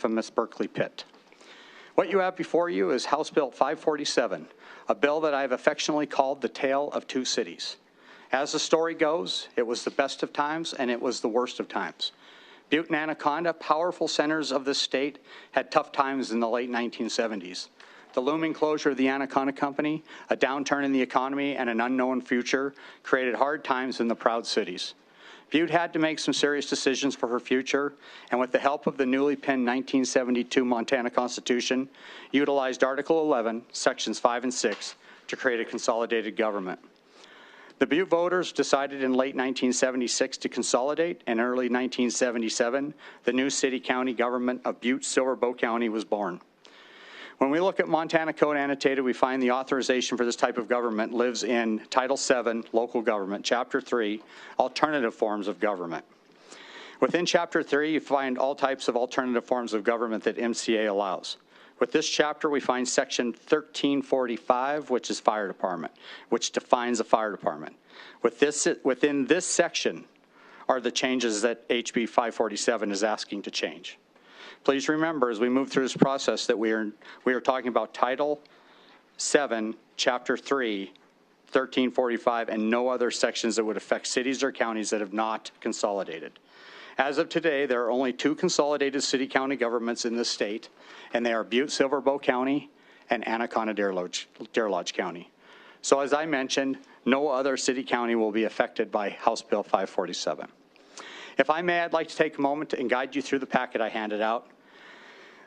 infamous Berkeley pit. What you have before you is House Bill 547, a bill that I've affectionately called the Tale of Two Cities. As the story goes, it was the best of times and it was the worst of times. Butte and Anaconda, powerful centers of this state, had tough times in the late 1970s. The looming closure of the Anaconda Company, a downturn in the economy, and an unknown future created hard times in the proud cities. Butte had to make some serious decisions for her future, and with the help of the newly penned 1972 Montana Constitution, utilized Article 11, Sections 5 and 6, to create a consolidated government. The Butte voters decided in late 1976 to consolidate, and early 1977, the new city-county government of Butte-Silver Bow County was born. When we look at Montana Code Annotated, we find the authorization for this type of government lives in Title VII, Local Government, Chapter 3, Alternative Forms of Government. Within Chapter 3, you find all types of alternative forms of government that MCA allows. With this chapter, we find Section 1345, which is Fire Department, which defines a fire department. Within this section are the changes that HB 547 is asking to change. Please remember, as we move through this process, that we are talking about Title 7, Chapter 3, 1345, and no other sections that would affect cities or counties that have not consolidated. As of today, there are only two consolidated city-county governments in this state, and they are Butte-Silver Bow County and Anaconda-Deer Lodge County. So as I mentioned, no other city-county will be affected by House Bill 547. If I may, I'd like to take a moment and guide you through the packet I handed out.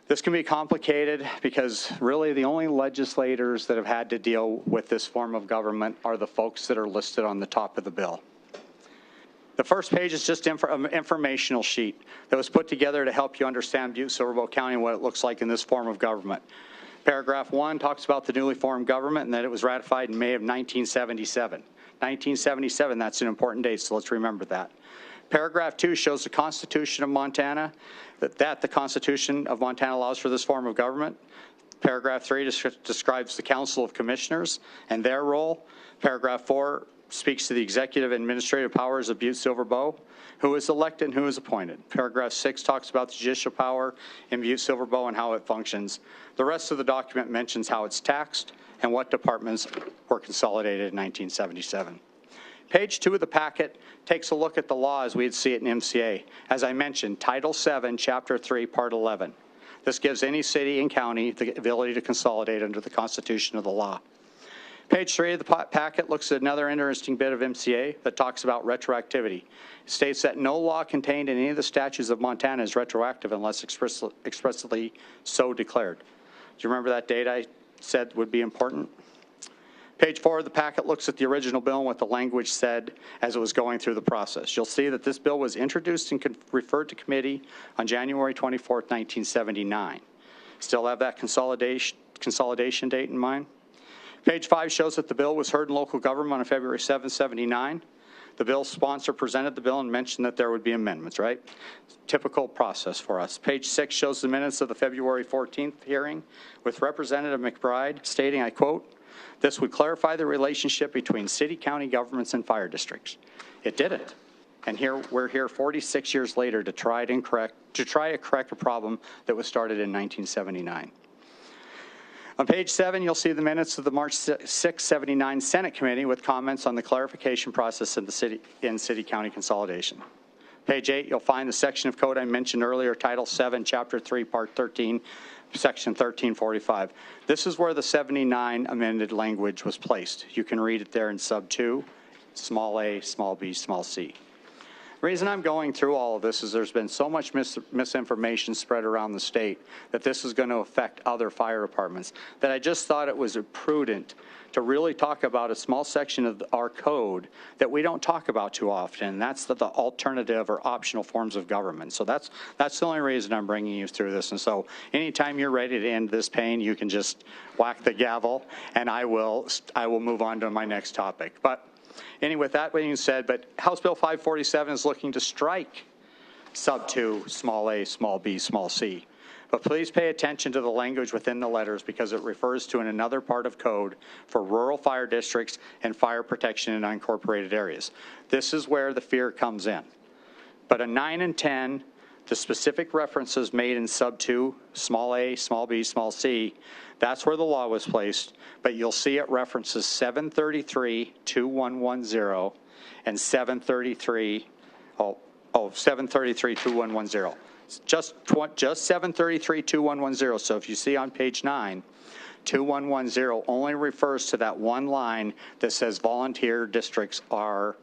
This can be complicated because really the only legislators that have had to deal with this form of government are the folks that are listed on the top of the bill. The first page is just an informational sheet that was put together to help you understand Butte-Silver Bow County and what it looks like in this form of government. Paragraph 1 talks about the newly formed government and that it was ratified in May of 1977. 1977, that's an important date, so let's remember that. Paragraph 2 shows the Constitution of Montana, that the Constitution of Montana allows for this form of government. Paragraph 3 describes the Council of Commissioners and their role. Paragraph 4 speaks to the executive and administrative powers of Butte-Silver Bow, who is elected and who is appointed. Paragraph 6 talks about the judicial power in Butte-Silver Bow and how it functions. The rest of the document mentions how it's taxed and what departments were consolidated in 1977. Page 2 of the packet takes a look at the law as we'd see it in MCA. As I mentioned, Title 7, Chapter 3, Part 11. This gives any city and county the ability to consolidate under the Constitution of the law. Page 3 of the packet looks at another interesting bit of MCA that talks about retroactivity. It states that no law contained in any of the statutes of Montana is retroactive unless expressly so declared. Do you remember that date I said would be important? Page 4 of the packet looks at the original bill and what the language said as it was going through the process. You'll see that this bill was introduced and referred to committee on January 24th, 1979. Still have that consolidation date in mind? Page 5 shows that the bill was heard in local government on February 7, 79. The bill's sponsor presented the bill and mentioned that there would be amendments, right? Typical process for us. Page 6 shows the minutes of the February 14th hearing with Representative McBride stating, I quote, "This would clarify the relationship between city-county governments and fire districts." It didn't. And here we're here 46 years later to try to correct a problem that was started in 1979. On page 7, you'll see the minutes of the March 6, 79 Senate Committee with comments on the clarification process in city-county consolidation. Page 8, you'll find the section of code I mentioned earlier, Title 7, Chapter 3, Part 13, Section 1345. This is where the 79 amended language was placed. You can read it there in sub 2, small a, small b, small c. The reason I'm going through all of this is there's been so much misinformation spread around the state that this is going to affect other fire departments that I just thought it was prudent to really talk about a small section of our code that we don't talk about too often, and that's the alternative or optional forms of government. So that's the only reason I'm bringing you through this. And so anytime you're ready to end this pain, you can just whack the gavel, and I will move on to my next topic. But anyway, with that being said, but House Bill 547 is looking to strike sub 2, small a, small b, small c. But please pay attention to the language within the letters because it refers to another part of code for rural fire districts and fire protection in unincorporated areas. This is where the fear comes in. But a 9 and 10, the specific references made in sub 2, small a, small b, small c, that's where the law was placed, but you'll see it references 733-2110 and 733-2110. Just 733-2110. So if you see on page 9, 2110 only refers to that one line that says volunteer districts are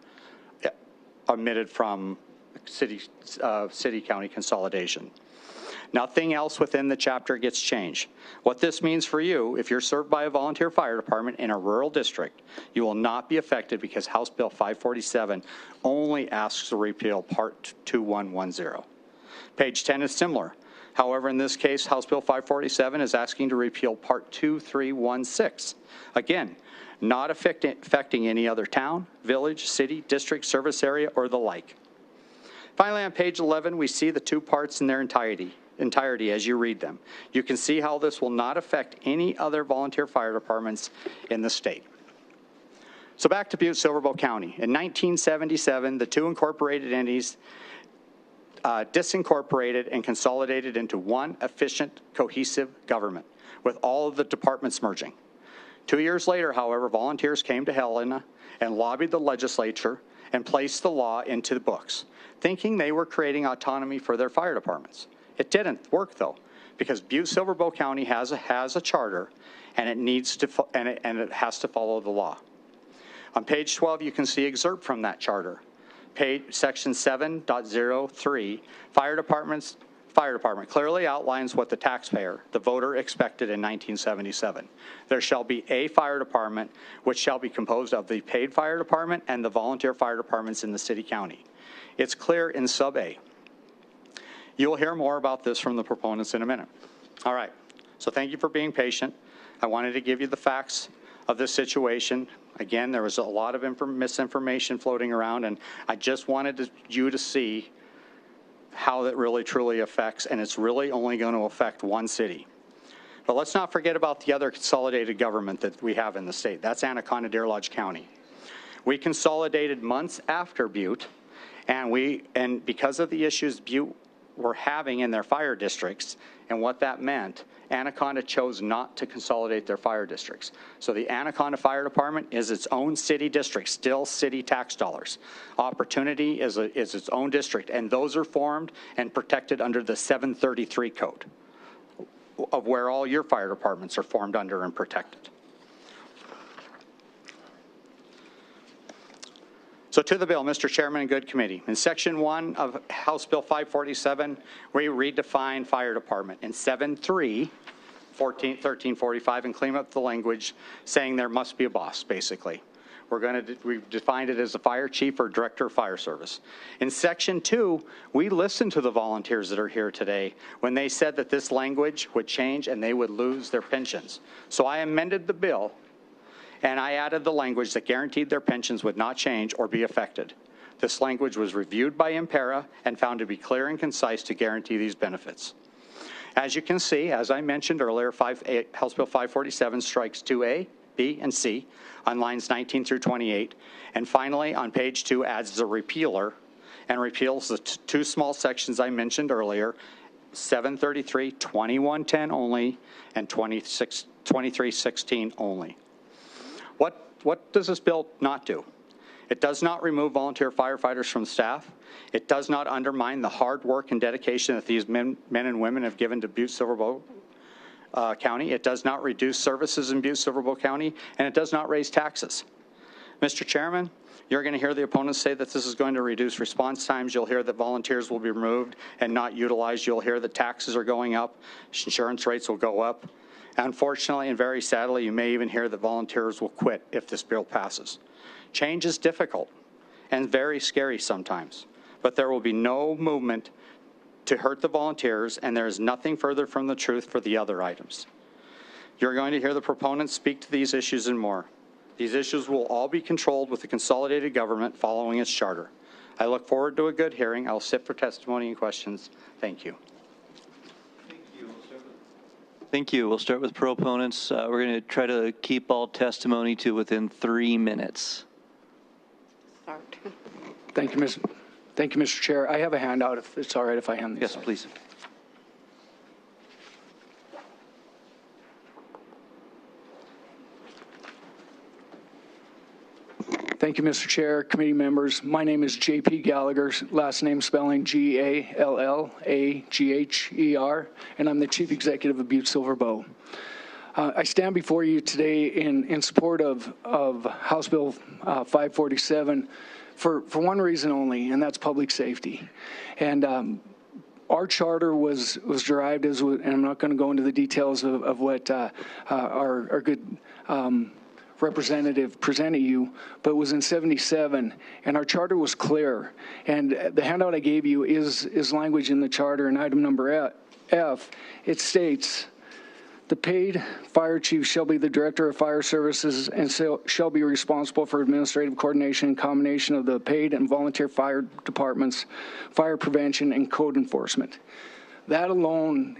omitted from city-county consolidation. Nothing else within the chapter gets changed. What this means for you, if you're served by a volunteer fire department in a rural district, you will not be affected because House Bill 547 only asks to repeal Part 2110. Page 10 is similar. However, in this case, House Bill 547 is asking to repeal Part 2316. Again, not affecting any other town, village, city, district, service area, or the like. Finally, on page 11, we see the two parts in their entirety as you read them. You can see how this will not affect any other volunteer fire departments in the state. So back to Butte-Silver County. In 1977, the two incorporated entities disincorporated and consolidated into one efficient, cohesive government, with all of the departments merging. 2 years later, however, volunteers came to Helena and lobbied the legislature and placed the law into the books, thinking they were creating autonomy for their fire departments. It didn't work, though, because Butte-Silver Bow County has a charter, and it needs to and it has to follow the law. On page 12, you can see excerpt from that charter. Section 7.03, fire department clearly outlines what the taxpayer, the voter, expected in 1977. There shall be a fire department which shall be composed of the paid fire department and the volunteer fire departments in the city-county. It's clear in sub A. You'll hear more about this from the proponents in a minute. All right, so thank you for being patient. I wanted to give you the facts of this situation. Again, there was a lot of misinformation floating around, and I just wanted you to see how that really truly affects, and it's really only going to affect one city. But let's not forget about the other consolidated government that we have in the state. That's Anaconda-Deer Lodge County. We consolidated months after Butte, and because of the issues Butte were having in their fire districts and what that meant, Anaconda chose not to consolidate their fire districts. So the Anaconda Fire Department is its own city district, still city tax dollars. Opportunity is its own district, and those are formed and protected under the 733 code, of where all your fire departments are formed under and protected. So to the bill, Mr. Chairman and good committee. In Section 1 of House Bill 547, we redefine fire department. In 7.3, 1345, and clean up the language saying there must be a boss, basically. We've defined it as a fire chief or director of fire service. In Section 2, we listened to the volunteers that are here today when they said that this language would change and they would lose their pensions. So I amended the bill, and I added the language that guaranteed their pensions would not change or be affected. This language was reviewed by MPAN and found to be clear and concise to guarantee these benefits. As you can see, as I mentioned earlier, House Bill 547 strikes 2A, B, and C on lines 19 through 28. And finally, on page 2, adds the repealer and repeals the two small sections I mentioned earlier, 733, 2110 only, and 2316 only. What does this bill not do? It does not remove volunteer firefighters from staff. It does not undermine the hard work and dedication that these men and women have given to Butte-Silver Bow County. It does not reduce services in Butte-Silver Bow County, and it does not raise taxes. Mr. Chairman, you're going to hear the opponents say that this is going to reduce response times. You'll hear that volunteers will be removed and not utilized. You'll hear that taxes are going up. Insurance rates will go up. Unfortunately, and very sadly, you may even hear that volunteers will quit if this bill passes. Change is difficult and very scary sometimes, but there will be no movement to hurt the volunteers, and there is nothing further from the truth for the other items. You're going to hear the proponents speak to these issues and more. These issues will all be controlled with the consolidated government following its charter. I look forward to a good hearing. I'll sit for testimony and questions. Thank you. Thank you. We'll start with proponents. We're going to try to keep all testimony to within 3 minutes. Thank you, Thank you, Mr. Chair. I have a handout, if it's all right if I hand these. Yes, please. Thank you, Mr. Chair, committee members. My name is J.P. Gallagher, last name spelling Gallagher, and I'm the Chief Executive of Butte Silver Bow. I stand before you today in support of House Bill 547 for one reason only, and that's public safety. And our charter was derived as, and I'm not going to go into the details of what our good representative presented you, but it was in '77, and our charter was clear. And the handout I gave you is language in the charter. In item number F, it states, the paid fire chief shall be the director of fire services and shall be responsible for administrative coordination and combination of the paid and volunteer fire departments, fire prevention, and code enforcement. That alone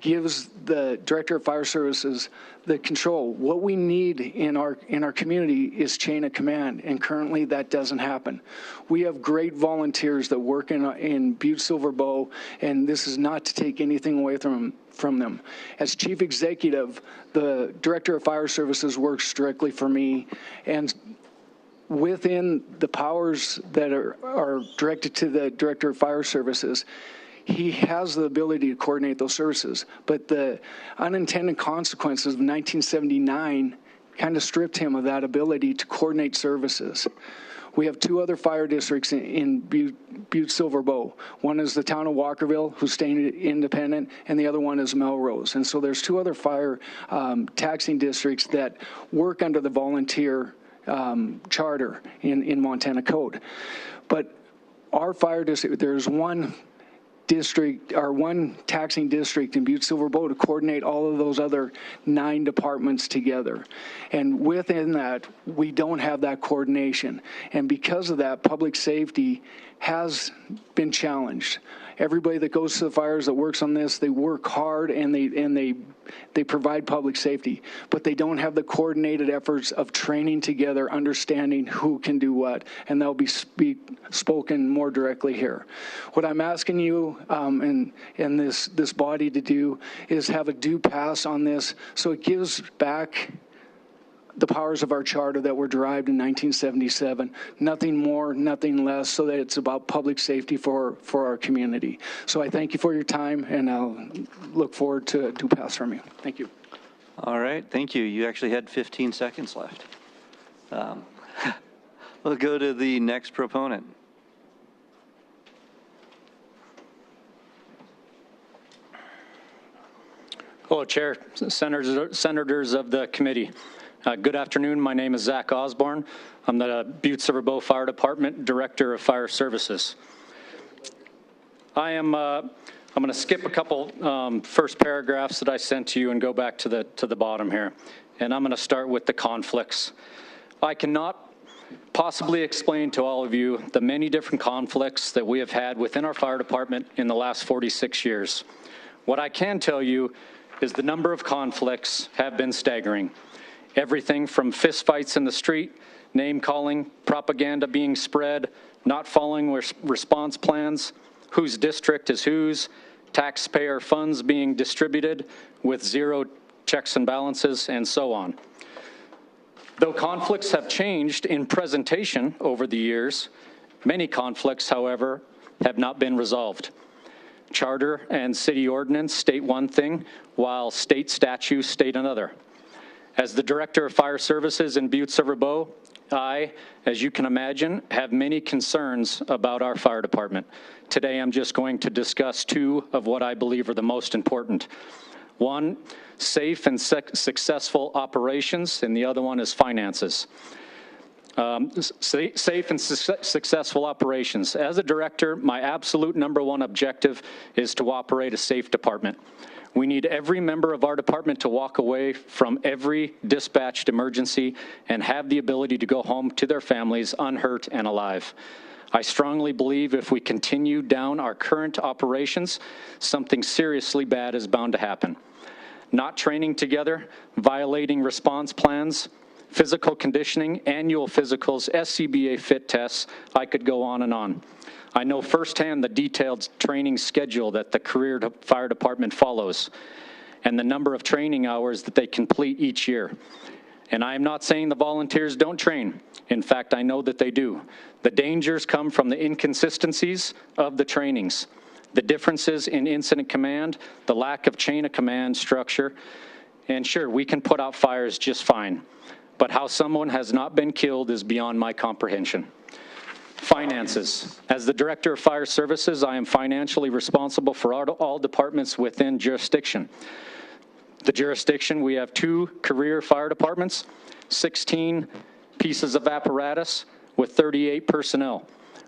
gives the director of fire services the control. What we need in our community is chain of command, and currently that doesn't happen. We have great volunteers that work in Butte Silver Bow, and this is not to take anything away from them. As chief executive, the director of fire services works directly for me, and within the powers that are directed to the director of fire services, he has the ability to coordinate those services, but the unintended consequences of 1979 kind of stripped him of that ability to coordinate services. We have two other fire districts in Butte Silver Bow. One is the town of Walkerville, who's staying independent, and the other one is Melrose. And so there's two other fire taxing districts that work under the volunteer charter in Montana Code. But our fire district, there's one district, or one taxing district in Butte Silver Bow to coordinate all of those other 9 departments together. And within that, we don't have that coordination. And because of that, public safety has been challenged. Everybody that goes to the fires that works on this, they work hard and they provide public safety, but they don't have the coordinated efforts of training together, understanding who can do what, and that'll be spoken more directly here. What I'm asking you and this body to do is have a due pass on this, so it gives back the powers of our charter that were derived in 1977. Nothing more, nothing less, so that it's about public safety for our community. So I thank you for your time, and I'll look forward to a due pass from you. Thank you. All right, thank you. You actually had 15 seconds left. We'll go to the next proponent. Hello, Chair, Senators of the committee. Good afternoon. My name is Zach Osborne. I'm the Butte Silver Bow Fire Department Director of Fire Services. I'm going to skip a couple first paragraphs that I sent to you and go back to the bottom here. And I'm going to start with the conflicts. I cannot possibly explain to all of you the many different conflicts that we have had within our fire department in the last 46 years. What I can tell you is the number of conflicts have been staggering. Everything from fistfights in the street, name-calling, propaganda being spread, not following response plans, whose district is whose, taxpayer funds being distributed with zero checks and balances, and so on. Though conflicts have changed in presentation over the years, many conflicts, however, have not been resolved. Charter and city ordinance state one thing, while state statutes state another. As the Director of Fire Services in Butte Silver Bow, I, as you can imagine, have many concerns about our fire department. Today, I'm just going to discuss 2 of what I believe are the most important. One, safe and successful operations, and the other one is finances. Safe and successful operations. As a director, my absolute #1 objective is to operate a safe department. We need every member of our department to walk away from every dispatched emergency and have the ability to go home to their families unhurt and alive. I strongly believe if we continue down our current operations, something seriously bad is bound to happen. Not training together, violating response plans, physical conditioning, annual physicals, SCBA fit tests, I could go on and on. I know firsthand the detailed training schedule that the career fire department follows and the number of training hours that they complete each year. And I am not saying the volunteers don't train. In fact, I know that they do. The dangers come from the inconsistencies of the trainings, the differences in incident command, the lack of chain of command structure. And sure, we can put out fires just fine, but how someone has not been killed is beyond my comprehension. Finances. As the Director of Fire Services, I am financially responsible for all departments within jurisdiction. The jurisdiction, we have 2 career fire departments, 16 pieces of apparatus with 38 personnel.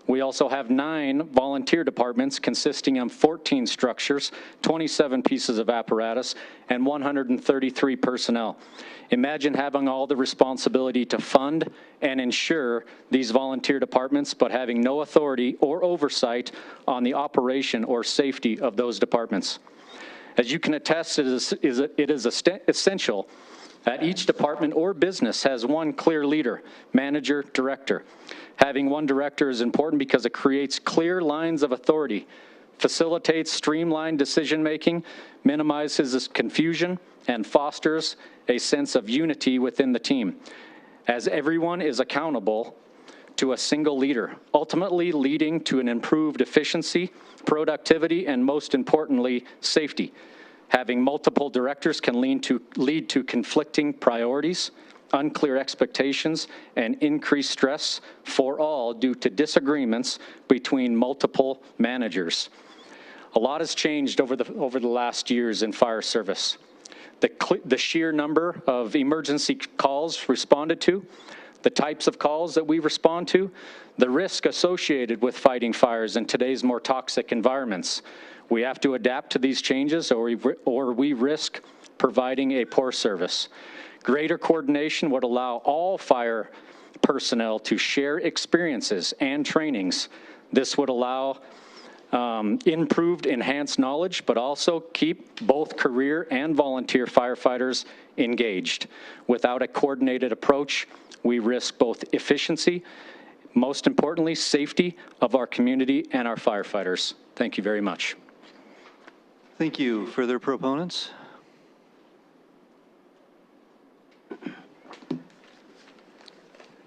We also have 9 volunteer departments consisting of 14 structures, 27 pieces of apparatus, and 133 personnel. Imagine having all the responsibility to fund and ensure these volunteer departments, but having no authority or oversight on the operation or safety of those departments. As you can attest, it is essential that each department or business has one clear leader, manager, director. Having one director is important because it creates clear lines of authority, facilitates streamlined decision-making, minimizes confusion, and fosters a sense of unity within the team, as everyone is accountable to a single leader, ultimately leading to an improved efficiency, productivity, and most importantly, safety. Having multiple directors can lead to conflicting priorities, unclear expectations, and increased stress for all due to disagreements between multiple managers. A lot has changed over the last years in fire service. The sheer number of emergency calls responded to, the types of calls that we respond to, the risk associated with fighting fires in today's more toxic environments. We have to adapt to these changes or we risk providing a poor service. Greater coordination would allow all fire personnel to share experiences and trainings. This would allow improved, enhanced knowledge, but also keep both career and volunteer firefighters engaged. Without a coordinated approach, we risk both efficiency, most importantly, safety of our community and our firefighters. Thank you very much. Thank you. Further proponents?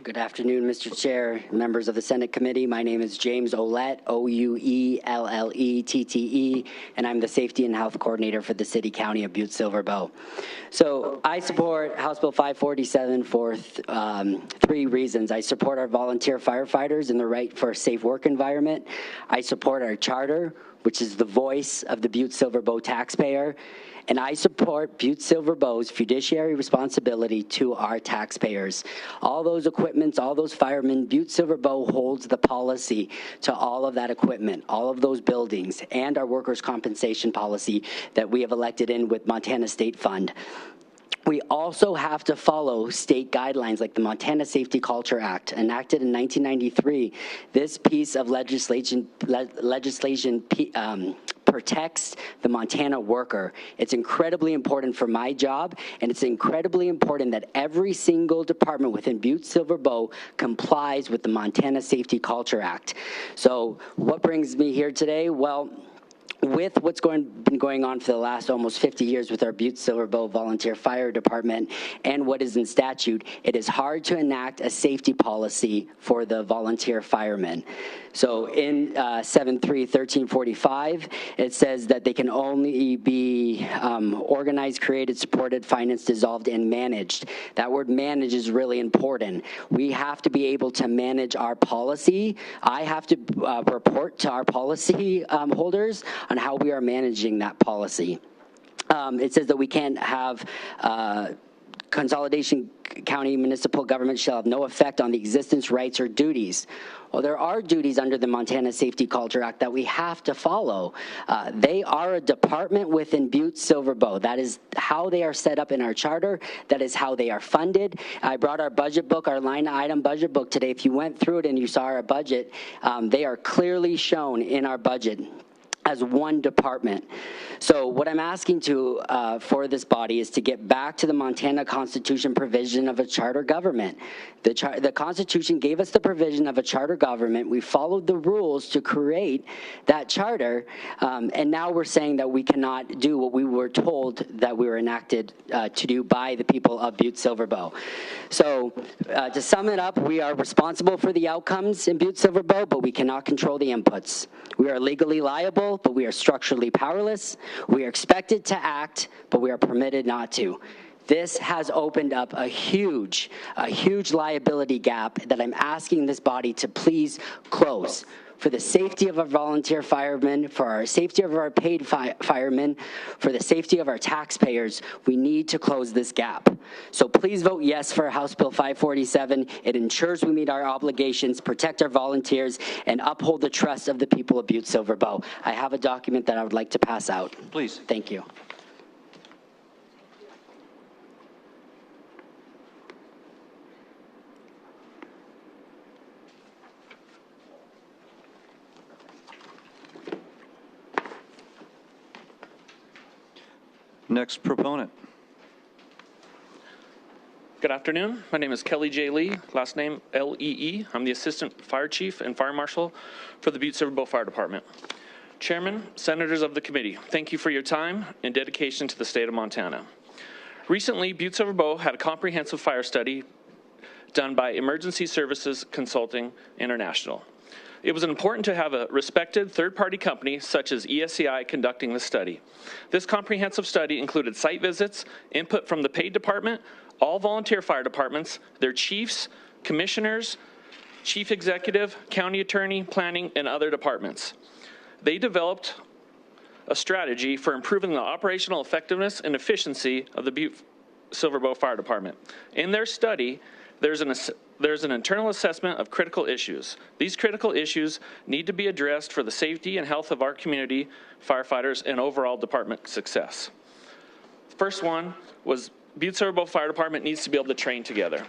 Good afternoon, Mr. Chair, members of the Senate Committee. My name is James Ouellette, O-U-E-L-L-E-T-T-E, and I'm the Safety and Health Coordinator for the City County of Butte-Silver Bow. So I support House Bill 547 for 3 reasons. I support our volunteer firefighters and the right for a safe work environment. I support our charter, which is the voice of the Butte-Silver Bow taxpayer. And I support Butte-Silver Bow's fiduciary responsibility to our taxpayers. All those equipments, all those firemen, Butte-Silver Bow holds the policy to all of that equipment, all of those buildings, and our workers' compensation policy that we have elected in with Montana State Fund. We also have to follow state guidelines like the Montana Safety Culture Act, enacted in 1993. This piece of legislation protects the Montana worker. It's incredibly important for my job, and it's incredibly important that every single department within Butte-Silver Bow complies with the Montana Safety Culture Act. So what brings me here today? Well, with what's been going on for the last almost 50 years with our Butte-Silver Bow Volunteer Fire Department and what is in statute, it is hard to enact a safety policy for the volunteer firemen. So in 7.3.1345, it says that they can only be organized, created, supported, financed, dissolved, and managed. That word manage is really important. We have to be able to manage our policy. I have to report to our policy holders on how we are managing that policy. It says that we can't have consolidation county municipal government shall have no effect on the existence, rights, or duties. Well, there are duties under the Montana Safety Culture Act that we have to follow. They are a department within Butte-Silver Bow. That is how they are set up in our charter. That is how they are funded. I brought our budget book, our line item budget book today. If you went through it and you saw our budget, they are clearly shown in our budget as one department. So what I'm asking for this body is to get back to the Montana Constitution provision of a charter government. The Constitution gave us the provision of a charter government. We followed the rules to create that charter, and now we're saying that we cannot do what we were told that we were enacted to do by the people of Butte-Silver-Bow. So to sum it up, we are responsible for the outcomes in Butte-Silver-Bow, but we cannot control the inputs. We are legally liable, but we are structurally powerless. We are expected to act, but we are permitted not to. This has opened up a huge liability gap that I'm asking this body to please close. For the safety of our volunteer firemen, for our safety of our paid firemen, for the safety of our taxpayers, we need to close this gap. So please vote yes for House Bill 547. It ensures we meet our obligations, protect our volunteers, and uphold the trust of the people of Butte-Silver-Bow. I have a document that I would like to pass out. Please. Thank you. Next proponent. Good afternoon. My name is Kelly J. Lee, last name L-E-E. I'm the Assistant Fire Chief and Fire Marshal for the Butte-Silver-Bow Fire Department. Chairman, Senators of the committee, thank you for your time and dedication to the state of Montana. Recently, Butte-Silver-Bow had a comprehensive fire study done by Emergency Services Consulting International. It was important to have a respected third-party company such as ESCI conducting the study. This comprehensive study included site visits, input from the paid department, all volunteer fire departments, their chiefs, commissioners, chief executive, county attorney, planning, and other departments. They developed a strategy for improving the operational effectiveness and efficiency of the Butte-Silver-Bow Fire Department. In their study, there's an internal assessment of critical issues. These critical issues need to be addressed for the safety and health of our community, firefighters, and overall department success. The first one was Butte-Silver-Bow Fire Department needs to be able to train together.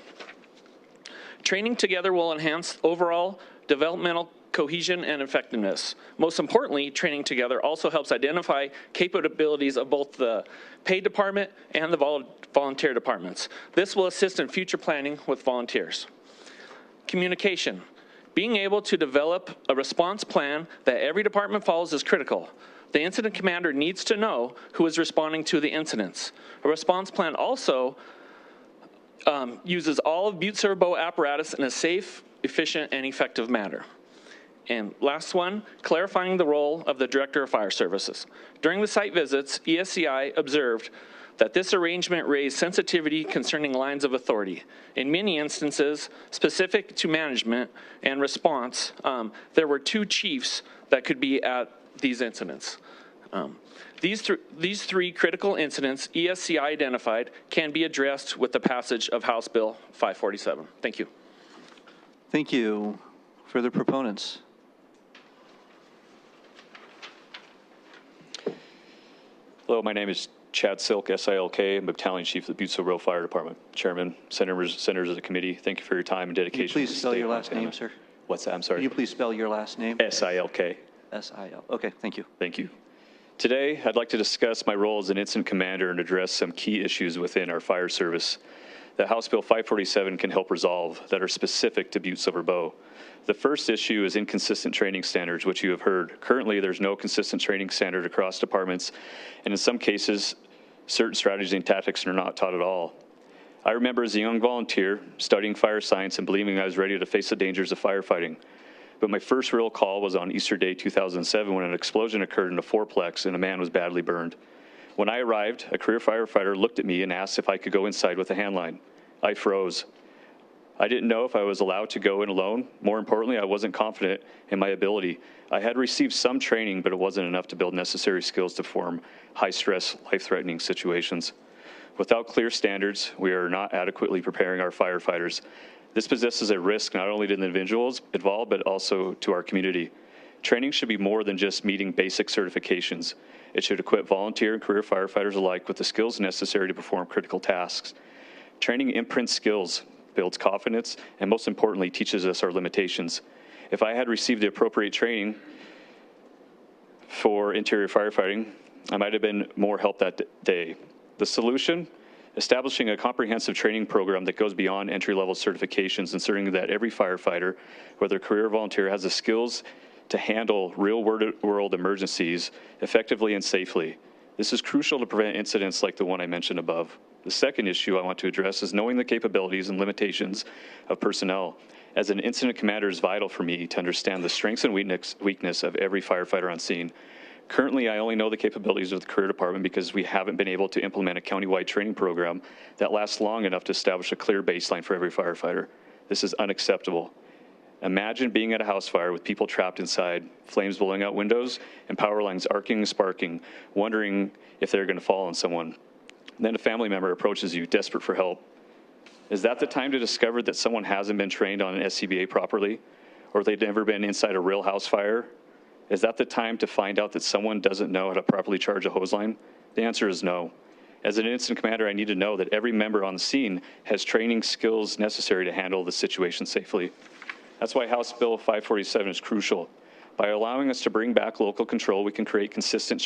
Training together will enhance overall developmental cohesion and effectiveness. Most importantly, training together also helps identify capabilities of both the paid department and the volunteer departments. This will assist in future planning with volunteers. Communication. Being able to develop a response plan that every department follows is critical. The incident commander needs to know who is responding to the incidents. A response plan also uses all of Butte-Silver-Bow apparatus in a safe, efficient, and effective manner. And last one, clarifying the role of the Director of Fire Services. During the site visits, ESCI observed that this arrangement raised sensitivity concerning lines of authority. In many instances, specific to management and response, there were two chiefs that could be at these incidents. These three critical incidents ESCI identified can be addressed with the passage of House Bill 547. Thank you. Thank you. Further proponents? Hello, my name is Chad Silk, S-I-L-K. I'm Battalion Chief of the Butte-Silver-Bow Fire Department. Chairman, Senators of the committee, thank you for your time and dedication. Can you please spell your last name, sir? What's that? I'm sorry. Can you please spell your last name? S-I-L-K. S-I-L. Okay, thank you. Thank you. Today, I'd like to discuss my role as an incident commander and address some key issues within our fire service that House Bill 547 can help resolve that are specific to Butte-Silver-Bow. The first issue is inconsistent training standards, which you have heard. Currently, there's no consistent training standard across departments, and in some cases, certain strategies and tactics are not taught at all. I remember as a young volunteer studying fire science and believing I was ready to face the dangers of firefighting. But my first real call was on Easter Day 2007 when an explosion occurred in a fourplex and a man was badly burned. When I arrived, a career firefighter looked at me and asked if I could go inside with a handline. I froze. I didn't know if I was allowed to go in alone. More importantly, I wasn't confident in my ability. I had received some training, but it wasn't enough to build necessary skills to form high-stress, life-threatening situations. Without clear standards, we are not adequately preparing our firefighters. This possesses a risk not only to the individuals involved, but also to our community. Training should be more than just meeting basic certifications. It should equip volunteer and career firefighters alike with the skills necessary to perform critical tasks. Training imprints skills, builds confidence, and most importantly, teaches us our limitations. If I had received the appropriate training for interior firefighting, I might have been more help that day. The solution? Establishing a comprehensive training program that goes beyond entry-level certifications, ensuring that every firefighter, whether career or volunteer, has the skills to handle real-world emergencies effectively and safely. This is crucial to prevent incidents like the one I mentioned above. The second issue I want to address is knowing the capabilities and limitations of personnel. As an incident commander, it is vital for me to understand the strengths and weakness of every firefighter on scene. Currently, I only know the capabilities of the career department because we haven't been able to implement a countywide training program that lasts long enough to establish a clear baseline for every firefighter. This is unacceptable. Imagine being at a house fire with people trapped inside, flames blowing out windows, and power lines arcing and sparking, wondering if they're going to fall on someone. Then a family member approaches you, desperate for help. Is that the time to discover that someone hasn't been trained on an SCBA properly, or they've never been inside a real house fire? Is that the time to find out that someone doesn't know how to properly charge a hose line? The answer is no. As an incident commander, I need to know that every member on the scene has training skills necessary to handle the situation safely. That's why House Bill 547 is crucial. By allowing us to bring back local control, we can create consistent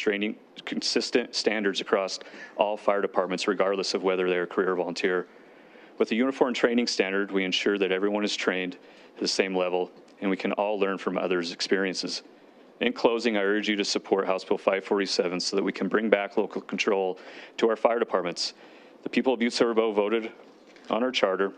standards across all fire departments, regardless of whether they're a career or volunteer. With a uniform training standard, we ensure that everyone is trained at the same level, and we can all learn from others' experiences. In closing, I urge you to support House Bill 547 so that we can bring back local control to our fire departments. The people of Butte-Silver-Bow voted on our charter,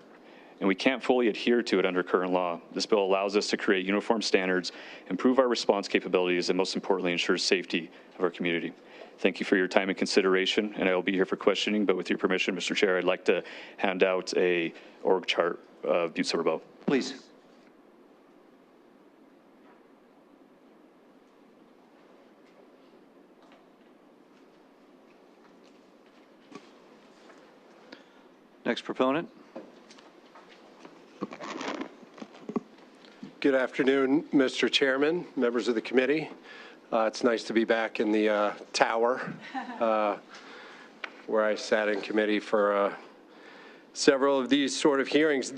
and we can't fully adhere to it under current law. This bill allows us to create uniform standards, improve our response capabilities, and most importantly, ensures safety of our community. Thank you for your time and consideration, and I will be here for questioning, but with your permission, Mr. Chair, I'd like to hand out a org chart of Butte-Silver-Bow. Please. Next proponent. Good afternoon, Mr. Chairman, members of the committee. It's nice to be back in the tower where I sat in committee for several of these sort of hearings.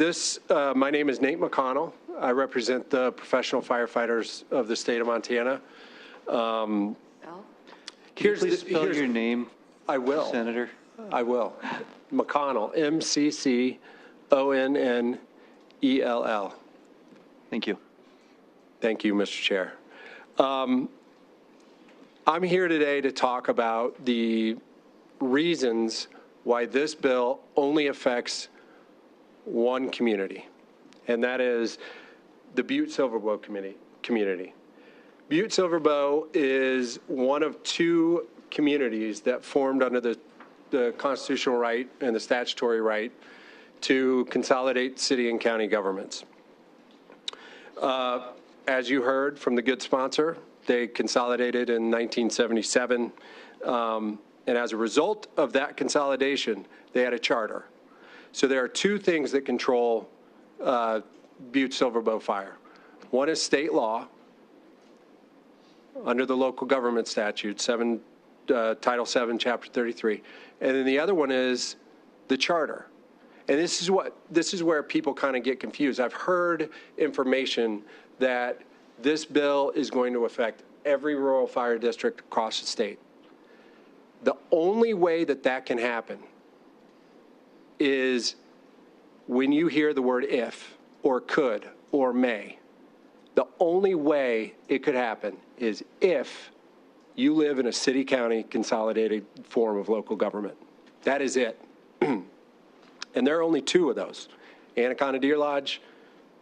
My name is Nate McConnell. I represent the professional firefighters of the state of Montana. Can you please spell your name? I will. Senator. I will. McConnell, McConnell. Thank you. Thank you, Mr. Chair. I'm here today to talk about the reasons why this bill only affects one community, and that is the Butte-Silver-Bow community. Butte-Silver-Bow is one of two communities that formed under the constitutional right and the statutory right to consolidate city and county governments. As you heard from the good sponsor, they consolidated in 1977. And as a result of that consolidation, they had a charter. So there are two things that control Butte-Silver-Bow Fire. One is state law under the local government statute, Title 7, Chapter 33. And then the other one is the charter. And this is where people kind of get confused. I've heard information that this bill is going to affect every rural fire district across the state. The only way that can happen is when you hear the word if, or could, or may. The only way it could happen is if you live in a city-county consolidated form of local government. That is it. And there are only two of those, Anaconda Deer Lodge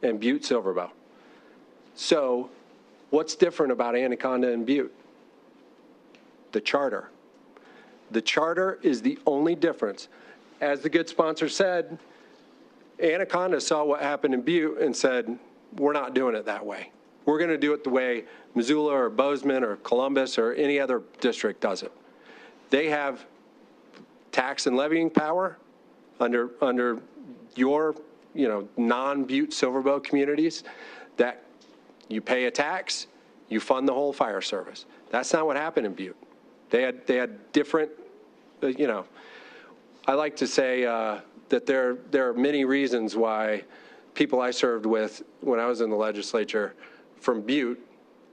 and Butte-Silver-Bow. So what's different about Anaconda and Butte? The charter. The charter is the only difference. As the good sponsor said, Anaconda saw what happened in Butte and said, we're not doing it that way. We're going to do it the way Missoula or Bozeman or Columbus or any other district does it. They have tax and levying power under your, non-Butte-Silver-Bow communities that you pay a tax, you fund the whole fire service. That's not what happened in Butte. They had different, I like to say that there are many reasons why people I served with when I was in the legislature from Butte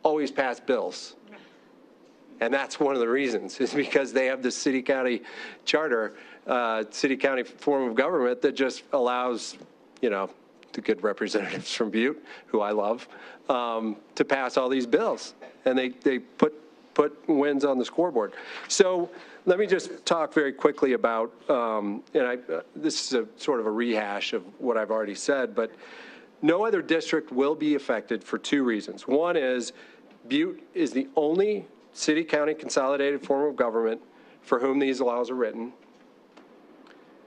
always passed bills. And that's one of the reasons, is because they have this city-county charter, city-county form of government that just allows, you know, the good representatives from Butte, who I love, to pass all these bills. And they put wins on the scoreboard. So let me just talk very quickly about, this is a sort of a rehash of what I've already said, but no other district will be affected for two reasons. One is Butte is the only city-county consolidated form of government for whom these laws are written.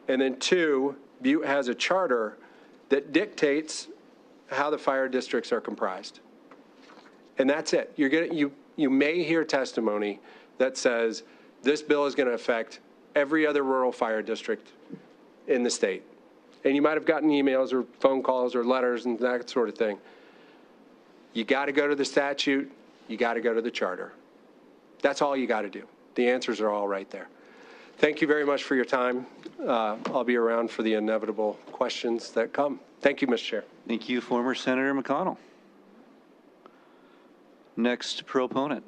And then two, Butte has a charter that dictates how the fire districts are comprised. And that's it. You may hear testimony that says this bill is going to affect every other rural fire district in the state. And you might have gotten emails or phone calls or letters and that sort of thing. You got to go to the statute. You got to go to the charter. That's all you got to do. The answers are all right there. Thank you very much for your time. I'll be around for the inevitable questions that come. Thank you, Mr. Chair. Thank you, former Senator McConnell. Next proponent.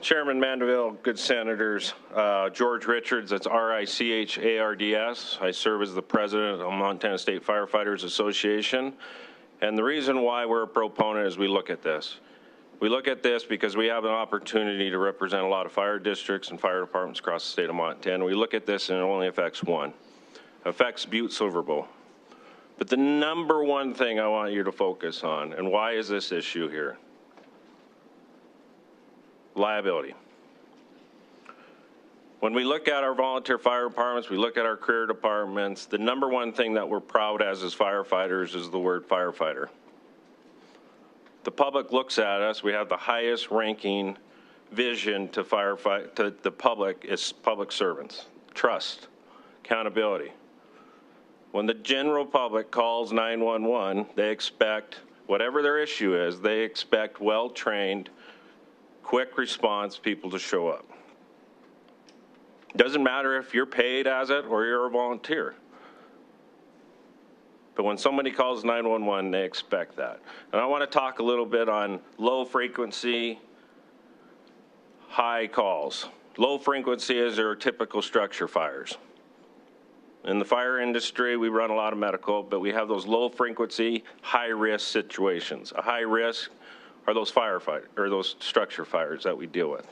Chairman Mandeville, good senators. George Richards, that's R-I-C-H-A-R-D-S. I serve as the president of Montana State Firefighters Association. And the reason why we're a proponent is we look at this. We look at this because we have an opportunity to represent a lot of fire districts and fire departments across the state of Montana. We look at this and it only affects one. It affects Butte Silver Bow. But the number one thing I want you to focus on, and why is this issue here? Liability. When we look at our volunteer fire departments, we look at our career departments, the number one thing that we're proud as firefighters is the word firefighter. The public looks at us, we have the highest ranking vision to the public is public servants, trust, accountability. When the general public calls 911, they expect, whatever their issue is, they expect well-trained, quick response people to show up. Doesn't matter if you're paid as it or you're a volunteer. But when somebody calls 911, they expect that. And I want to talk a little bit on low frequency, high calls. Low frequency is our typical structure fires. In the fire industry, we run a lot of medical, but we have those low frequency, high risk situations. A high risk are those firefighter or those structure fires that we deal with.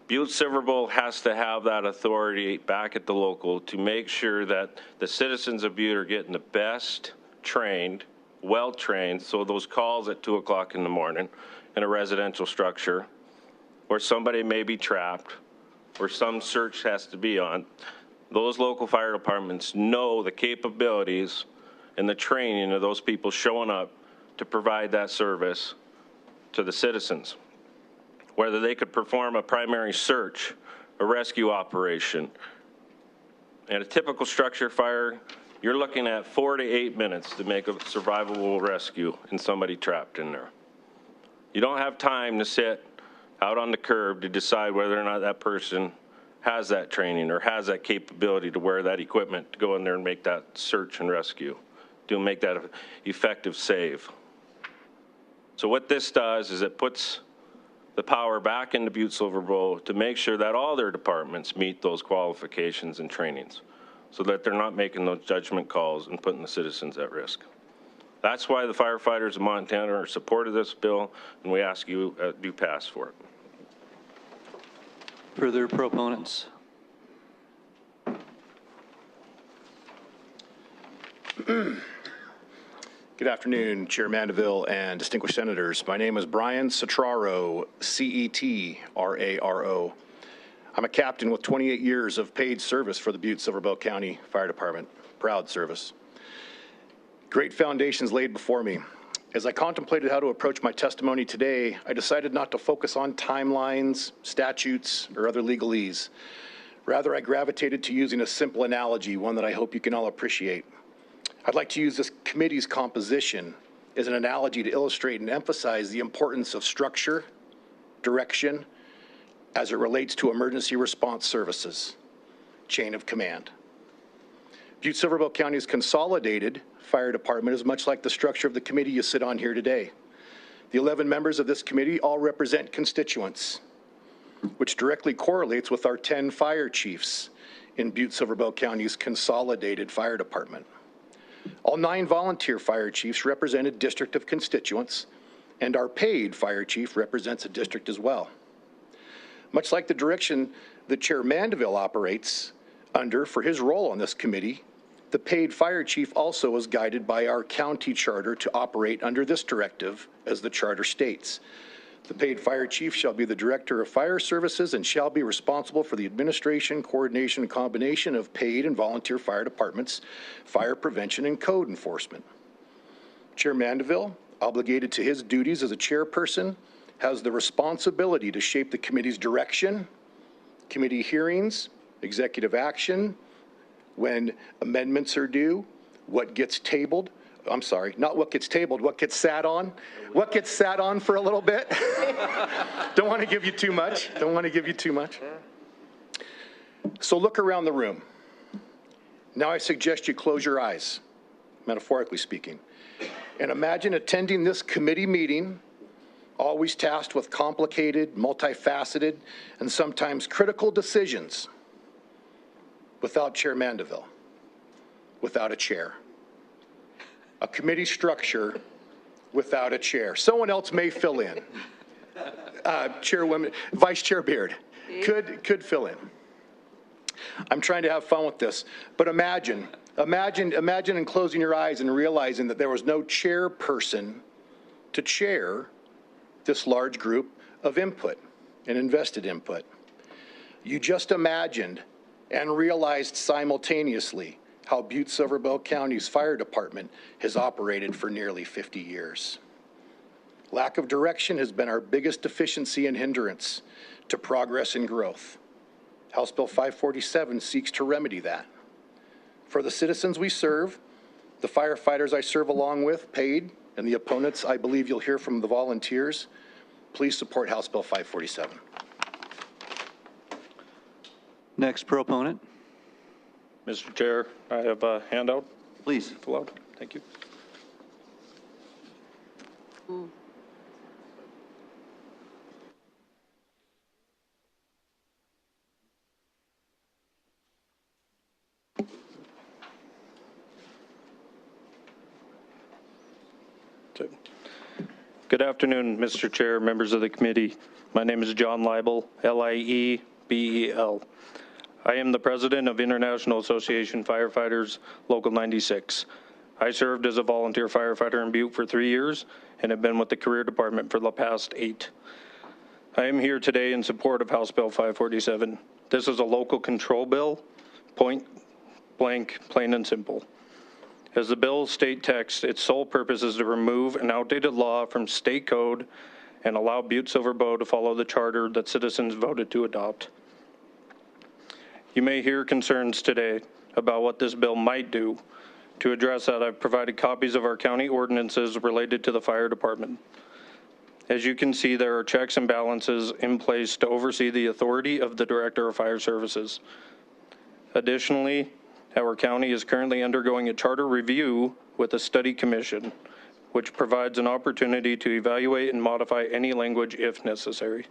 Butte Silver Bowl has to have that authority back at the local to make sure that the citizens of Butte are getting the best trained, well trained, so those calls at 2 o'clock in the morning in a residential structure where somebody may be trapped or some search has to be on, those local fire departments know the capabilities and the training of those people showing up to provide that service to the citizens. Whether they could perform a primary search, a rescue operation. In a typical structure fire, you're looking at 4 to 8 minutes to make a survivable rescue and somebody trapped in there. You don't have time to sit out on the curb to decide whether or not that person has that training or has that capability to wear that equipment to go in there and make that search and rescue, to make that effective save. So what this does is it puts the power back into Butte Silver Bowl to make sure that all their departments meet those qualifications and trainings so that they're not making those judgment calls and putting the citizens at risk. That's why the firefighters of Montana are in support of this bill, and we ask you do pass for it. Further proponents? Good afternoon, Chair Mandeville and distinguished senators. My name is Brian Cetraro, C-E-T-R-A-R-O. I'm a captain with 28 years of paid service for the Butte Silver Bow County Fire Department. Proud service. Great foundations laid before me. As I contemplated how to approach my testimony today, I decided not to focus on timelines, statutes, or other legalese. Rather, I gravitated to using a simple analogy, one that I hope you can all appreciate. I'd like to use this committee's composition as an analogy to illustrate and emphasize the importance of structure, direction, as it relates to emergency response services, chain of command. Butte Silver Bow County's consolidated fire department is much like the structure of the committee you sit on here today. The 11 members of this committee all represent constituents, which directly correlates with our 10 fire chiefs in Butte-Silver Bow County's consolidated fire department. All 9 volunteer fire chiefs represent a district of constituents, and our paid fire chief represents a district as well. Much like the direction that Chair Mandeville operates under for his role on this committee, the paid fire chief also is guided by our county charter to operate under this directive, as the charter states. The paid fire chief shall be the director of fire services and shall be responsible for the administration, coordination, and combination of paid and volunteer fire departments, fire prevention, and code enforcement. Chair Mandeville, obligated to his duties as a chairperson, has the responsibility to shape the committee's direction, committee hearings, executive action, when amendments are due, what gets tabled. I'm sorry, not what gets tabled, what gets sat on. What gets sat on for a little bit. Don't want to give you too much. Don't want to give you too much. So look around the room. Now I suggest you close your eyes, metaphorically speaking, and imagine attending this committee meeting, always tasked with complicated, multifaceted, and sometimes critical decisions, without Chair Mandeville, without a chair. A committee structure without a chair. Someone else may fill in. Chairwoman, Vice Chair Beard could fill in. I'm trying to have fun with this, but imagine in closing your eyes and realizing that there was no chairperson to chair this large group of input and invested input. You just imagined and realized simultaneously how Butte-Silver Bow County's fire department has operated for nearly 50 years. Lack of direction has been our biggest deficiency and hindrance to progress and growth. House Bill 547 seeks to remedy that. For the citizens we serve, the firefighters I serve along with, paid, and the opponents I believe you'll hear from the volunteers, please support House Bill 547. Next proponent. Mr. Chair, I have a handout. Please. If allowed. Thank you. Good afternoon, Mr. Chair, members of the committee. My name is John Liebel, L-I-E-B-E-L. I am the president of International Association Firefighters, Local 96. I served as a volunteer firefighter in Butte for 3 years and have been with the career department for the past 8. I am here today in support of House Bill 547. This is a local control bill, point blank, plain and simple. As the bill's state text, its sole purpose is to remove an outdated law from state code and allow Butte-Silver Bow to follow the charter that citizens voted to adopt. You may hear concerns today about what this bill might do. To address that, I've provided copies of our county ordinances related to the fire department. As you can see, there are checks and balances in place to oversee the authority of the Director of Fire Services. Additionally, our county is currently undergoing a charter review with a study commission, which provides an opportunity to evaluate and modify any language if necessary.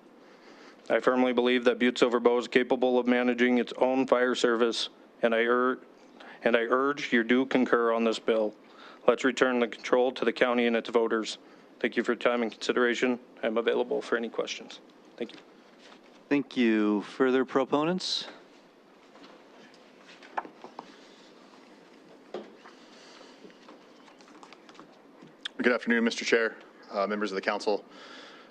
I firmly believe that Butte-Silver Bow is capable of managing its own fire service, and I urge you do concur on this bill. Let's return the control to the county and its voters. Thank you for your time and consideration. I'm available for any questions. Thank you. Thank you. Further proponents? Good afternoon, Mr. Chair, members of the council.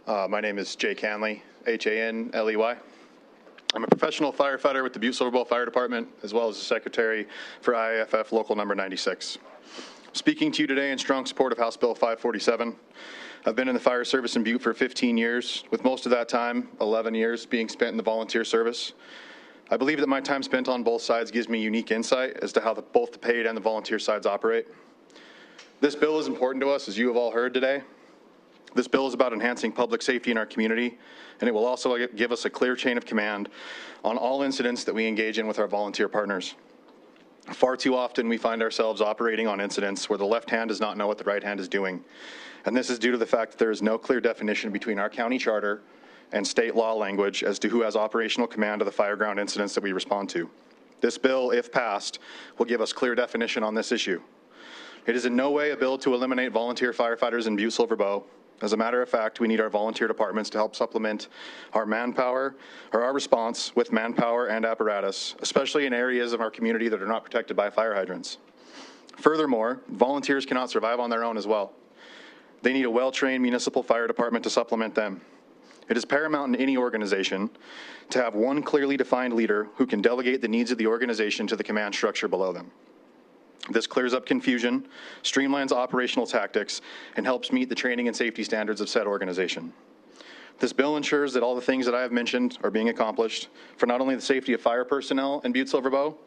My name is Jay Canley, H-A-N-L-E-Y. I'm a professional firefighter with the Butte-Silver Bow Fire Department, as well as the secretary for IAFF Local Number 96. Speaking to you today in strong support of House Bill 547. I've been in the fire service in Butte for 15 years, with most of that time, 11 years, being spent in the volunteer service. I believe that my time spent on both sides gives me unique insight as to how both the paid and the volunteer sides operate. This bill is important to us, as you have all heard today. This bill is about enhancing public safety in our community, and it will also give us a clear chain of command on all incidents that we engage in with our volunteer partners. Far too often we find ourselves operating on incidents where the left hand does not know what the right hand is doing, And this is due to the fact that there is no clear definition between our county charter and state law language as to who has operational command of the fireground incidents that we respond to. This bill, if passed, will give us clear definition on this issue. It is in no way a bill to eliminate volunteer firefighters in Butte Silver Bow. As a matter of fact, we need our volunteer departments to help supplement our manpower or our response with manpower and apparatus, especially in areas of our community that are not protected by fire hydrants. Furthermore, volunteers cannot survive on their own as well. They need a well-trained municipal fire department to supplement them. It is paramount in any organization to have one clearly defined leader who can delegate the needs of the organization to the command structure below them. This clears up confusion, streamlines operational tactics, and helps meet the training and safety standards of said organization. This bill ensures that all the things that I have mentioned are being accomplished for not only the safety of fire personnel in Butte Silver Bow,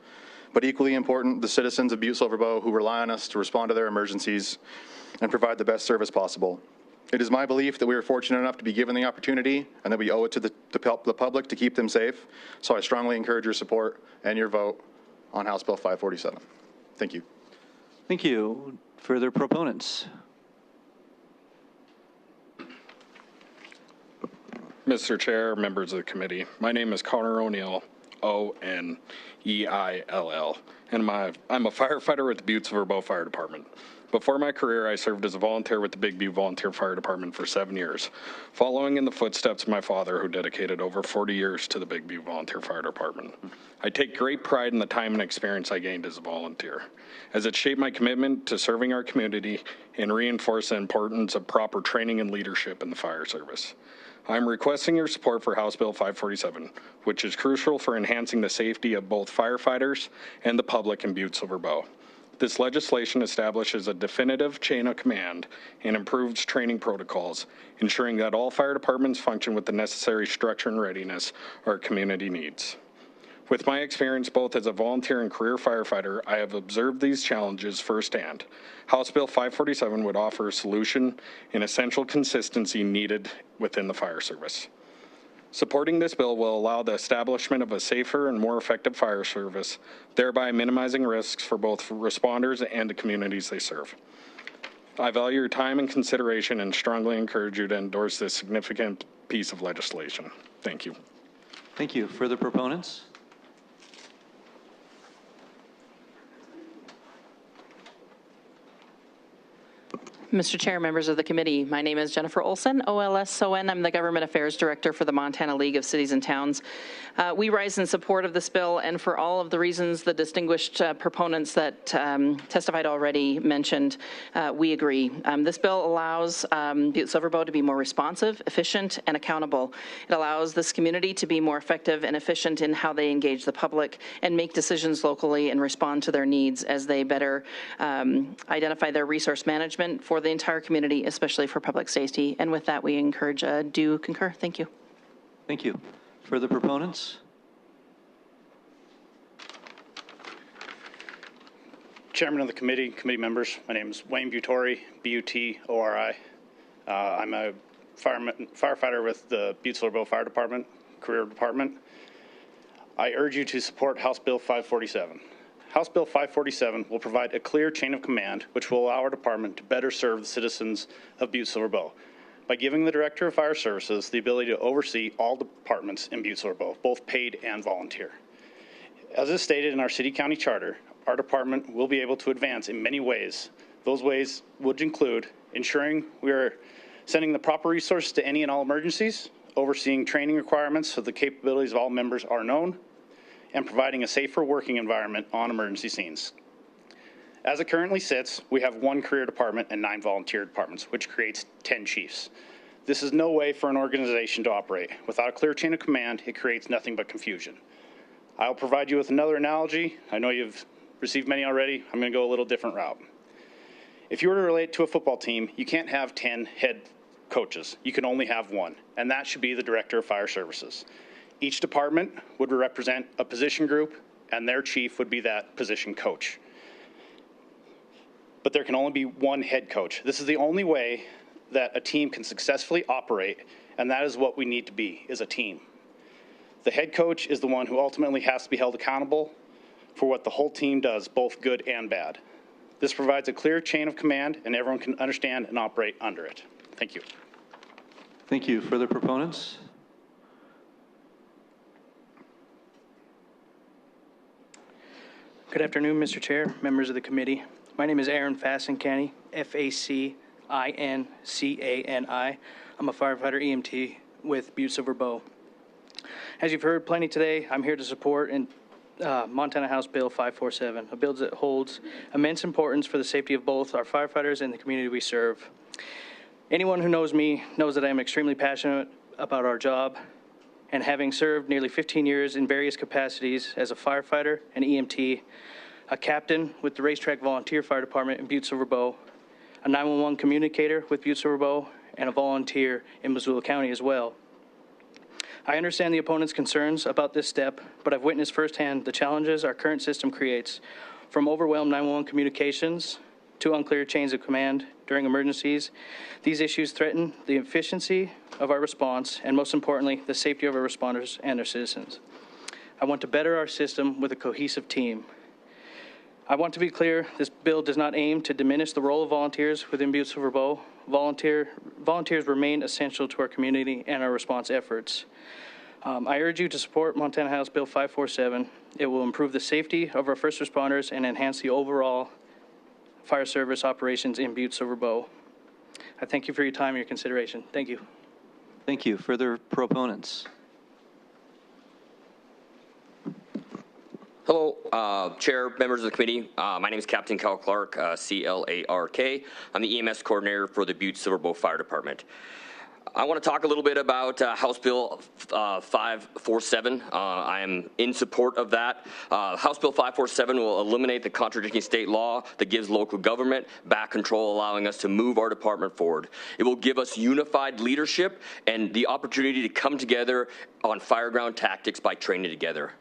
but equally important, the citizens of Butte Silver Bow who rely on us to respond to their emergencies and provide the best service possible. It is my belief that we are fortunate enough to be given the opportunity and that we owe it to the public to keep them safe. So I strongly encourage your support and your vote on House Bill 547. Thank you. Thank you. Further proponents? Mr. Chair, members of the committee, my name is Connor O'Neill, O'Neill, and I'm a firefighter with the Butte Silver Bow Fire Department. Before my career, I served as a volunteer with the Big Butte Volunteer Fire Department for 7 years, following in the footsteps of my father, who dedicated over 40 years to the Big Butte Volunteer Fire Department. I take great pride in the time and experience I gained as a volunteer, as it shaped my commitment to serving our community and reinforced the importance of proper training and leadership in the fire service. I'm requesting your support for House Bill 547, which is crucial for enhancing the safety of both firefighters and the public in Butte Silver Bow. This legislation establishes a definitive chain of command and improves training protocols, ensuring that all fire departments function with the necessary structure and readiness our community needs. With my experience both as a volunteer and career firefighter, I have observed these challenges firsthand. House Bill 547 would offer a solution and essential consistency needed within the fire service. Supporting this bill will allow the establishment of a safer and more effective fire service, thereby minimizing risks for both responders and the communities they serve. I value your time and consideration and strongly encourage you to endorse this significant piece of legislation. Thank you. Thank you. Further proponents? Mr. Chair, members of the committee, my name is Jennifer Olson, OLSON. I'm the Government Affairs Director for the Montana League of Cities and Towns. We rise in support of this bill, and for all of the reasons the distinguished proponents that testified already mentioned, we agree. This bill allows Butte Silver Bow to be more responsive, efficient, and accountable. It allows this community to be more effective and efficient in how they engage the public and make decisions locally and respond to their needs as they better identify their resource management for the entire community, especially for public safety. And with that, we encourage do concur. Thank you. Thank you. Further proponents? Chairman of the committee, committee members, my name is Wayne Butori, B-U-T-O-R-I. I'm a firefighter with the Butte Silver Bow Fire Department, career department. I urge you to support House Bill 547. House Bill 547 will provide a clear chain of command which will allow our department to better serve the citizens of Butte Silver Bow by giving the Director of Fire Services the ability to oversee all departments in Butte Silver Bow, both paid and volunteer. As is stated in our city-county charter, our department will be able to advance in many ways. Those ways would include ensuring we are sending the proper resources to any and all emergencies, overseeing training requirements so the capabilities of all members are known, and providing a safer working environment on emergency scenes. As it currently sits, we have 1 career department and 9 volunteer departments, which creates 10 chiefs. This is no way for an organization to operate. Without a clear chain of command, it creates nothing but confusion. I'll provide you with another analogy. I know you've received many already. I'm going to go a little different route. If you were to relate to a football team, you can't have 10 head coaches. You can only have 1, and that should be the Director of Fire Services. Each department would represent a position group, and their chief would be that position coach. But there can only be 1 head coach. This is the only way that a team can successfully operate, and that is what we need to be, is a team. The head coach is the one who ultimately has to be held accountable for what the whole team does, both good and bad. This provides a clear chain of command, and everyone can understand and operate under it. Thank you. Thank you. Further proponents? Good afternoon, Mr. Chair, members of the committee. My name is Aaron Facincani, Facincani. I'm a firefighter EMT with Butte Silver Bow. As you've heard plenty today, I'm here to support Montana House Bill 547, a bill that holds immense importance for the safety of both our firefighters and the community we serve. Anyone who knows me knows that I am extremely passionate about our job, and having served nearly 15 years in various capacities as a firefighter, an EMT, a captain with the Racetrack Volunteer Fire Department in Butte Silver Bow, a 911 communicator with Butte Silver Bow, and a volunteer in Missoula County as well. I understand the opponent's concerns about this step, but I've witnessed firsthand the challenges our current system creates, from overwhelmed 911 communications to unclear chains of command during emergencies. These issues threaten the efficiency of our response and, most importantly, the safety of our responders and our citizens. I want to better our system with a cohesive team. I want to be clear, this bill does not aim to diminish the role of volunteers within Butte Silver Bow. Volunteers remain essential to our community and our response efforts. I urge you to support Montana House Bill 547. It will improve the safety of our first responders and enhance the overall fire service operations in Butte Silver Bow. I thank you for your time and your consideration. Thank you. Thank you. Further proponents? Hello, Chair, members of the committee. My name is Captain Cal Clark, C-L-A-R-K. I'm the EMS coordinator for the Butte Silver Bow Fire Department. I want to talk a little bit about House Bill 547. I am in support of that. House Bill 547 will eliminate the contradicting state law that gives local government back control, allowing us to move our department forward. It will give us unified leadership and the opportunity to come together on fireground tactics by training together.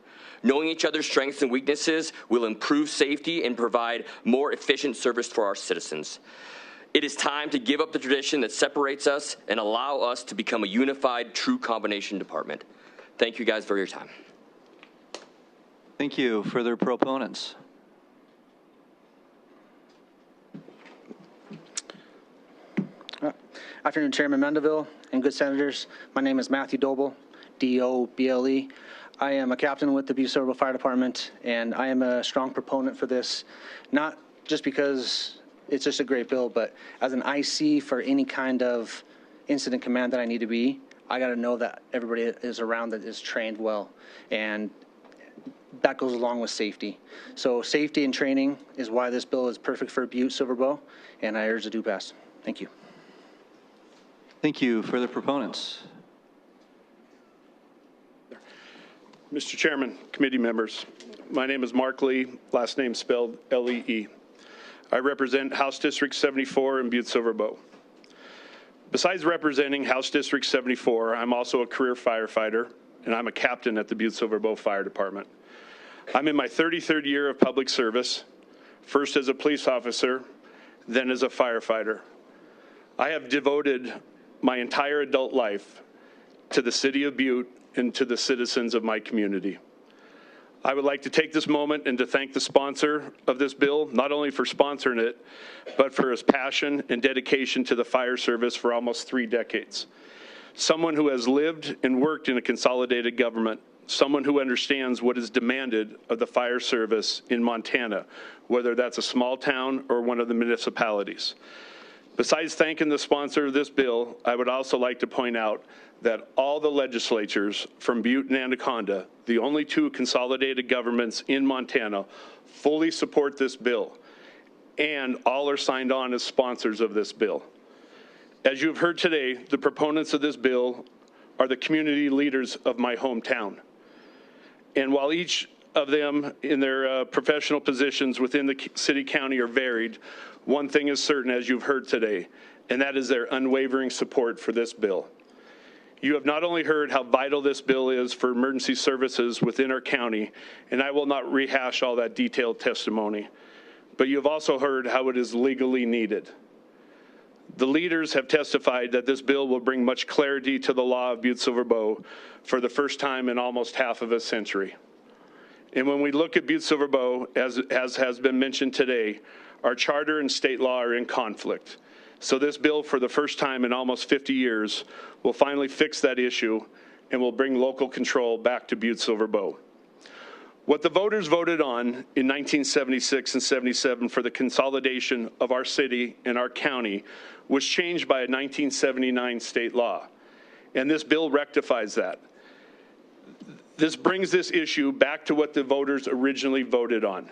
Knowing each other's strengths and weaknesses will improve safety and provide more efficient service for our citizens. It is time to give up the tradition that separates us and allow us to become a unified, true combination department. Thank you guys for your time. Thank you. Further proponents? Afternoon, Chairman Mandeville and good senators. My name is Matthew Doble, D-O-B-L-E. I am a captain with the Butte Silver Bow Fire Department, and I am a strong proponent for this, not just because it's just a great bill, but as an IC for any kind of incident command that I need to be, I got to know that everybody is around that is trained well, and that goes along with safety. So safety and training is why this bill is perfect for Butte Silver Bow, and I urge to do pass. Thank you. Thank you. Further proponents? Mr. Chairman, committee members, my name is Mark Lee, last name spelled L-E-E. I represent House District 74 in Butte Silver Bow. Besides representing House District 74, I'm also a career firefighter, and I'm a captain at the Butte Silver Bow Fire Department. I'm in my 33rd year of public service, first as a police officer, then as a firefighter. I have devoted my entire adult life to the city of Butte and to the citizens of my community. I would like to take this moment and to thank the sponsor of this bill, not only for sponsoring it, but for his passion and dedication to the fire service for almost 3 decades. Someone who has lived and worked in a consolidated government, someone who understands what is demanded of the fire service in Montana, whether that's a small town or one of the municipalities. Besides thanking the sponsor of this bill, I would also like to point out that all the legislatures from Butte and Anaconda, the only 2 consolidated governments in Montana, fully support this bill, and all are signed on as sponsors of this bill. As you have heard today, the proponents of this bill are the community leaders of my hometown. And while each of them in their professional positions within the city county are varied, one thing is certain, as you've heard today, and that is their unwavering support for this bill. You have not only heard how vital this bill is for emergency services within our county, and I will not rehash all that detailed testimony, but you have also heard how it is legally needed. The leaders have testified that this bill will bring much clarity to the law of Butte Silver Bow for the first time in almost half of a century. And when we look at Butte Silver Bow, as has been mentioned today, Our charter and state law are in conflict. So this bill, for the first time in almost 50 years, will finally fix that issue and will bring local control back to Butte Silver Bow. What the voters voted on in 1976 and 77 for the consolidation of our city and our county was changed by a 1979 state law, and this bill rectifies that. This brings this issue back to what the voters originally voted on.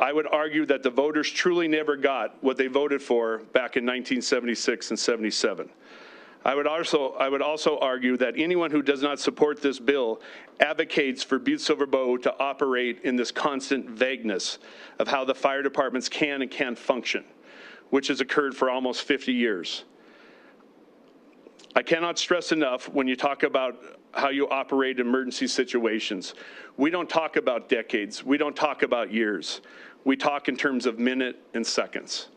I would argue that the voters truly never got what they voted for back in 1976 and 77. I would also argue that anyone who does not support this bill advocates for Butte Silver Bow to operate in this constant vagueness of how the fire departments can and can't function, which has occurred for almost 50 years. I cannot stress enough when you talk about how you operate in emergency situations. We don't talk about decades. We don't talk about years. We talk in terms of minutes and seconds.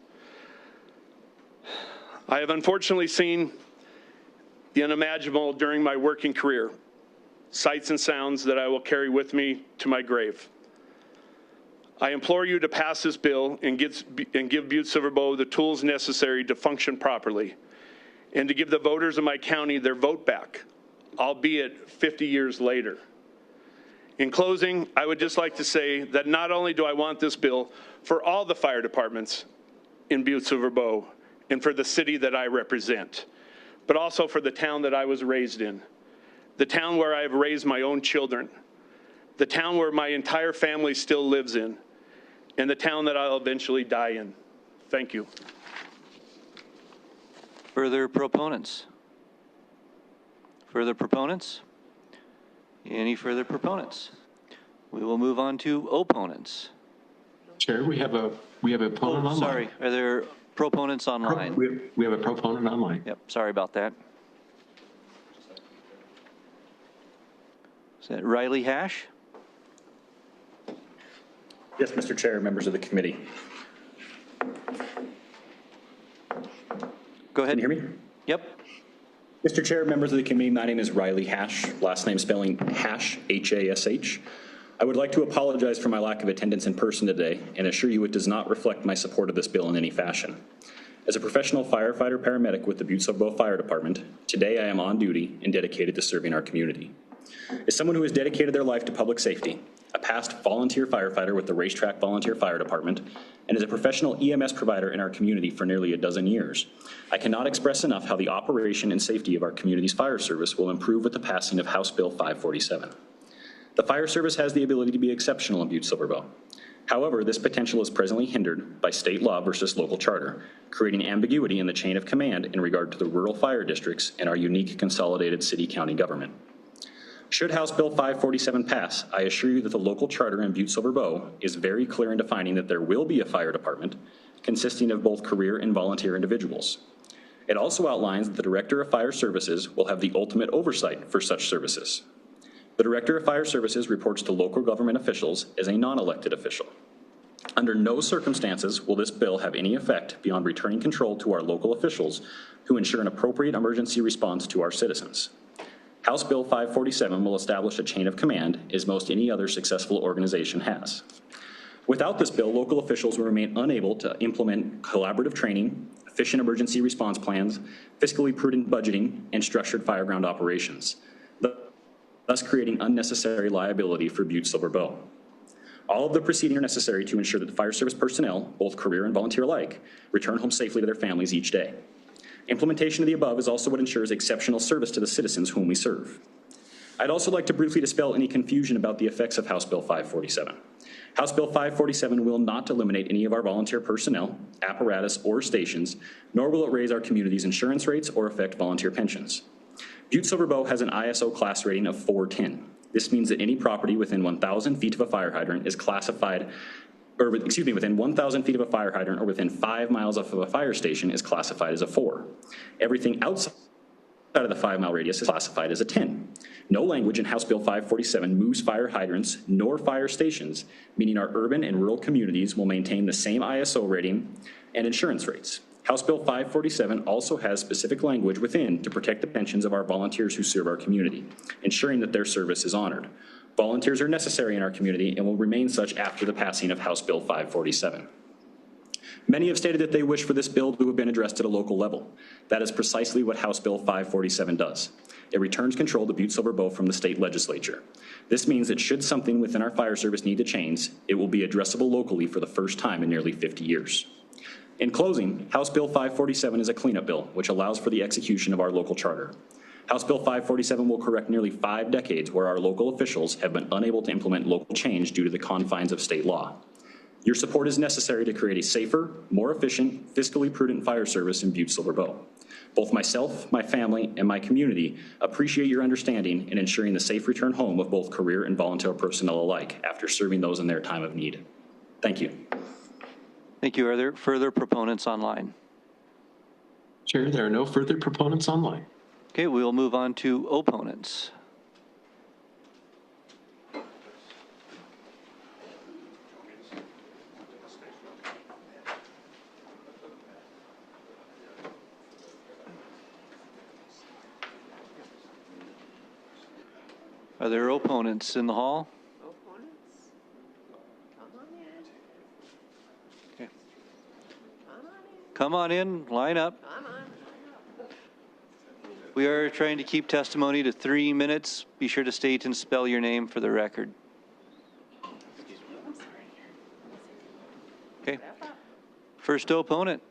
I have unfortunately seen the unimaginable during my working career, sights and sounds that I will carry with me to my grave. I implore you to pass this bill and give Butte Silver Bow the tools necessary to function properly and to give the voters of my county their vote back, albeit 50 years later. In closing, I would just like to say that not only do I want this bill for all the fire departments in Butte Silver Bow and for the city that I represent, but also for the town that I was raised in, the town where I have raised my own children, the town where my entire family still lives in, and the town that I'll eventually die in. Thank you. Further proponents? Further proponents? Any further proponents? We will move on to opponents. Chair, we have a opponent online. Sorry, are there proponents online? We have a proponent online. Yep, sorry about that. Is that Riley Hash? Yes, Mr. Chair, members of the committee. Go ahead. Can you hear me? Yep. Mr. Chair, members of the committee, my name is Riley Hash, last name spelling Hash, H-A-S-H. I would like to apologize for my lack of attendance in person today and assure you it does not reflect my support of this bill in any fashion. As a professional firefighter paramedic with the Butte Silver Bow Fire Department, today I am on duty and dedicated to serving our community. As someone who has dedicated their life to public safety, a past volunteer firefighter with the Racetrack Volunteer Fire Department, and as a professional EMS provider in our community for nearly a dozen years, I cannot express enough how the operation and safety of our community's fire service will improve with the passing of House Bill 547. The fire service has the ability to be exceptional in Butte Silver Bow. However, this potential is presently hindered by state law versus local charter, creating ambiguity in the chain of command in regard to the rural fire districts and our unique consolidated city-county government. Should House Bill 547 pass, I assure you that the local charter in Butte Silver Bow is very clear in defining that there will be a fire department consisting of both career and volunteer individuals. It also outlines that the Director of Fire Services will have the ultimate oversight for such services. The Director of Fire Services reports to local government officials as a non-elected official. Under no circumstances will this bill have any effect beyond returning control to our local officials who ensure an appropriate emergency response to our citizens. House Bill 547 will establish a chain of command as most any other successful organization has. Without this bill, local officials will remain unable to implement collaborative training, efficient emergency response plans, fiscally prudent budgeting, and structured fireground operations, thus creating unnecessary liability for Butte Silver Bow. All of the proceedings are necessary to ensure that the fire service personnel, both career and volunteer alike, return home safely to their families each day. Implementation of the above is also what ensures exceptional service to the citizens whom we serve. I'd also like to briefly dispel any confusion about the effects of House Bill 547. House Bill 547 will not eliminate any of our volunteer personnel, apparatus, or stations, nor will it raise our community's insurance rates or affect volunteer pensions. Butte Silver Bow has an ISO class rating of 410. This means that any property within 1,000 feet of a fire hydrant is classified within 1,000 feet of a fire hydrant or within 5 miles of a fire station is classified as a 4. Everything outside of the 5-mile radius is classified as a 10. No language in House Bill 547 moves fire hydrants nor fire stations, meaning our urban and rural communities will maintain the same ISO rating and insurance rates. House Bill 547 also has specific language within to protect the pensions of our volunteers who serve our community, ensuring that their service is honored. Volunteers are necessary in our community and will remain such after the passing of House Bill 547. Many have stated that they wish for this bill to have been addressed at a local level. That is precisely what House Bill 547 does. It returns control to Butte-Silver Bow from the state legislature. This means that should something within our fire service need to change, it will be addressable locally for the first time in nearly 50 years. In closing, House Bill 547 is a cleanup bill, which allows for the execution of our local charter. House Bill 547 will correct nearly 5 decades where our local officials have been unable to implement local change due to the confines of state law. Your support is necessary to create a safer, more efficient, fiscally prudent fire service in Butte-Silver Bow. Both myself, my family, and my community appreciate your understanding in ensuring the safe return home of both career and volunteer personnel alike after serving those in their time of need. Thank you. Thank you. Are there further proponents online? Chair, there are no further proponents online. Okay, we'll move on to opponents. Are there opponents in the hall? Opponents? Come on in. Okay. Come on in, line up. Come on. We are trying to keep testimony to 3 minutes. Be sure to state and spell your name for the record. Okay. First opponent.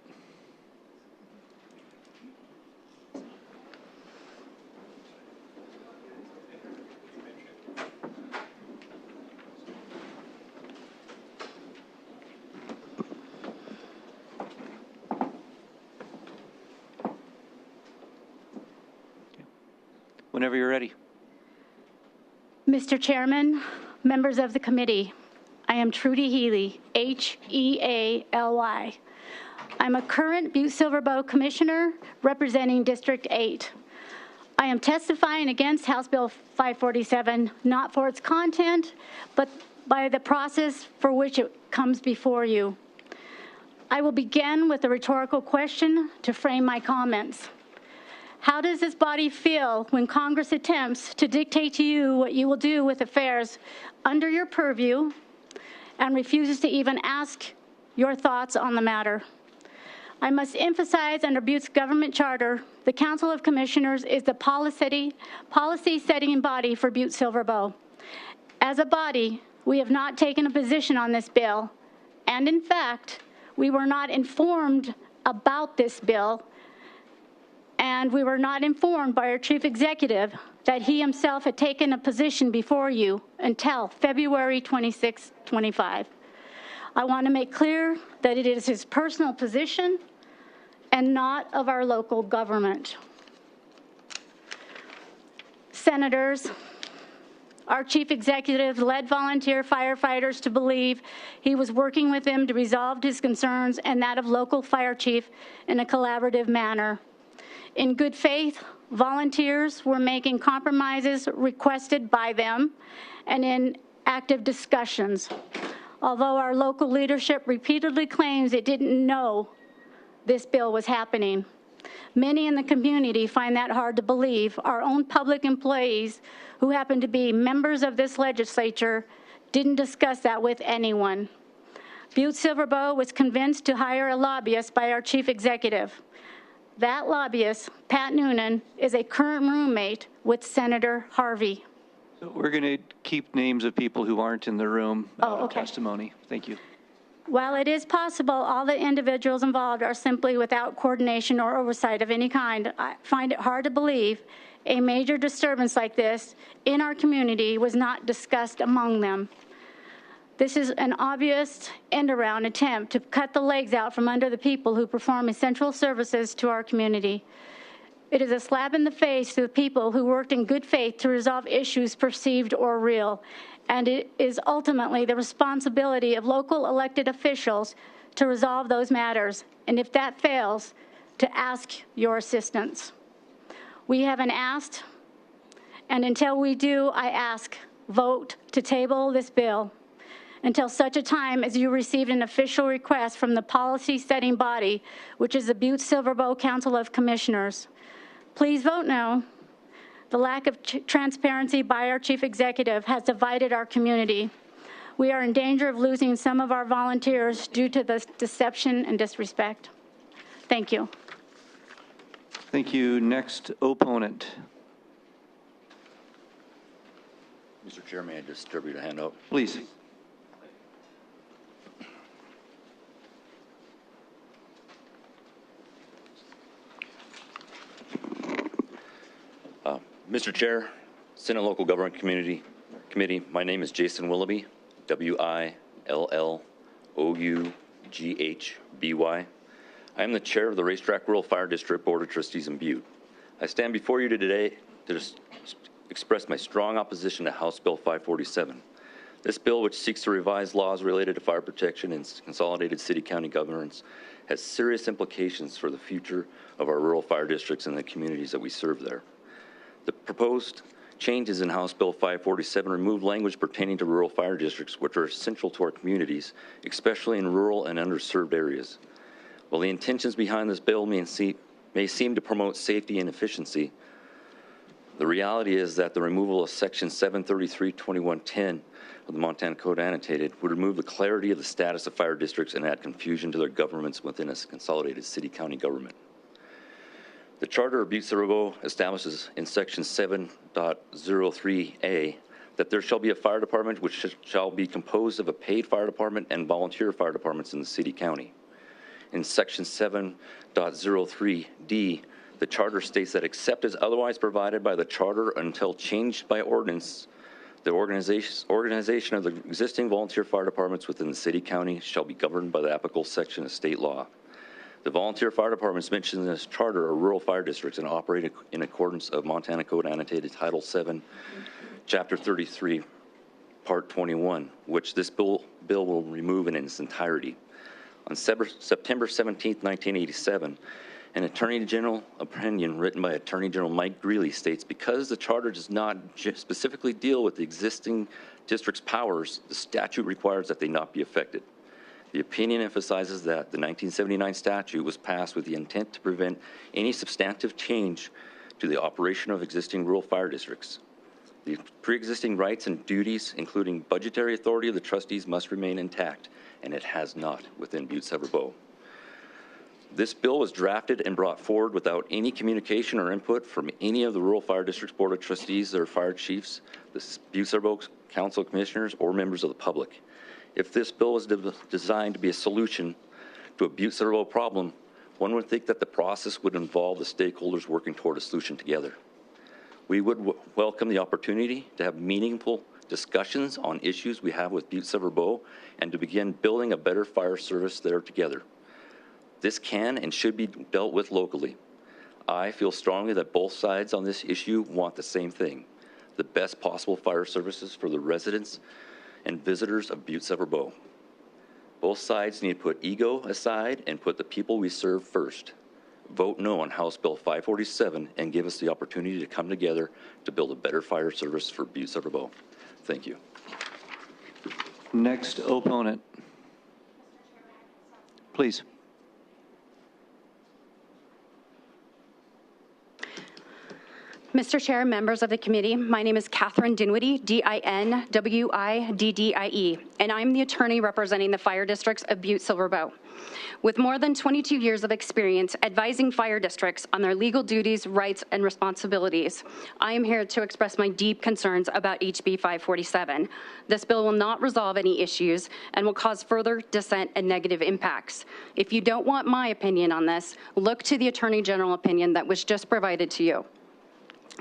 Whenever you're ready. Mr. Chairman, members of the committee, I am Trudy Healy, H-E-A-L-Y. I'm a current Butte-Silver Bow Commissioner representing District 8. I am testifying against House Bill 547, not for its content, but by the process for which it comes before you. I will begin with a rhetorical question to frame my comments. How does this body feel when Congress attempts to dictate to you what you will do with affairs under your purview and refuses to even ask your thoughts on the matter? I must emphasize under Butte's government charter, the Council of Commissioners is the policy-setting body for Butte-Silver Bow. As a body, we have not taken a position on this bill, and in fact, we were not informed about this bill, and we were not informed by our chief executive that he himself had taken a position before you until February 26, 25. I want to make clear that it is his personal position and not of our local government. Senators, our chief executive led volunteer firefighters to believe he was working with them to resolve his concerns and that of local fire chief in a collaborative manner. In good faith, volunteers were making compromises requested by them and in active discussions. Although our local leadership repeatedly claims it didn't know this bill was happening. Many in the community find that hard to believe. Our own public employees who happen to be members of this legislature didn't discuss that with anyone. Butte-Silver Bow was convinced to hire a lobbyist by our chief executive. That lobbyist, Pat Noonan, is a current roommate with Senator Harvey. So we're going to keep names of people who aren't in the room. Testimony. Thank you. While it is possible all the individuals involved are simply without coordination or oversight of any kind, I find it hard to believe a major disturbance like this in our community was not discussed among them. This is an obvious end-around attempt to cut the legs out from under the people who perform essential services to our community. It is a slap in the face to the people who worked in good faith to resolve issues perceived or real, and it is ultimately the responsibility of local elected officials to resolve those matters, and if that fails, to ask your assistance. We haven't asked, and until we do, I ask, vote to table this bill until such a time as you receive an official request from the policy-setting body, which is the Butte-Silver Bow Council of Commissioners. Please vote no. The lack of transparency by our chief executive has divided our community. We are in danger of losing some of our volunteers due to this deception and disrespect. Thank you. Thank you. Next opponent. Mr. Chair, may I distribute a handout? Please. Mr. Chair, Senate Local Government Committee, my name is Jason Willoughby, Willoughby. I am the chair of the Racetrack Rural Fire District Board of Trustees in Butte. I stand before you today to express my strong opposition to House Bill 547. This bill, which seeks to revise laws related to fire protection and consolidated city-county governance, has serious implications for the future of our rural fire districts and the communities that we serve there. The proposed changes in House Bill 547 remove language pertaining to rural fire districts, which are essential to our communities, especially in rural and underserved areas. While the intentions behind this bill may seem to promote safety and efficiency, the reality is that the removal of Section 733-2110 of the Montana Code Annotated would remove the clarity of the status of fire districts and add confusion to their governments within a consolidated city-county government. The Charter of Butte Silver Bow establishes in Section 7.03A that there shall be a fire department which shall be composed of a paid fire department and volunteer fire departments in the city-county. In Section 7.03D, the Charter states that except as otherwise provided by the Charter until changed by ordinance, the organization of the existing volunteer fire departments within the city-county shall be governed by the applicable section of state law. The volunteer fire departments mentioned in this charter are rural fire districts and operate in accordance of Montana Code Annotated Title 7, Chapter 33, Part 21, which this bill will remove in its entirety. On September 17, 1987, an Attorney General opinion written by Attorney General Mike Greeley states, because the charter does not specifically deal with the existing district's powers, the statute requires that they not be affected. The opinion emphasizes that the 1979 statute was passed with the intent to prevent any substantive change to the operation of existing rural fire districts. The pre-existing rights and duties, including budgetary authority of the trustees, must remain intact, and it has not within Butte Silver Bow. This bill was drafted and brought forward without any communication or input from any of the Rural Fire District's Board of Trustees, their fire chiefs, the Butte Silver Bow Council of Commissioners, or members of the public. If this bill was designed to be a solution to a Butte Silver Bow problem, one would think that the process would involve the stakeholders working toward a solution together. We would welcome the opportunity to have meaningful discussions on issues we have with Butte Silver Bow and to begin building a better fire service there together. This can and should be dealt with locally. I feel strongly that both sides on this issue want the same thing, the best possible fire services for the residents and visitors of Butte Silver Bow. Both sides need to put ego aside and put the people we serve first. Vote no on House Bill 547 and give us the opportunity to come together to build a better fire service for Butte Silver Bow. Thank you. Next opponent. Please. Mr. Chair, members of the committee, my name is Catherine Dinwiddie, D-I-N-W-I-D-D-I-E, and I'm the attorney representing the fire districts of Butte Silver Bow. With more than 22 years of experience advising fire districts on their legal duties, rights, and responsibilities, I am here to express my deep concerns about HB 547. This bill will not resolve any issues and will cause further dissent and negative impacts. If you don't want my opinion on this, look to the Attorney General opinion that was just provided to you.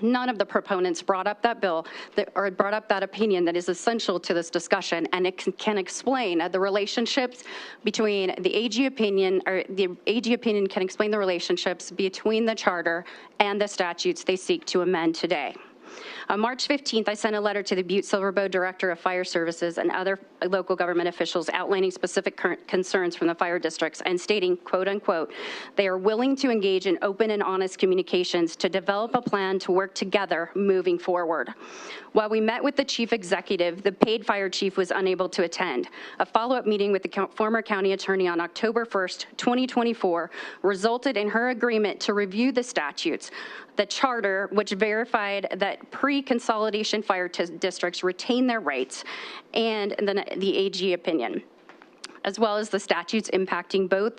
None of the proponents brought up that bill or brought up that opinion that is essential to this discussion, and it can explain the relationships between the AG opinion, or the AG opinion can explain the relationships between the charter and the statutes they seek to amend today. On March 15th, I sent a letter to the Butte Silver Bow Director of Fire Services and other local government officials outlining specific concerns from the fire districts and stating, quote unquote, they are willing to engage in open and honest communications to develop a plan to work together moving forward. While we met with the chief executive, the paid fire chief was unable to attend. A follow-up meeting with the former county attorney on October 1st, 2024, resulted in her agreement to review the statutes. The charter, which verified that that pre-consolidation fire districts retain their rights, and then the AG opinion, as well as the statutes impacting both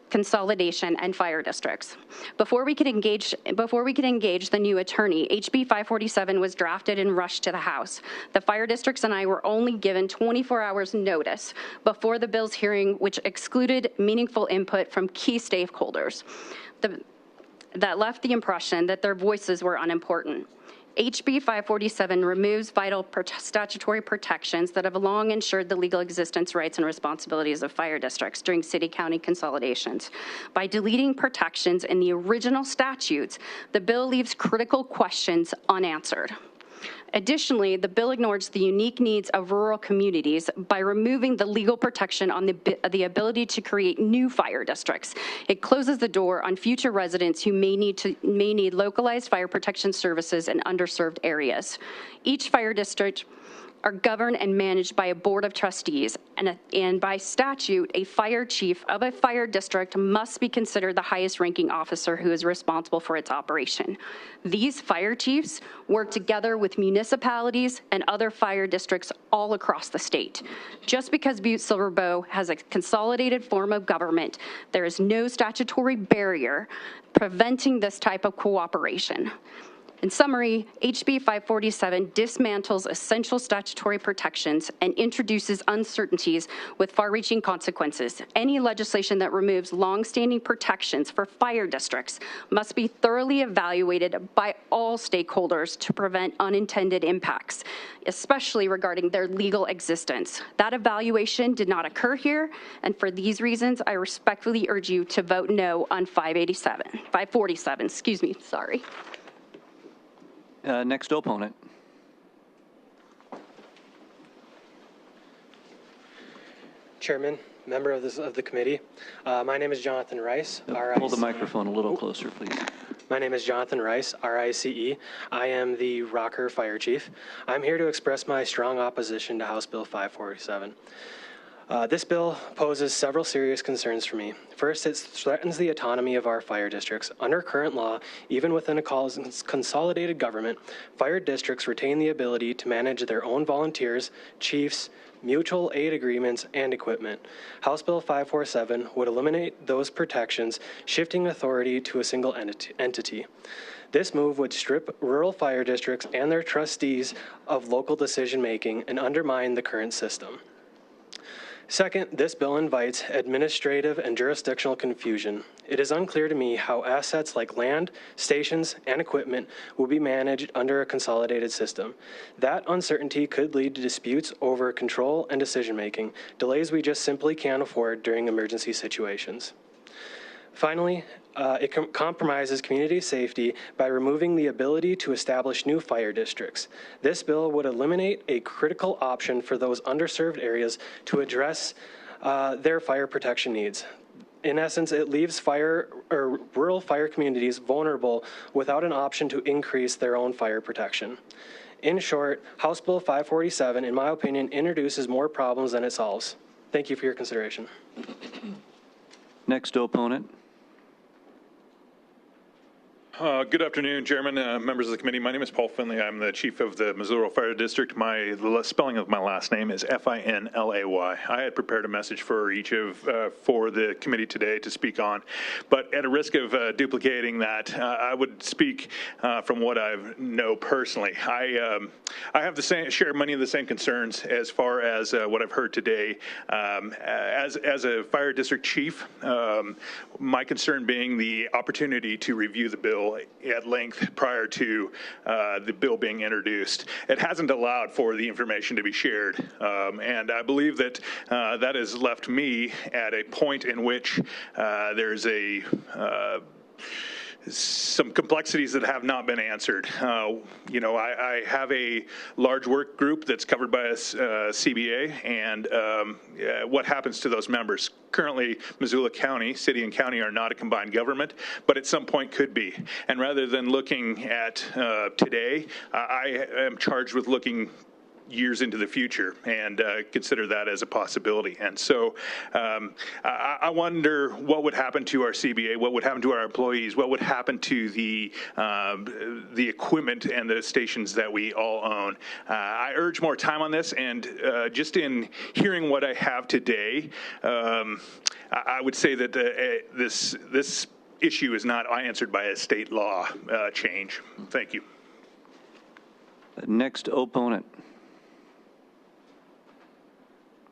consolidation and fire districts. Before we could engage the new attorney, HB 547 was drafted and rushed to the House. The fire districts and I were only given 24 hours notice before the bill's hearing, which excluded meaningful input from key stakeholders. That left the impression that their voices were unimportant. HB 547 removes vital statutory protections that have long ensured the legal existence, rights, and responsibilities of fire districts during city-county consolidations. By deleting protections in the original statutes, the bill leaves critical questions unanswered. Additionally, the bill ignores the unique needs of rural communities by removing the legal protection on the ability to create new fire districts. It closes the door on future residents who may need localized fire protection services in underserved areas. Each fire district are governed and managed by a board of trustees, and by statute, a fire chief of a fire district must be considered the highest ranking officer who is responsible for its operation. These fire chiefs work together with municipalities and other fire districts all across the state. Just because Butte-Silver Bow has a consolidated form of government, there is no statutory barrier preventing this type of cooperation. In summary, HB 547 dismantles essential statutory protections and introduces uncertainties with far-reaching consequences. Any legislation that removes long-standing protections for fire districts must be thoroughly evaluated by all stakeholders to prevent unintended impacts, especially regarding their legal existence. That evaluation did not occur here, and for these reasons, I respectfully urge you to vote no on 547, excuse me, sorry. Next opponent. Chairman, member of the committee, my name is Jonathan Rice. Hold the microphone a little closer, please. My name is Jonathan Rice, RICE. I am the Rocker Fire Chief. I'm here to express my strong opposition to House Bill 547. This bill poses several serious concerns for me. First, it threatens the autonomy of our fire districts. Under current law, even within a consolidated government, fire districts retain the ability to manage their own volunteers, chiefs, mutual aid agreements, and equipment. House Bill 547 would eliminate those protections, shifting authority to a single entity. This move would strip rural fire districts and their trustees of local decision-making and undermine the current system. Second, this bill invites administrative and jurisdictional confusion. It is unclear to me how assets like land, stations, and equipment will be managed under a consolidated system. That uncertainty could lead to disputes over control and decision-making, delays we just simply can't afford during emergency situations. Finally, it compromises community safety by removing the ability to establish new fire districts. This bill would eliminate a critical option for those underserved areas to address their fire protection needs. In essence, it leaves rural fire communities vulnerable without an option to increase their own fire protection. In short, House Bill 547, in my opinion, introduces more problems than it solves. Thank you for your consideration. Next opponent. Good afternoon, Chairman, members of the committee. My name is Paul Finley. I'm the chief of the Missouri Fire District. The spelling of my last name is Finlay. I had prepared a message for for the committee today to speak on, but at a risk of duplicating that, I would speak from what I know personally. I have share many of the same concerns as far as what I've heard today. As a fire district chief, my concern being the opportunity to review the bill at length prior to the bill being introduced. It hasn't allowed for the information to be shared, and I believe that that has left me at a point in which there's some complexities that have not been answered. I have a large work group that's covered by a CBA, and what happens to those members? Currently, Missoula County, city and county are not a combined government, but at some point could be. And rather than looking at today, I am charged with looking years into the future and consider that as a possibility. And so I wonder what would happen to our CBA, what would happen to our employees, what would happen to the equipment and the stations that we all own. I urge more time on this, and just in hearing what I have today, I would say that this issue is not answered by a state law change. Thank you. Next opponent.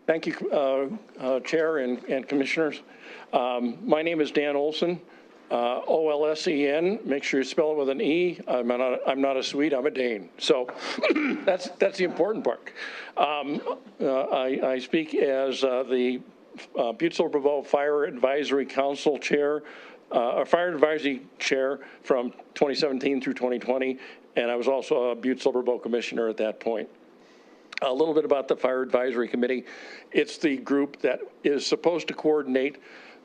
Thank you, Chair and Commissioners. My name is Dan Olson, O-L-S-E-N. Make sure you spell it with an E. I'm not a Swede, I'm a Dane. So that's the important part. I speak as the Butte Silver Bow Fire Advisory Council Chair, Fire Advisory Chair from 2017 through 2020, and I was also a Butte Silver Bow Commissioner at that point. A little bit about the Fire Advisory Committee. It's the group that is supposed to coordinate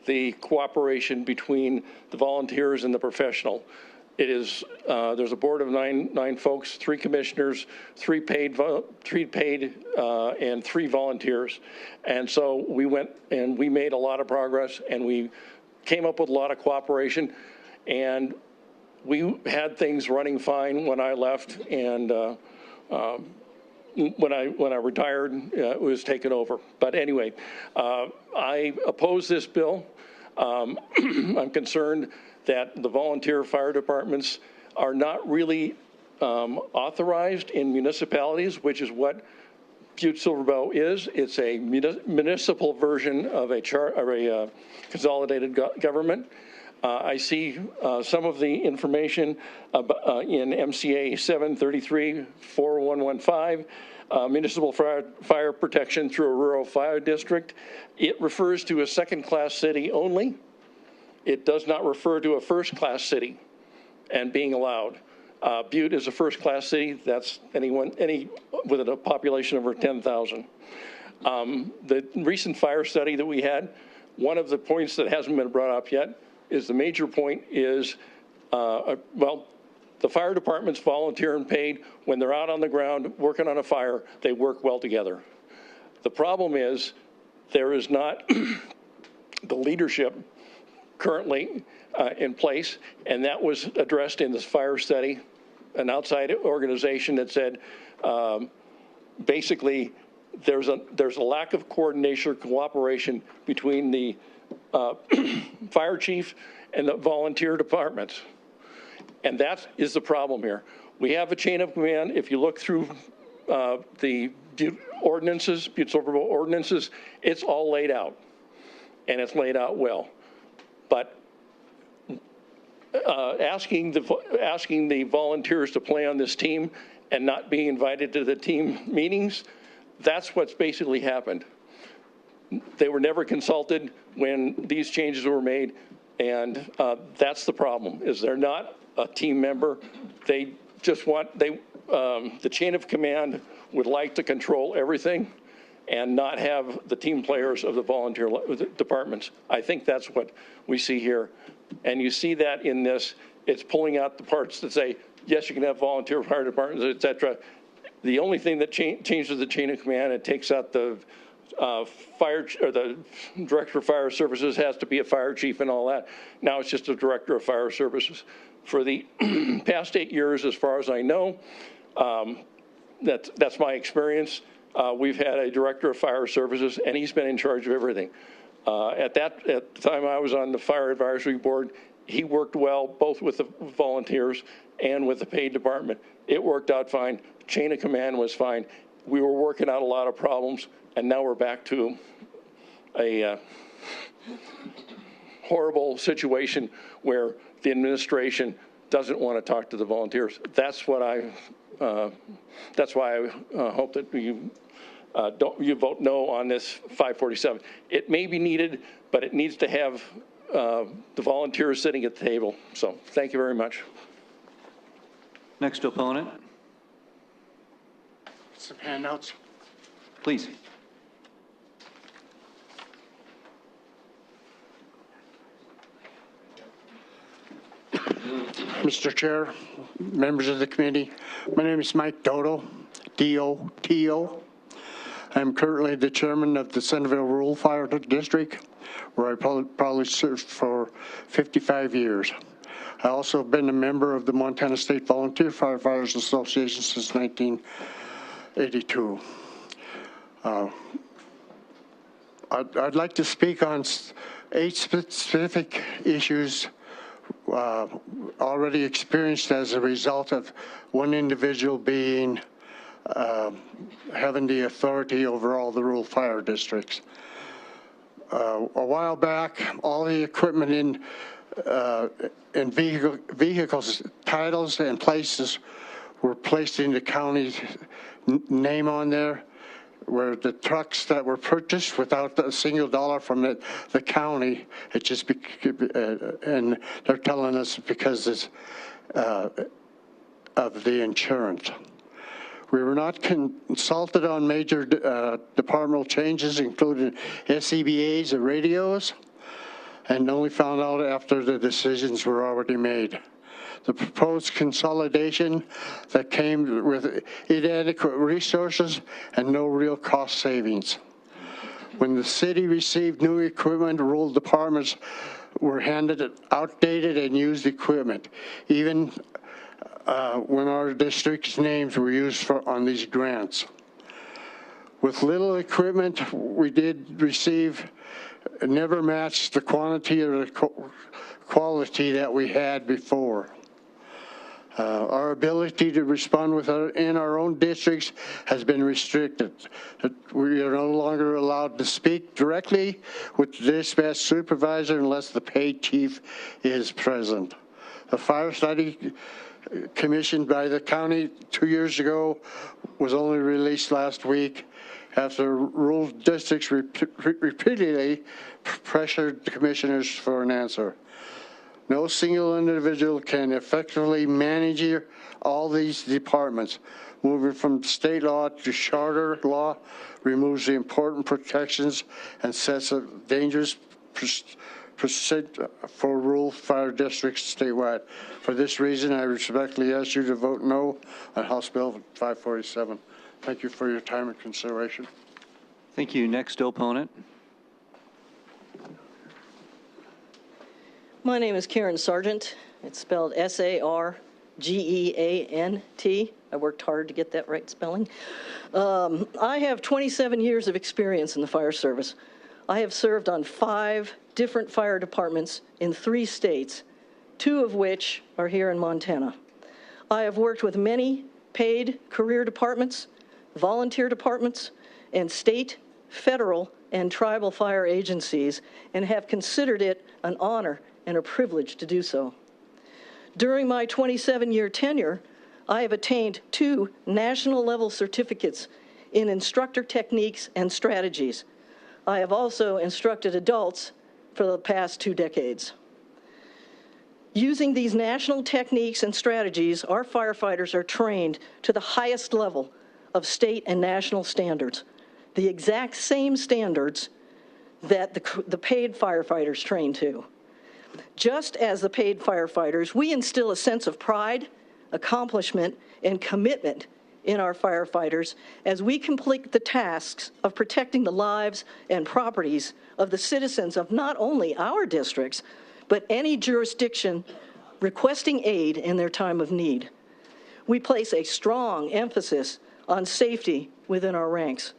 the cooperation between the volunteers and the professional. It is there's a board of nine folks, 3 commissioners, 3 paid, and 3 volunteers. And so we went and we made a lot of progress, and we came up with a lot of cooperation, and we had things running fine when I left, and when I retired, it was taken over. But anyway, I oppose this bill. I'm concerned that the volunteer fire departments are not really authorized in municipalities, which is what Butte Silver Bow is. It's a municipal version of a consolidated government. I see some of the information in MCA 733-4115, municipal fire protection through a rural fire district. It refers to a second-class city only. It does not refer to a first-class city and being allowed. Butte is a first-class city. That's any with a population over 10,000. The recent fire study that we had, one of the points that hasn't been brought up yet is the major point is, well, the fire department's volunteer and paid. When they're out on the ground working on a fire, they work well together. The problem is there is not the leadership currently in place, and that was addressed in this fire study. An outside organization that said basically there's a lack of coordination or cooperation between the fire chief and the volunteer departments. And that is the problem here. We have a chain of command. If you look through the Butte ordinances, Butte Silver Bow ordinances, it's all laid out, and it's laid out well. But asking the volunteers to play on this team and not being invited to the team meetings, that's what's basically happened. They were never consulted when these changes were made, and that's the problem, is they're not a team member. They just want, the chain of command would like to control everything and not have the team players of the volunteer departments. I think that's what we see here. And you see that in this, it's pulling out the parts that say, yes, you can have volunteer fire departments, et cetera. The only thing that changes the chain of command, it takes out the the director of fire services has to be a fire chief and all that. Now it's just a director of fire services. For the past 8 years, as far as I know, that's my experience. We've had a director of fire services, and he's been in charge of everything. At the time I was on the fire advisory board, he worked well both with the volunteers and with the paid department. It worked out fine. Chain of command was fine. We were working out a lot of problems, and now we're back to a horrible situation where the administration doesn't want to talk to the volunteers. That's what that's why I hope that you vote no on this 547. It may be needed, but it needs to have the volunteers sitting at the table. So thank you very much. Next opponent. Some handouts. Please. Mr. Chair, members of the committee, my name is Mike Dodo, D-O-T-O. I'm currently the chairman of the Centerville Rural Fire District, where I probably served for 55 years. I also have been a member of the Montana State Volunteer Firefighters Association since 1982. I'd like to speak on 8 specific issues already experienced as a result of one individual being having the authority over all the rural fire districts. A while back, all the equipment in vehicles, titles, and places were placed in the county's name on there, where the trucks that were purchased without a single dollar from the county, it just and they're telling us because it's of the insurance. We were not consulted on major departmental changes, including SCBAs or radios, and only found out after the decisions were already made. The proposed consolidation that came with inadequate resources and no real cost savings. When the city received new equipment, rural departments were handed outdated and used equipment, even when our district's names were used on these grants. With little equipment we did receive, never matched the quantity or the quality that we had before. Our ability to respond in our own districts has been restricted. We are no longer allowed to speak directly with the dispatch supervisor unless the paid chief is present. The fire study commissioned by the county 2 years ago was only released last week after rural districts repeatedly pressured the commissioners for an answer. No single individual can effectively manage all these departments. Moving from state law to charter law removes the important protections and sets a dangerous precedent for rural fire districts statewide. For this reason, I respectfully ask you to vote no on House Bill 547. Thank you for your time and consideration. Thank you. Next opponent. My name is Karen Sargent. It's spelled S-A-R-G-E-A-N-T. I worked hard to get that right spelling. I have 27 years of experience in the fire service. I have served on 5 different fire departments in 3 states, 2 of which are here in Montana. I have worked with many paid career departments, volunteer departments, and state, federal, and tribal fire agencies, and have considered it an honor and a privilege to do so. During my 27-year tenure, I have attained 2 national-level certificates in instructor techniques and strategies. I have also instructed adults for the past 2 decades. Using these national techniques and strategies, our firefighters are trained to the highest level of state and national standards, the exact same standards that the paid firefighters train to. Just as the paid firefighters, we instill a sense of pride, accomplishment, and commitment in our firefighters as we complete the tasks of protecting the lives and properties of the citizens of not only our districts, but any jurisdiction requesting aid in their time of need. We place a strong emphasis on safety within our ranks.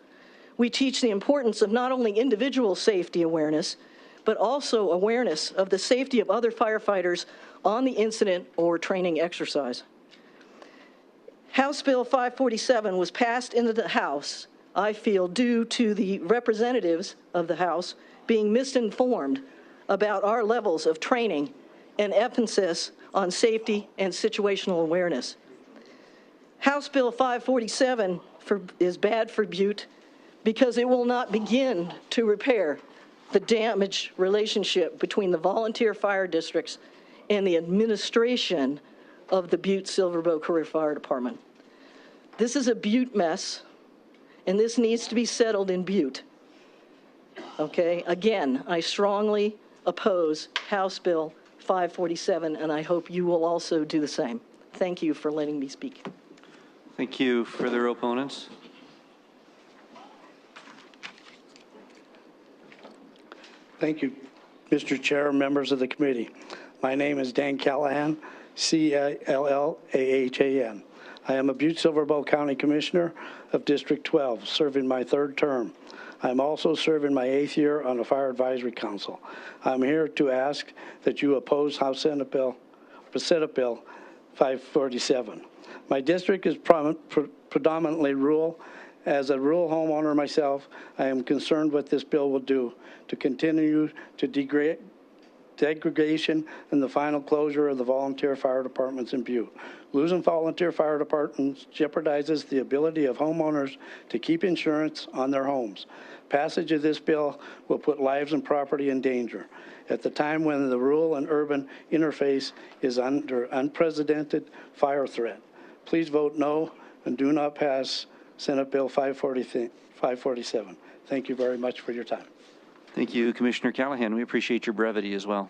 We teach the importance of not only individual safety awareness, but also awareness of the safety of other firefighters on the incident or training exercise. House Bill 547 was passed into the House, I feel, due to the representatives of the House being misinformed about our levels of training and emphasis on safety and situational awareness. House Bill 547 is bad for Butte because it will not begin to repair the damaged relationship between the volunteer fire districts and the administration of the Butte-Silver Bow Career Fire Department. This is a Butte mess, and this needs to be settled in Butte. Okay, again, I strongly oppose House Bill 547, and I hope you will also do the same. Thank you for letting me speak. Thank you. Further opponents? Thank you, Mr. Chair, members of the committee. My name is Dan Callahan, Callahan. I am a Butte-Silver Bow County Commissioner of District 12, serving my third term. I'm also serving my 8th year on the Fire Advisory Council. I'm here to ask that you oppose House Senate Bill 547. My district is predominantly rural. As a rural homeowner myself, I am concerned what this bill will do to continue to degradation and the final closure of the volunteer fire departments in Butte. Losing volunteer fire departments jeopardizes the ability of homeowners to keep insurance on their homes. Passage of this bill will put lives and property in danger at the time when the rural and urban interface is under unprecedented fire threat. Please vote no and do not pass Senate Bill 547. Thank you very much for your time. Thank you, Commissioner Callahan. We appreciate your brevity as well.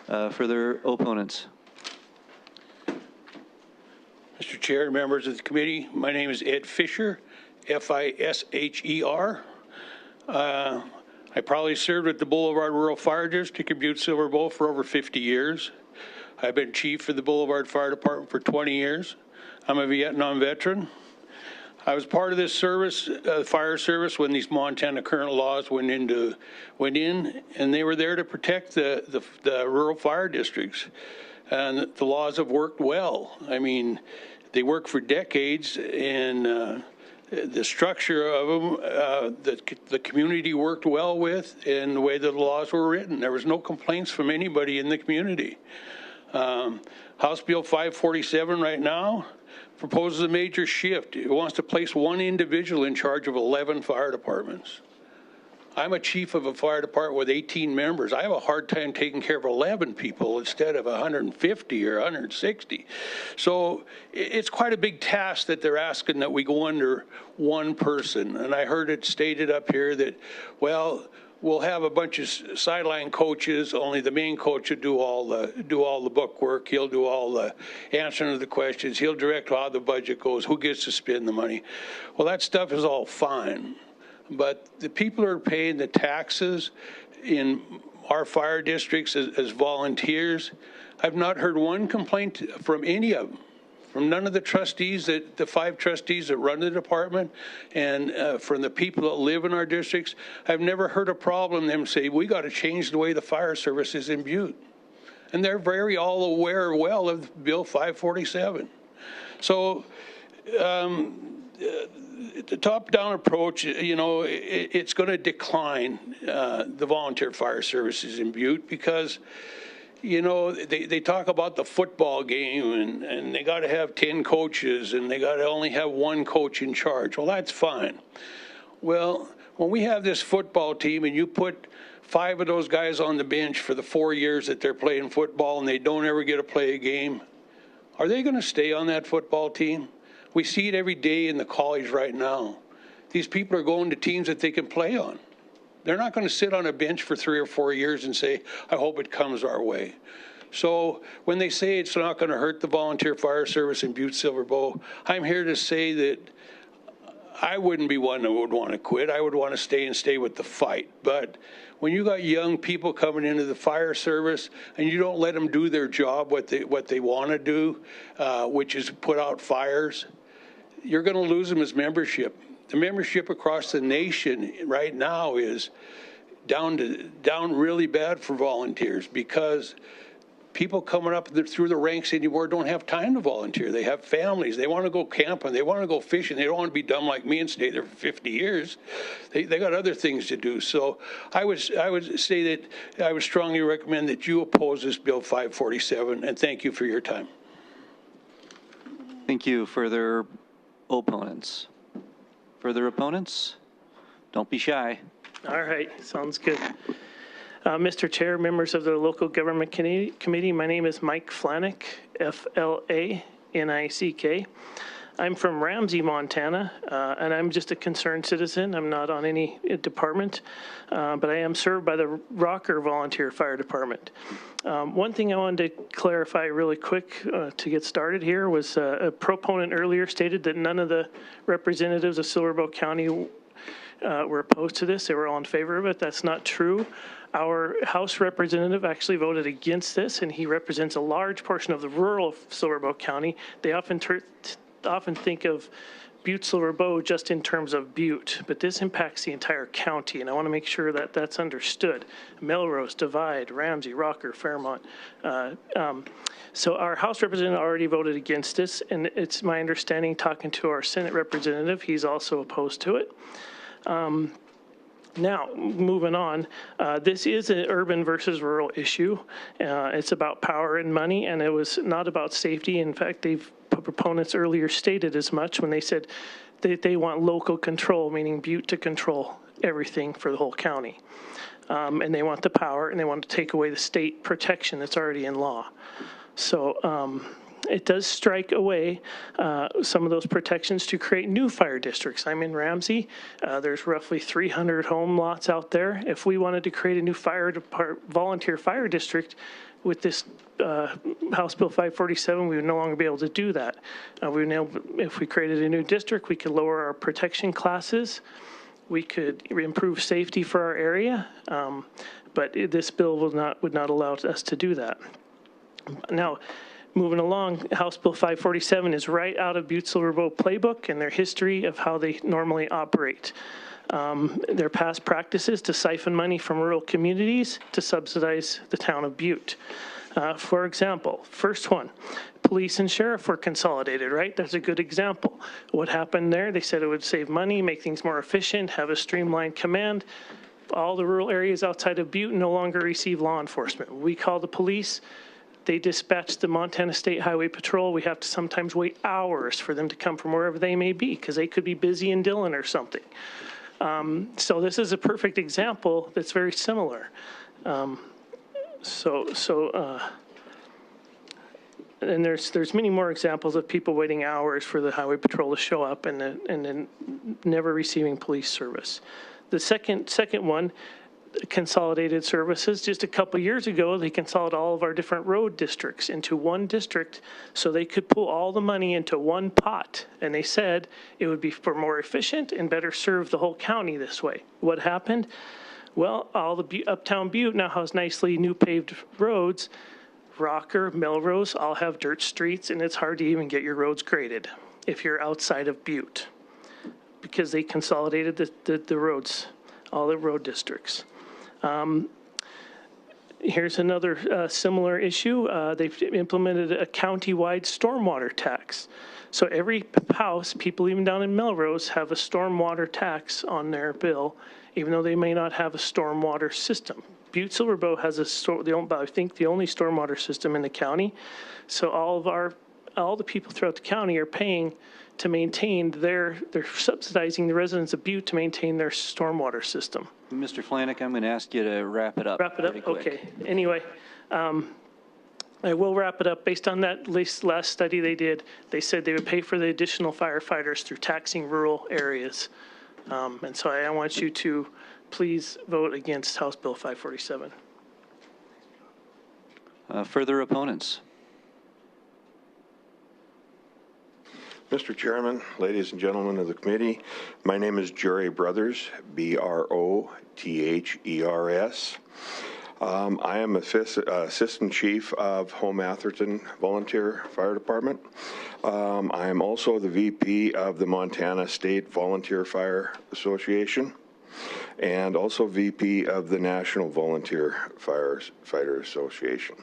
Further opponents? Mr. Chair, members of the committee, my name is Ed Fisher, Fisher. I probably served at the Boulevard Rural Fire District in Butte-Silver Bow for over 50 years. I've been chief for the Boulevard Fire Department for 20 years. I'm a Vietnam veteran. I was part of this service, fire service, when these Montana current laws went in, and they were there to protect the rural fire districts. And the laws have worked well. I mean, they worked for decades, and the structure of them, the community worked well with, and the way the laws were written. There was no complaints from anybody in the community. House Bill 547 right now proposes a major shift. It wants to place one individual in charge of 11 fire departments. I'm a chief of a fire department with 18 members. I have a hard time taking care of 11 people instead of 150 or 160. So it's quite a big task that they're asking that we go under one person. And I heard it stated up here that, well, we'll have a bunch of sideline coaches, only the main coach will do all the book work. He'll do all the answering to the questions. He'll direct how the budget goes, who gets to spend the money. Well, that stuff is all fine. But the people who are paying the taxes in our fire districts as volunteers, I've not heard one complaint from any of them, from none of the trustees, the 5 trustees that run the department, and from the people that live in our districts. I've never heard a problem them say, we got to change the way the fire service is in Butte. And they're very all aware well of Bill 547. So the top-down approach, you know, it's going to decline the volunteer fire services in Butte because, you know, they talk about the football game and they got to have 10 coaches and they got to only have one coach in charge. Well, that's fine. Well, when we have this football team and you put 5 of those guys on the bench for the 4 years that they're playing football and they don't ever get to play a game, are they going to stay on that football team? We see it every day in the college right now. These people are going to teams that they can play on. They're not going to sit on a bench for 3 or 4 years and say, I hope it comes our way. So when they say it's not going to hurt the volunteer fire service in Butte-Silver Bow, I'm here to say that I wouldn't be one that would want to quit. I would want to stay with the fight. But when you got young people coming into the fire service and you don't let them do their job, what they want to do, which is put out fires, you're going to lose them as membership. The membership across the nation right now is down really bad for volunteers because people coming up through the ranks anymore don't have time to volunteer. They have families. They want to go camping. They want to go fishing. They don't want to be dumb like me and stay there for 50 years. They got other things to do. So I would say that I would strongly recommend that you oppose this Bill 547, and thank you for your time. Thank you. Further opponents? Further opponents? Don't be shy. All right. Sounds good. Mr. Chair, members of the Local Government Committee, my name is Mike Flanick, Flanick. I'm from Ramsey, Montana, and I'm just a concerned citizen. I'm not on any department, but I am served by the Rocker Volunteer Fire Department. One thing I wanted to clarify really quick to get started here was a proponent earlier stated that none of the representatives of Silver Bow County were opposed to this. They were all in favor of it. That's not true. Our House representative actually voted against this, and he represents a large portion of the rural Silver Bow County. They often think of Butte Silver Bow just in terms of Butte, but this impacts the entire county, and I want to make sure that that's understood. Melrose, Divide, Ramsey, Rocker, Fairmont. So our House representative already voted against this, and it's my understanding, talking to our Senate representative, he's also opposed to it. Now, moving on, this is an urban versus rural issue. It's about power and money, and it was not about safety. In fact, proponents earlier stated as much when they said that they want local control, meaning Butte to control everything for the whole county. And they want the power, and they want to take away the state protection that's already in law. So it does strike away some of those protections to create new fire districts. I'm in Ramsey. There's roughly 300 home lots out there. If we wanted to create a new volunteer fire district with this House Bill 547, we would no longer be able to do that. If we created a new district, we could lower our protection classes. We could improve safety for our area, but this bill would not allow us to do that. Now, moving along, House Bill 547 is right out of Butte Silver Bow playbook and their history of how they normally operate. Their past practices to siphon money from rural communities to subsidize the town of Butte. For example, first one, police and sheriff were consolidated, right? That's a good example. What happened there? They said it would save money, make things more efficient, have a streamlined command. All the rural areas outside of Butte no longer receive law enforcement. We call the police. They dispatch the Montana State Highway Patrol. We have to sometimes wait hours for them to come from wherever they may be because they could be busy in Dillon or something. So this is a perfect example that's very similar. And there's many more examples of people waiting hours for the Highway Patrol to show up and then never receiving police service. The second one, consolidated services. Just a couple years ago, they consolidated all of our different road districts into one district so they could pull all the money into one pot. And they said it would be more efficient and better serve the whole county this way. What happened? Well, all the uptown Butte now has nicely new paved roads. Rocker, Melrose all have dirt streets, and it's hard to even get your roads graded if you're outside of Butte because they consolidated the roads, all the road districts. Here's another similar issue. They've implemented a county-wide stormwater tax. So every house, people even down in Melrose, have a stormwater tax on their bill, even though they may not have a stormwater system. Butte Silver Bow has I think the only stormwater system in the county. So all the people throughout the county are paying to maintain they're subsidizing the residents of Butte to maintain their stormwater system. Mr. Flanick, I'm going to ask you to wrap it up. Wrap it up? Okay. Anyway, I will wrap it up. Based on that last study they did, they said they would pay for the additional firefighters through taxing rural areas. And so I want you to please vote against House Bill 547. Further opponents? Mr. Chairman, ladies and gentlemen of the committee, my name is Jerry Brothers, B-R-O-T-H-E-R-S. I am Assistant Chief of Home Atherton Volunteer Fire Department. I am also the VP of the Montana State Volunteer Fire Association and also VP of the National Volunteer Firefighter Association.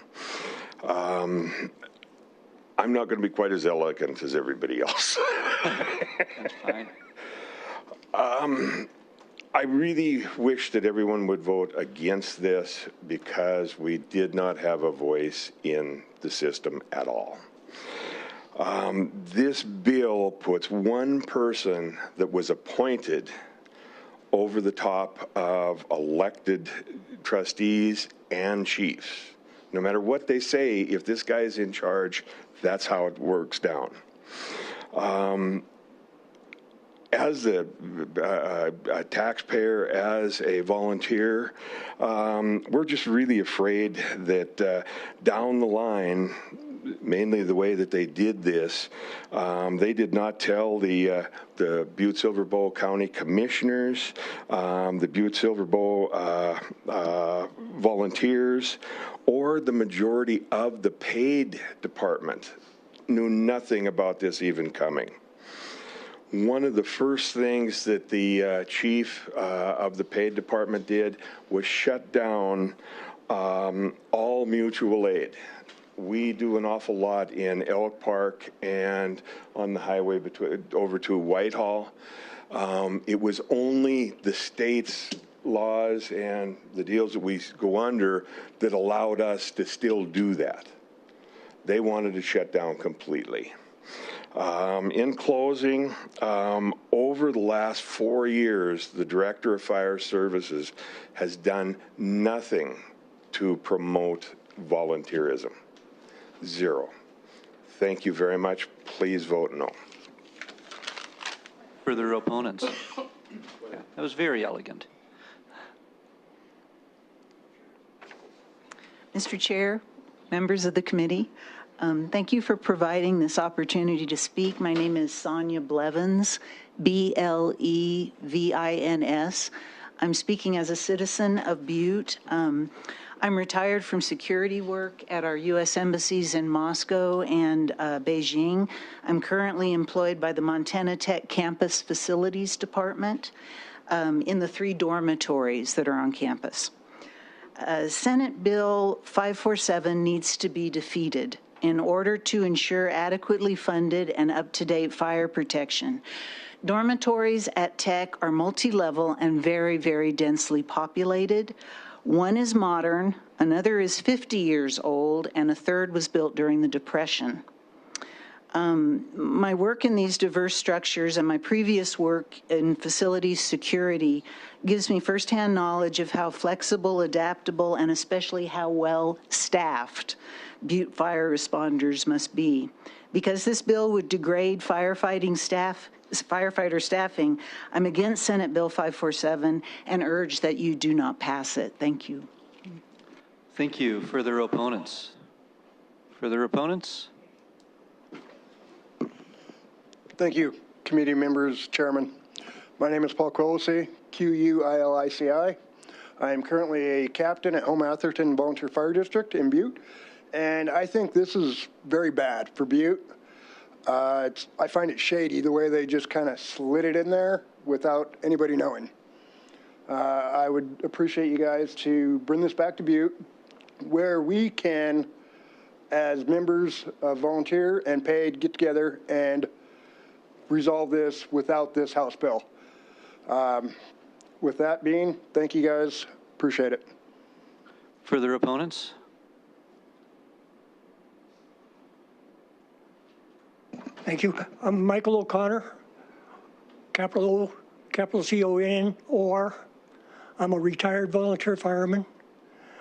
I'm not going to be quite as elegant as everybody else. That's fine. I really wish that everyone would vote against this because we did not have a voice in the system at all. This bill puts one person that was appointed over the top of elected trustees and chiefs. No matter what they say, if this guy is in charge, that's how it works down. As a taxpayer, as a volunteer, we're just really afraid that down the line, mainly the way that they did this, they did not tell the Butte-Silver Bow County Commissioners, the Butte-Silver Bow volunteers, or the majority of the paid department knew nothing about this even coming. One of the first things that the chief of the paid department did was shut down all mutual aid. We do an awful lot in Elk Park and on the highway over to Whitehall. It was only the state's laws and the deals that we go under that allowed us to still do that. They wanted to shut down completely. In closing, over the last 4 years, the Director of Fire Services has done nothing to promote volunteerism. Zero. Thank you very much. Please vote no. Further opponents? That was very elegant. Mr. Chair, members of the committee, thank you for providing this opportunity to speak. My name is Sonia Blevins, B-L-E-V-I-N-S. I'm speaking as a citizen of Butte. I'm retired from security work at our U.S. embassies in Moscow and Beijing. I'm currently employed by the Montana Tech Campus Facilities Department in the 3 dormitories that are on campus. Senate Bill 547 needs to be defeated in order to ensure adequately funded and up-to-date fire protection. Dormitories at Tech are multi-level and very, very densely populated. One is modern, another is 50 years old, and a third was built during the Depression. My work in these diverse structures and my previous work in facilities security gives me firsthand knowledge of how flexible, adaptable, and especially how well staffed Butte fire responders must be. Because this bill would degrade firefighter staffing, I'm against Senate Bill 547 and urge that you do not pass it. Thank you. Thank you. Further opponents? Further opponents? Thank you, committee members, chairman. My name is Paul Quilici, Q-U-I-L-I-C-I. I am currently a captain at Home Atherton Volunteer Fire District in Butte, and I think this is very bad for Butte. I find it shady the way they just kind of slid it in there without anybody knowing. I would appreciate you guys to bring this back to Butte where we can, as members of volunteer and paid, get together and resolve this without this House bill. With that being, thank you guys. Appreciate it. Further opponents? Thank you. I'm Michael O'Connor, capital C-O-N-O-R. I'm a retired volunteer fireman.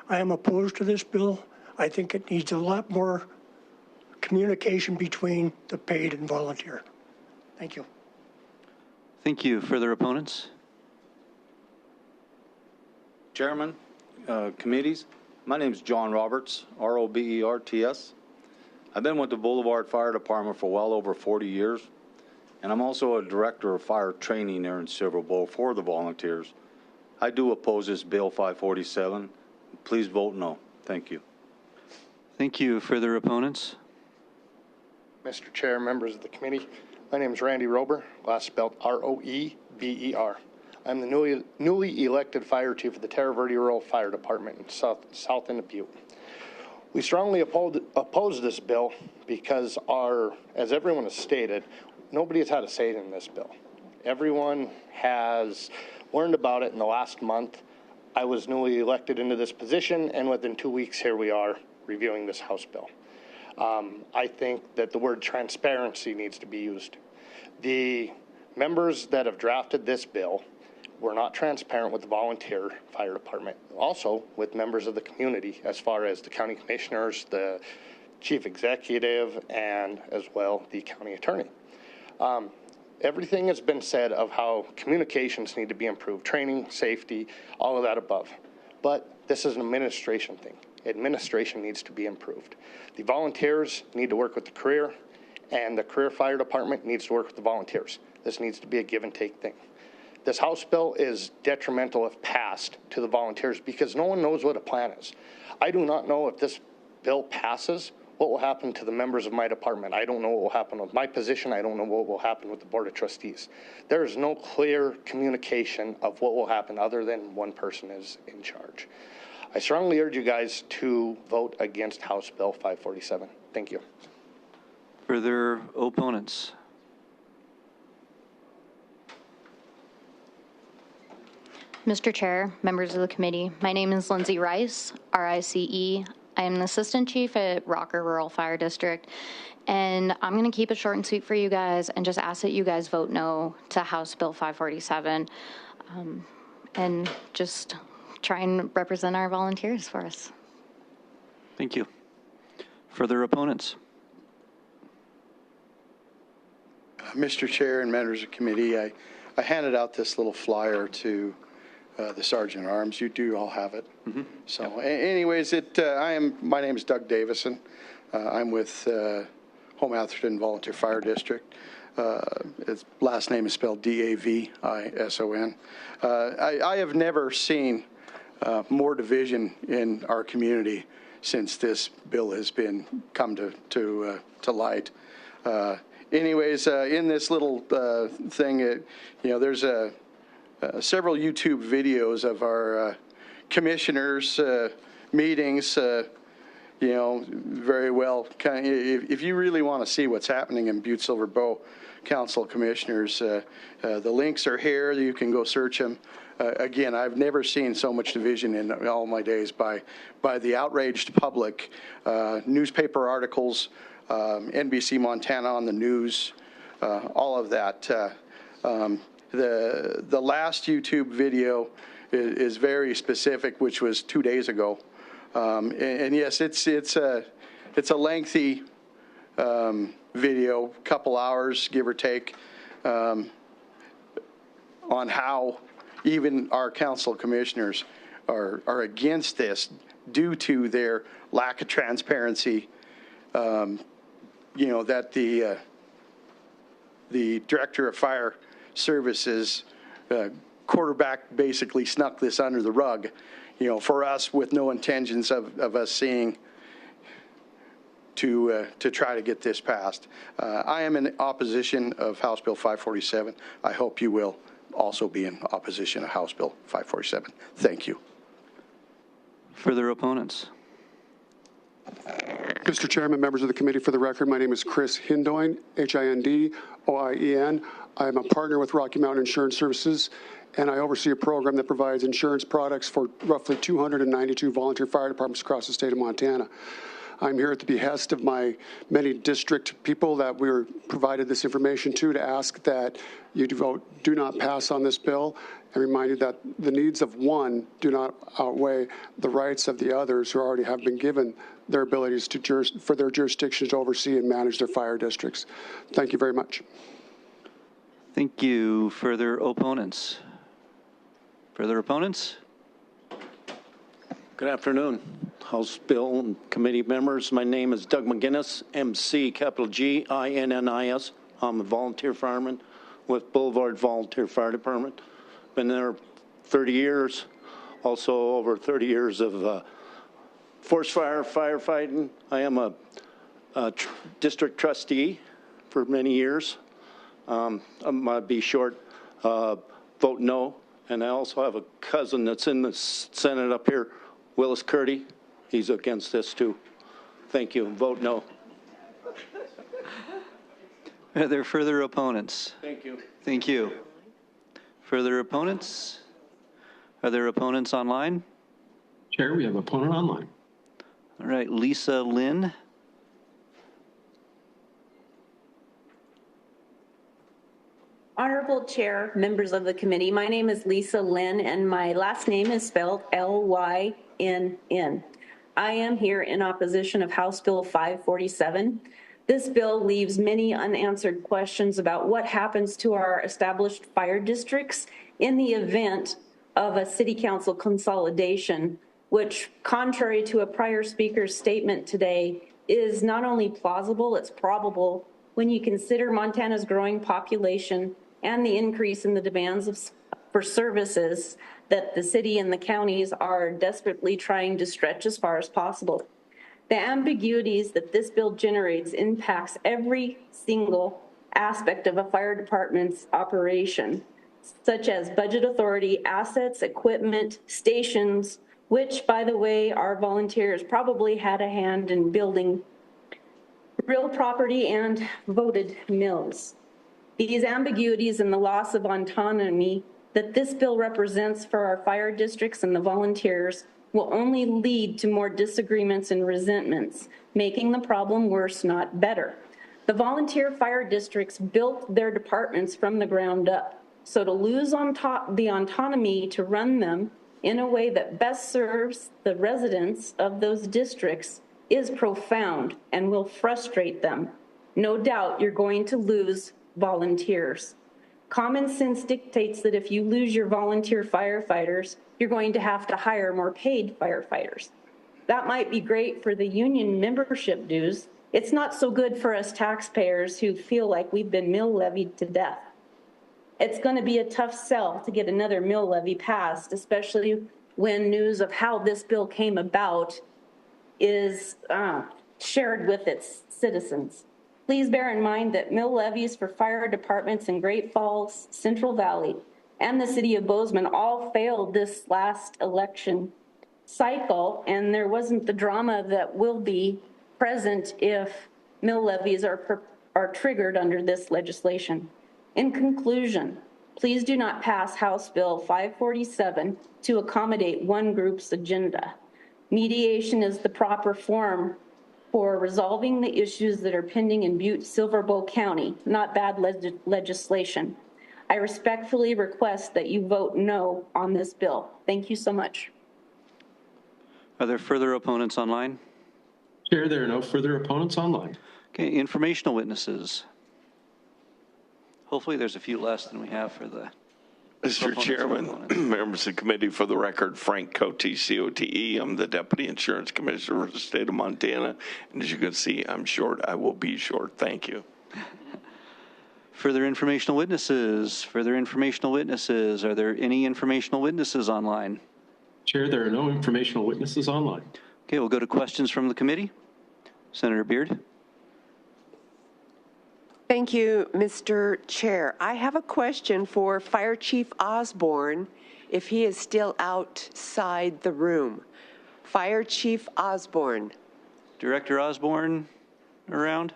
I am opposed to this bill. I think it needs a lot more communication between the paid and volunteer. Thank you. Thank you. Further opponents? Chairman, committees, my name is John Roberts, R-O-B-E-R-T-S. I've been with the Boulevard Fire Department for well over 40 years, and I'm also a director of fire training there in Silver Bow for the volunteers. I do oppose this Bill 547. Please vote no. Thank you. Thank you. Further opponents? Mr. Chair, members of the committee, my name is Randy Rober, last spelled R-O-E-B-E-R. I'm the newly elected fire chief of the Terra Verde Rural Fire Department in south end of Butte. We strongly oppose this bill because as everyone has stated, nobody has had a say in this bill. Everyone has learned about it in the last month. I was newly elected into this position, and within 2 weeks, here we are reviewing this House bill. I think that the word transparency needs to be used. The members that have drafted this bill were not transparent with the volunteer fire department, also with members of the community as far as the county commissioners, the chief executive, and as well the county attorney. Everything has been said of how communications need to be improved, training, safety, all of that above. But this is an administration thing. Administration needs to be improved. The volunteers need to work with the career, and the career fire department needs to work with the volunteers. This needs to be a give and take thing. This House bill is detrimental if passed to the volunteers because no one knows what a plan is. I do not know if this bill passes, what will happen to the members of my department. I don't know what will happen with my position. I don't know what will happen with the Board of Trustees. There is no clear communication of what will happen other than one person is in charge. I strongly urge you guys to vote against House Bill 547. Thank you. Further opponents? Mr. Chair, members of the committee, my name is Lindsay Rice, RICE. I am an assistant chief at Rocker Rural Fire District, and I'm going to keep it short and sweet for you guys and just ask that you guys vote no to House Bill 547 and just try and represent our volunteers for us. Thank you. Further opponents? Mr. Chair and members of the committee, I handed out this little flyer to the Sergeant at Arms. You do all have it. Mm-hmm. So anyways, my name is Doug Davison. I'm with Home Atherton Volunteer Fire District. Its last name is spelled D-A-V-I-S-O-N. I have never seen more division in our community since this bill has come to light. Anyways, in this little thing, there's several YouTube videos of our commissioners' meetings. Very well. If you really want to see what's happening in Butte Silver Bow Council Commissioners, the links are here. You can go search them. Again, I've never seen so much division in all my days by the outraged public. Newspaper articles, NBC Montana on the news, all of that. The last YouTube video is very specific, which was 2 days ago. And yes, it's a lengthy video, couple hours, give or take, on how even our council commissioners are against this due to their lack of transparency. That the director of fire services quarterback basically snuck this under the rug, for us with no intentions of us seeing to try to get this passed. I am in opposition of House Bill 547. I hope you will also be in opposition of House Bill 547. Thank you. Further opponents? Mr. Chairman, members of the committee, for the record, my name is Chris Hindoin, Hindoien. I'm a partner with Rocky Mountain Insurance Services, and I oversee a program that provides insurance products for roughly 292 volunteer fire departments across the state of Montana. I'm here at the behest of my many district people that we were provided this information to ask that you do not pass on this bill, and remind you that the needs of one do not outweigh the rights of the others who already have been given their abilities for their jurisdictions to oversee and manage their fire districts. Thank you very much. Thank you. Further opponents? Further opponents? Good afternoon, House Bill and committee members. My name is Doug McGinnis, MC, capital G-I-N-N-I-S. I'm a volunteer fireman with Boulevard Volunteer Fire Department. Been there 30 years, also over 30 years of forest fire firefighting. I am a district trustee for many years. I'm going to be short, vote no. And I also have a cousin that's in the Senate up here, Willis Curdy. He's against this too. Thank you. Vote no. Are there further opponents? Thank you. Thank you. Further opponents? Are there opponents online? Chair, we have an opponent online. All right, Lisa Lynn. Honorable Chair, members of the committee, my name is Lisa Lynn, and my last name is spelled L-Y-N-N. I am here in opposition of House Bill 547. This bill leaves many unanswered questions about what happens to our established fire districts in the event of a city council consolidation, which, contrary to a prior speaker's statement today, is not only plausible, it's probable when you consider Montana's growing population and the increase in the demands for services that the city and the counties are desperately trying to stretch as far as possible. The ambiguities that this bill generates impacts every single aspect of a fire department's operation, such as budget authority, assets, equipment, stations, which, by the way, our volunteers probably had a hand in building real property and voted mills. These ambiguities and the loss of autonomy that this bill represents for our fire districts and the volunteers will only lead to more disagreements and resentments, making the problem worse, not better. The volunteer fire districts built their departments from the ground up, so to lose the autonomy to run them in a way that best serves the residents of those districts is profound and will frustrate them. No doubt you're going to lose volunteers. Common sense dictates that if you lose your volunteer firefighters, you're going to have to hire more paid firefighters. That might be great for the union membership dues. It's not so good for us taxpayers who feel like we've been mill levied to death. It's going to be a tough sell to get another mill levy passed, especially when news of how this bill came about is shared with its citizens. Please bear in mind that mill levies for fire departments in Great Falls, Central Valley, and the city of Bozeman all failed this last election cycle, and there wasn't the drama that will be present if mill levies are triggered under this legislation. In conclusion, please do not pass House Bill 547 to accommodate one group's agenda. Mediation is the proper form for resolving the issues that are pending in Butte Silver Bow County, not bad legislation. I respectfully request that you vote no on this bill. Thank you so much. Are there further opponents online? Chair, there are no further opponents online. Okay, informational witnesses. Hopefully there's a few less than we have for the Mr. Chairman, members of the committee, for the record, Frank Cote, C-O-T-E. I'm the Deputy Insurance Commissioner for the state of Montana. And as you can see, I'm short. I will be short. Thank you. Further informational witnesses. Further informational witnesses. Are there any informational witnesses online? Chair, there are no informational witnesses online. Okay, we'll go to questions from the committee. Senator Beard. Thank you, Mr. Chair. I have a question for Fire Chief Osborne, if he is still outside the room. Fire Chief Osborne. Director Osborne around?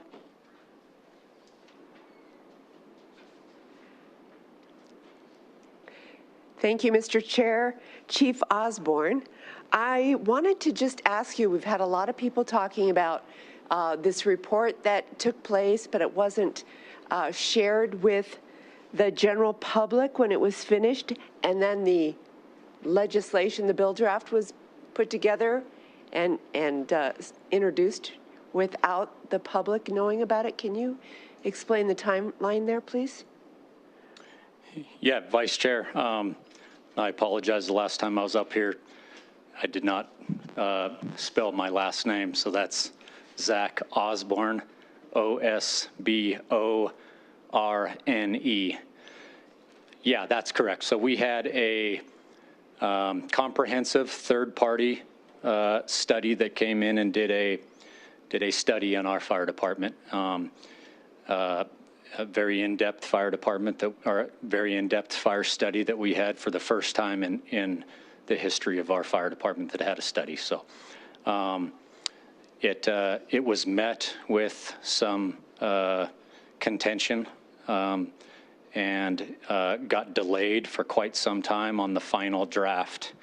Thank you, Mr. Chair. Chief Osborne, I wanted to just ask you, we've had a lot of people talking about this report that took place, but it wasn't shared with the general public when it was finished, and then the legislation, the bill draft, was put together and introduced without the public knowing about it. Can you explain the timeline there, please? Yeah, Vice Chair. I apologize. The last time I was up here, I did not spell my last name, so that's Zach Osborne, O-S-B-O-R-N-E. Yeah, that's correct. So we had a comprehensive third-party study that came in and did a study on our fire department. A very in-depth fire department or very in-depth fire study that we had for the first time in the history of our fire department that had a study. So. It was met with some contention and got delayed for quite some time on the final draft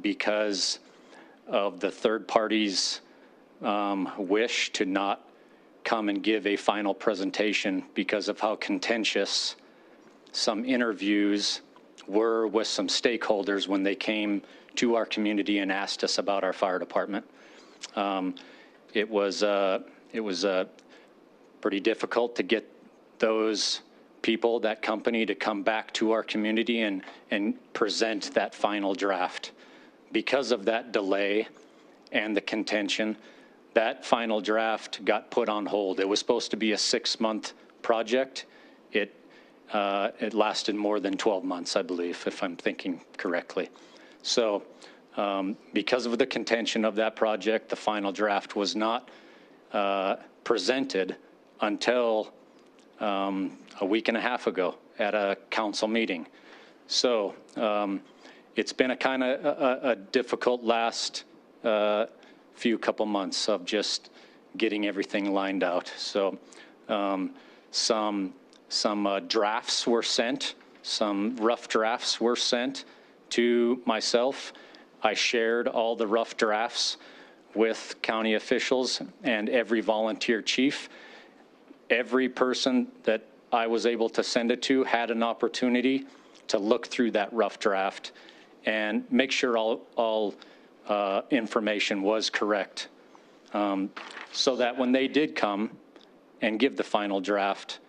because of the third party's wish to not come and give a final presentation because of how contentious some interviews were with some stakeholders when they came to our community and asked us about our fire department. It was pretty difficult to get those people, that company, to come back to our community and present that final draft. Because of that delay and the contention, that final draft got put on hold. It was supposed to be a 6-month project. It lasted more than 12 months, I believe, if I'm thinking correctly. So because of the contention of that project, the final draft was not presented until a week and a half ago at a council meeting. So it's been a kind of a difficult last few couple months of just getting everything lined out. So some drafts were sent, some rough drafts were sent to myself. I shared all the rough drafts with county officials and every volunteer chief. Every person that I was able to send it to had an opportunity to look through that rough draft and make sure all information was correct, so that when they did come and give the final draft,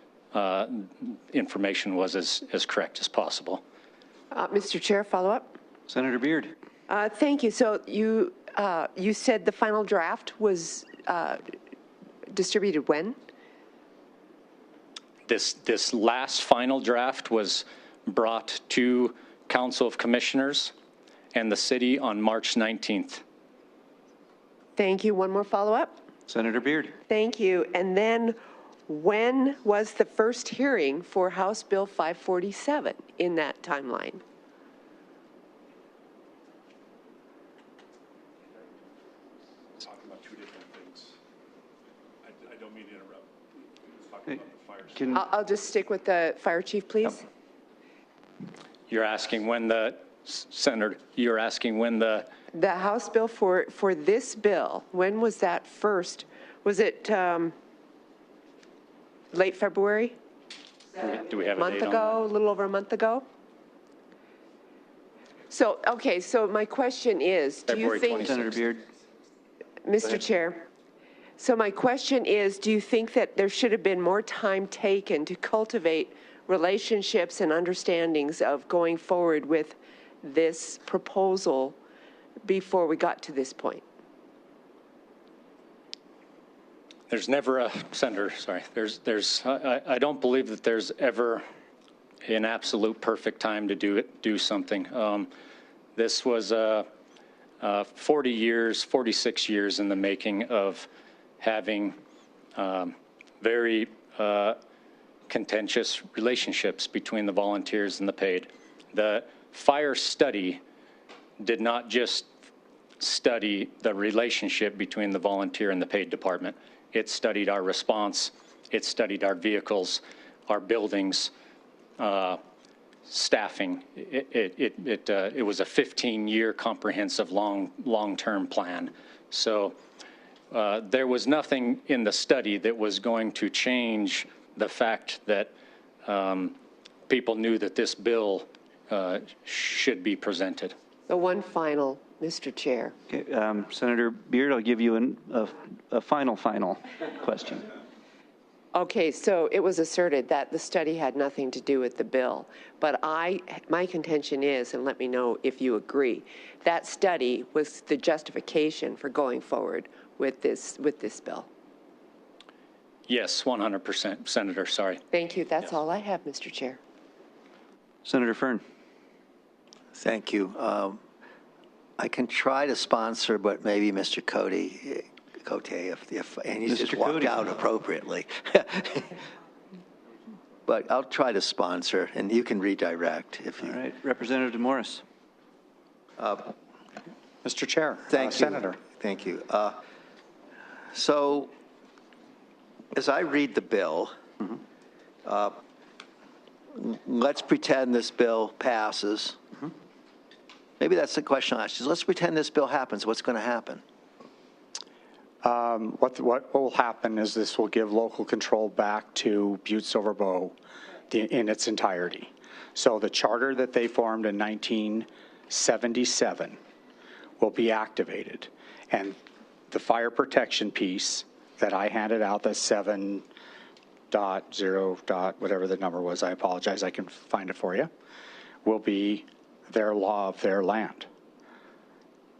information was as correct as possible. Mr. Chair, follow up? Senator Beard. Thank you. So you said the final draft was distributed when? This last final draft was brought to Council of Commissioners and the city on March 19th. Thank you. One more follow-up? Senator Beard. Thank you. And then when was the first hearing for House Bill 547 in that timeline? Talking about two different things. I don't mean to interrupt. Talking about the fire. I'll just stick with the fire chief, please. You're asking when the, Senator, you're asking when the House bill for this bill, when was that first? Was it late February? Do we have a month date on ago, a little over a month ago? So, okay, so my question is, do you think, Senator Beard. Mr. Chair, so my question is, do you think that there should have been more time taken to cultivate relationships and understandings of going forward with this proposal before we got to this point? There's never a, Senator, sorry, I don't believe that there's ever an absolute perfect time to do something. This was 46 years in the making of having very contentious relationships between the volunteers and the paid. The fire study did not just study the relationship between the volunteer and the paid department. It studied our response. It studied our vehicles, our buildings, staffing. It was a 15-year comprehensive long-term plan. So there was nothing in the study that was going to change the fact that people knew that this bill should be presented. The one final, Mr. Chair. Okay, Senator Beard, I'll give you a final question. Okay, so it was asserted that the study had nothing to do with the bill, but my contention is, and let me know if you agree, that study was the justification for going forward with this bill. Yes, 100%, Senator, sorry. Thank you. That's all I have, Mr. Chair. Senator Fern. Thank you. I can try to sponsor, but maybe Mr. Cote, and he's just walked out appropriately. But I'll try to sponsor, and you can redirect if you. All right, Representative Morris. Mr. Chair, thank you, Senator. Thank you. So, as I read the bill, let's pretend this bill passes. Maybe that's the question I'll ask you. Let's pretend this bill happens. What's going to happen? What will happen is this will give local control back to Butte-Silver Bow in its entirety. So the charter that they formed in 1977 will be activated. And the fire protection piece that I handed out, the 7 whatever the number was, I apologize, I can find it for you, will be their law of their land.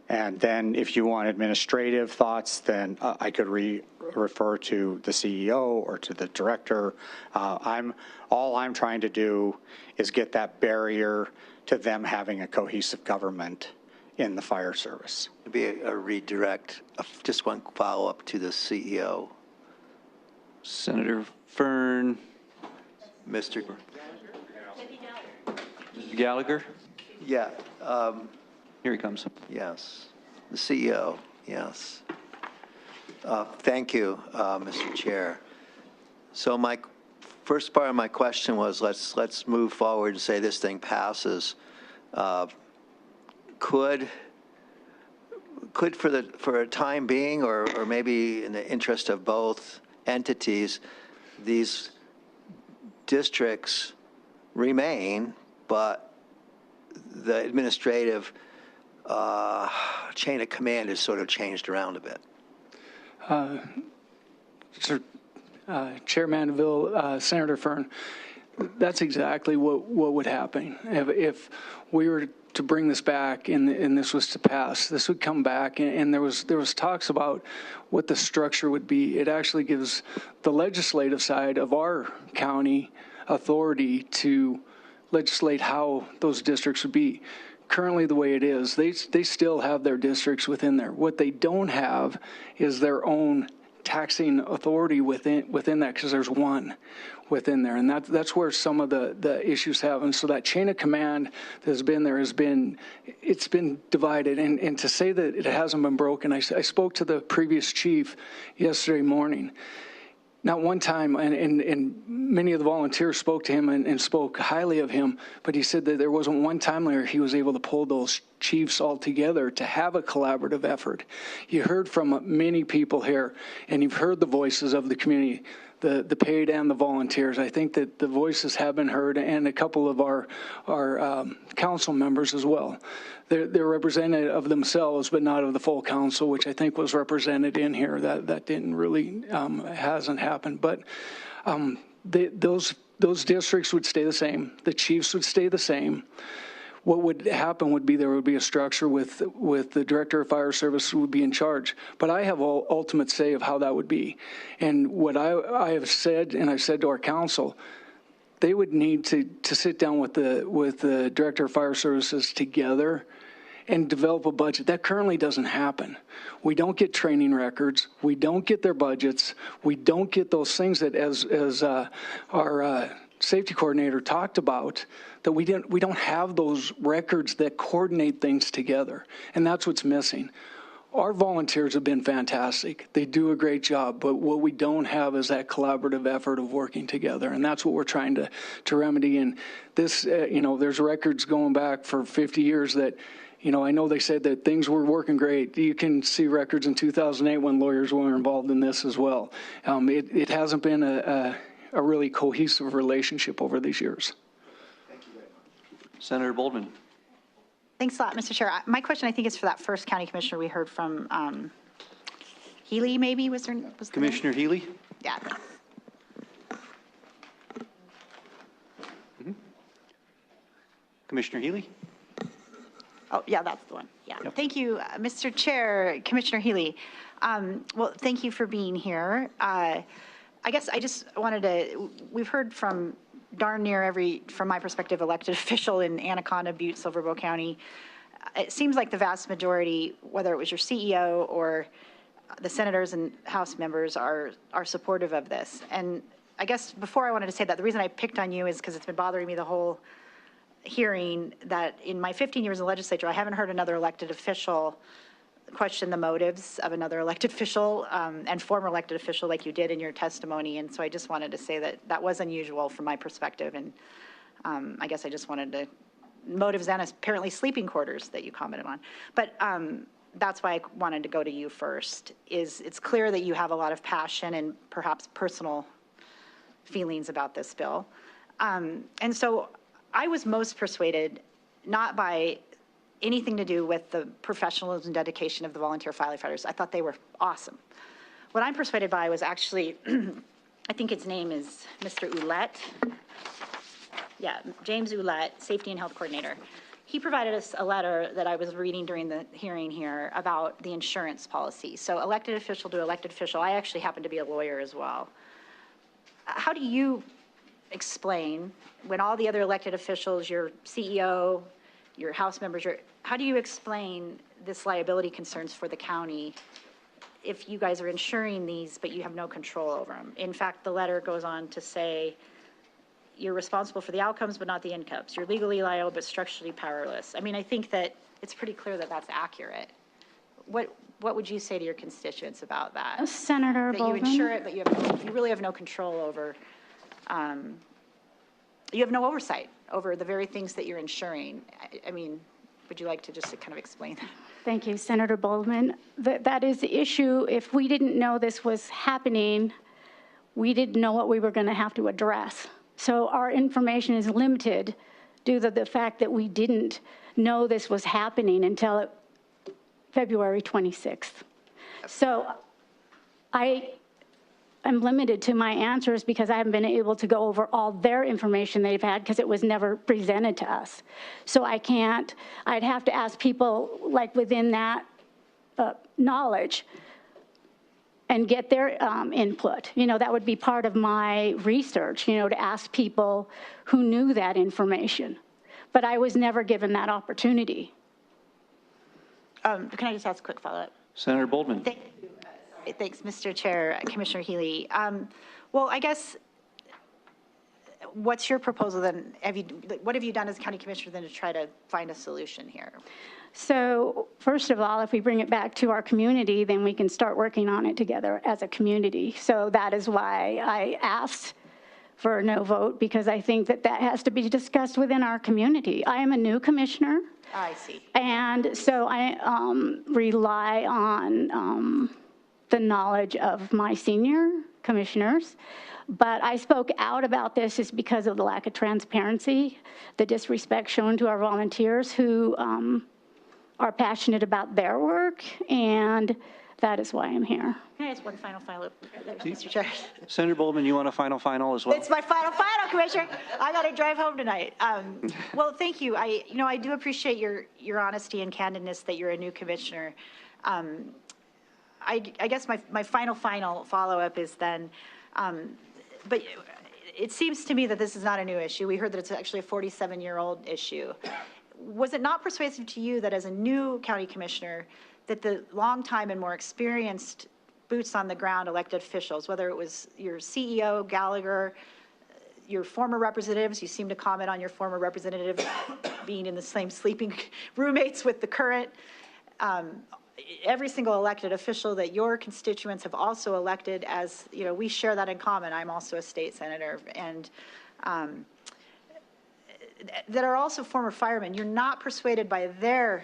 And then if you want administrative thoughts, then I could refer to the CEO or to the director. All I'm trying to do is get that barrier to them having a cohesive government in the fire service. Be a redirect, just one follow-up to the CEO. Senator Fern. Mr. Gallagher? Yeah. Here he comes. Yes. The CEO, yes. Thank you, Mr. Chair. So my first part of my question was, let's move forward and say this thing passes. Could for a time being, or maybe in the interest of both entities, these districts remain, but the administrative chain of command is sort of changed around a bit? Chair Mandeville, Senator Fern, that's exactly what would happen. If we were to bring this back and this was to pass, this would come back, and there was talks about what the structure would be. It actually gives the legislative side of our county authority to legislate how those districts would be. Currently, the way it is, they still have their districts within there. What they don't have is their own taxing authority within that, because there's one within there, and that's where some of the issues have. And so that chain of command that has been there it's been divided. And to say that it hasn't been broken, I spoke to the previous chief yesterday morning. Not one time, and many of the volunteers spoke to him and spoke highly of him, but he said that there wasn't one time where he was able to pull those chiefs all together to have a collaborative effort. You heard from many people here, and you've heard the voices of the community, the paid and the volunteers. I think that the voices have been heard, and a couple of our council members as well. They're representative of themselves, but not of the full council, which I think was represented in here. That didn't really hasn't happened. But those districts would stay the same. The chiefs would stay the same. What would happen would be there would be a structure with the director of fire service who would be in charge. But I have ultimate say of how that would be. And what I have said, and I've said to our council, they would need to sit down with the director of fire services together and develop a budget. That currently doesn't happen. We don't get training records. We don't get their budgets. We don't get those things that, as our safety coordinator talked about, that we don't have those records that coordinate things together, and that's what's missing. Our volunteers have been fantastic. They do a great job, but what we don't have is that collaborative effort of working together, and that's what we're trying to remedy. And this, there's records going back for 50 years that, I know they said that things were working great. You can see records in 2008 when lawyers were involved in this as well. It hasn't been a really cohesive relationship over these years. Thank you very much. Senator Boldman. Thanks a lot, Mr. Chair. My question, I think, is for that first county commissioner we heard from. Healy, maybe, was Commissioner Healy? Yeah. Mm-hmm. Commissioner Healy? Oh, yeah, that's the one. Yeah. Yep. Thank you, Mr. Chair, Commissioner Healy. Well, thank you for being here. I guess I just wanted to, we've heard from darn near every, from my perspective, elected official in Anaconda, Butte, Silver Bow County. It seems like the vast majority, whether it was your CEO or the senators and House members, are supportive of this. And I guess before I wanted to say that, the reason I picked on you is because it's been bothering me the whole hearing that in my 15 years in the legislature, I haven't heard another elected official question the motives of another elected official and former elected official like you did in your testimony. And so I just wanted to say that that was unusual from my perspective. And I guess I just wanted to, motives and apparently sleeping quarters that you commented on. But that's why I wanted to go to you first. It's clear that you have a lot of passion and perhaps personal feelings about this bill. And so I was most persuaded not by anything to do with the professionalism and dedication of the volunteer firefighters. I thought they were awesome. What I'm persuaded by was actually I think his name is Mr. Ouellette. Yeah, James Ouellette, Safety and Health Coordinator. He provided us a letter that I was reading during the hearing here about the insurance policy. So elected official to elected official. I actually happen to be a lawyer as well. How do you explain, when all the other elected officials, your CEO, your House members, how do you explain this liability concerns for the county if you guys are insuring these, but you have no control over them? In fact, the letter goes on to say, you're responsible for the outcomes, but not the incomes. You're legally liable, but structurally powerless. I mean, I think that it's pretty clear that that's accurate. What would you say to your constituents about that? Senator Bowman? That you insure it, but you really have no control over, you have no oversight over the very things that you're insuring. I mean, would you like to just kind of explain that? Thank you, Senator Bowman. That is the issue. If we didn't know this was happening, we didn't know what we were going to have to address. So our information is limited due to the fact that we didn't know this was happening until February 26th. So I am limited to my answers because I haven't been able to go over all their information they've had because it was never presented to us. So I can't, I'd have to ask people like within that knowledge and get their input. You know, that would be part of my research, you know, to ask people who knew that information. But I was never given that opportunity. Can I just ask a quick follow-up? Senator Boldman. Thank you. Thanks, Mr. Chair, Commissioner Healy. Well, I guess, what's your proposal then? What have you done as county commissioner then to try to find a solution here? So first of all, if we bring it back to our community, then we can start working on it together as a community. So that is why I asked for a no vote, because I think that that has to be discussed within our community. I am a new commissioner. I see. And so I rely on the knowledge of my senior commissioners. But I spoke out about this is because of the lack of transparency, the disrespect shown to our volunteers who are passionate about their work, and that is why I'm here. Can I ask one final Mr. Chair? Senator Boldman, you want a final as well? It's my final, Commissioner. I got to drive home tonight. Well, thank you. I do appreciate your honesty and candidness that you're a new commissioner. I guess my final follow-up is then, but it seems to me that this is not a new issue. We heard that it's actually a 47-year-old issue. Was it not persuasive to you that as a new county commissioner, that the long-time and more experienced boots on the ground elected officials, whether it was your CEO, Gallagher, your former representatives, you seem to comment on your former representative being in the same sleeping roommates with the current, every single elected official that your constituents have also elected, as, you know, we share that in common. I'm also a state senator, and that are also former firemen. You're not persuaded by their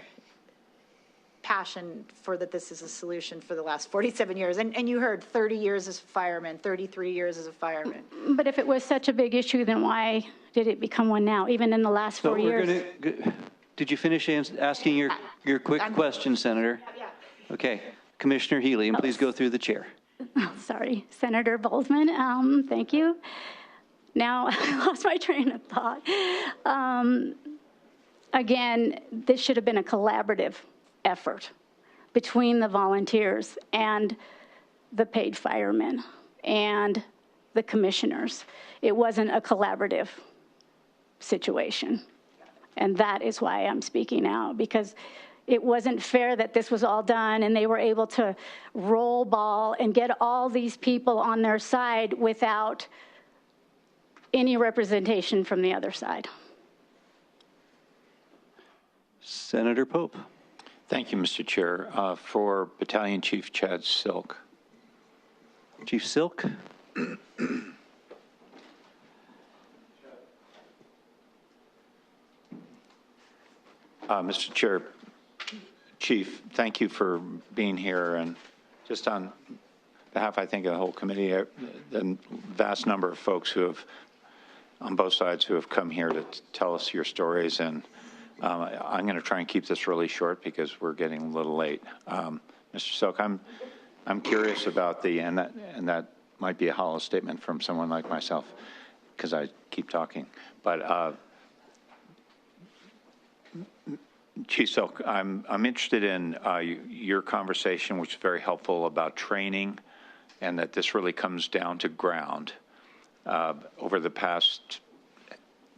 passion for that this is a solution for the last 47 years. And you heard 30 years as a fireman, 33 years as a fireman. But if it was such a big issue, then why did it become one now, even in the last 4 years? Did you finish asking your quick question, Senator? Yeah. Okay. Commissioner Healy, and please go through the chair. Oh, sorry, Senator Boldman, thank you. Now, I lost my train of thought. Again, this should have been a collaborative effort between the volunteers and the paid firemen and the commissioners. It wasn't a collaborative situation. And that is why I'm speaking out, because it wasn't fair that this was all done and they were able to roll ball and get all these people on their side without any representation from the other side. Senator Pope. Thank you, Mr. Chair. For Battalion Chief Chad Silk. Chief Silk. Mr. Chair, Chief, thank you for being here, and just on behalf, I think, of the whole committee, the vast number of folks who have, on both sides, who have come here to tell us your stories, and I'm going to try and keep this really short because we're getting a little late. Mr. Silk, I'm curious about and that might be a hollow statement from someone like myself, because I keep talking. But Chief Silk, I'm interested in your conversation, which is very helpful, about training, and that this really comes down to ground. Over the past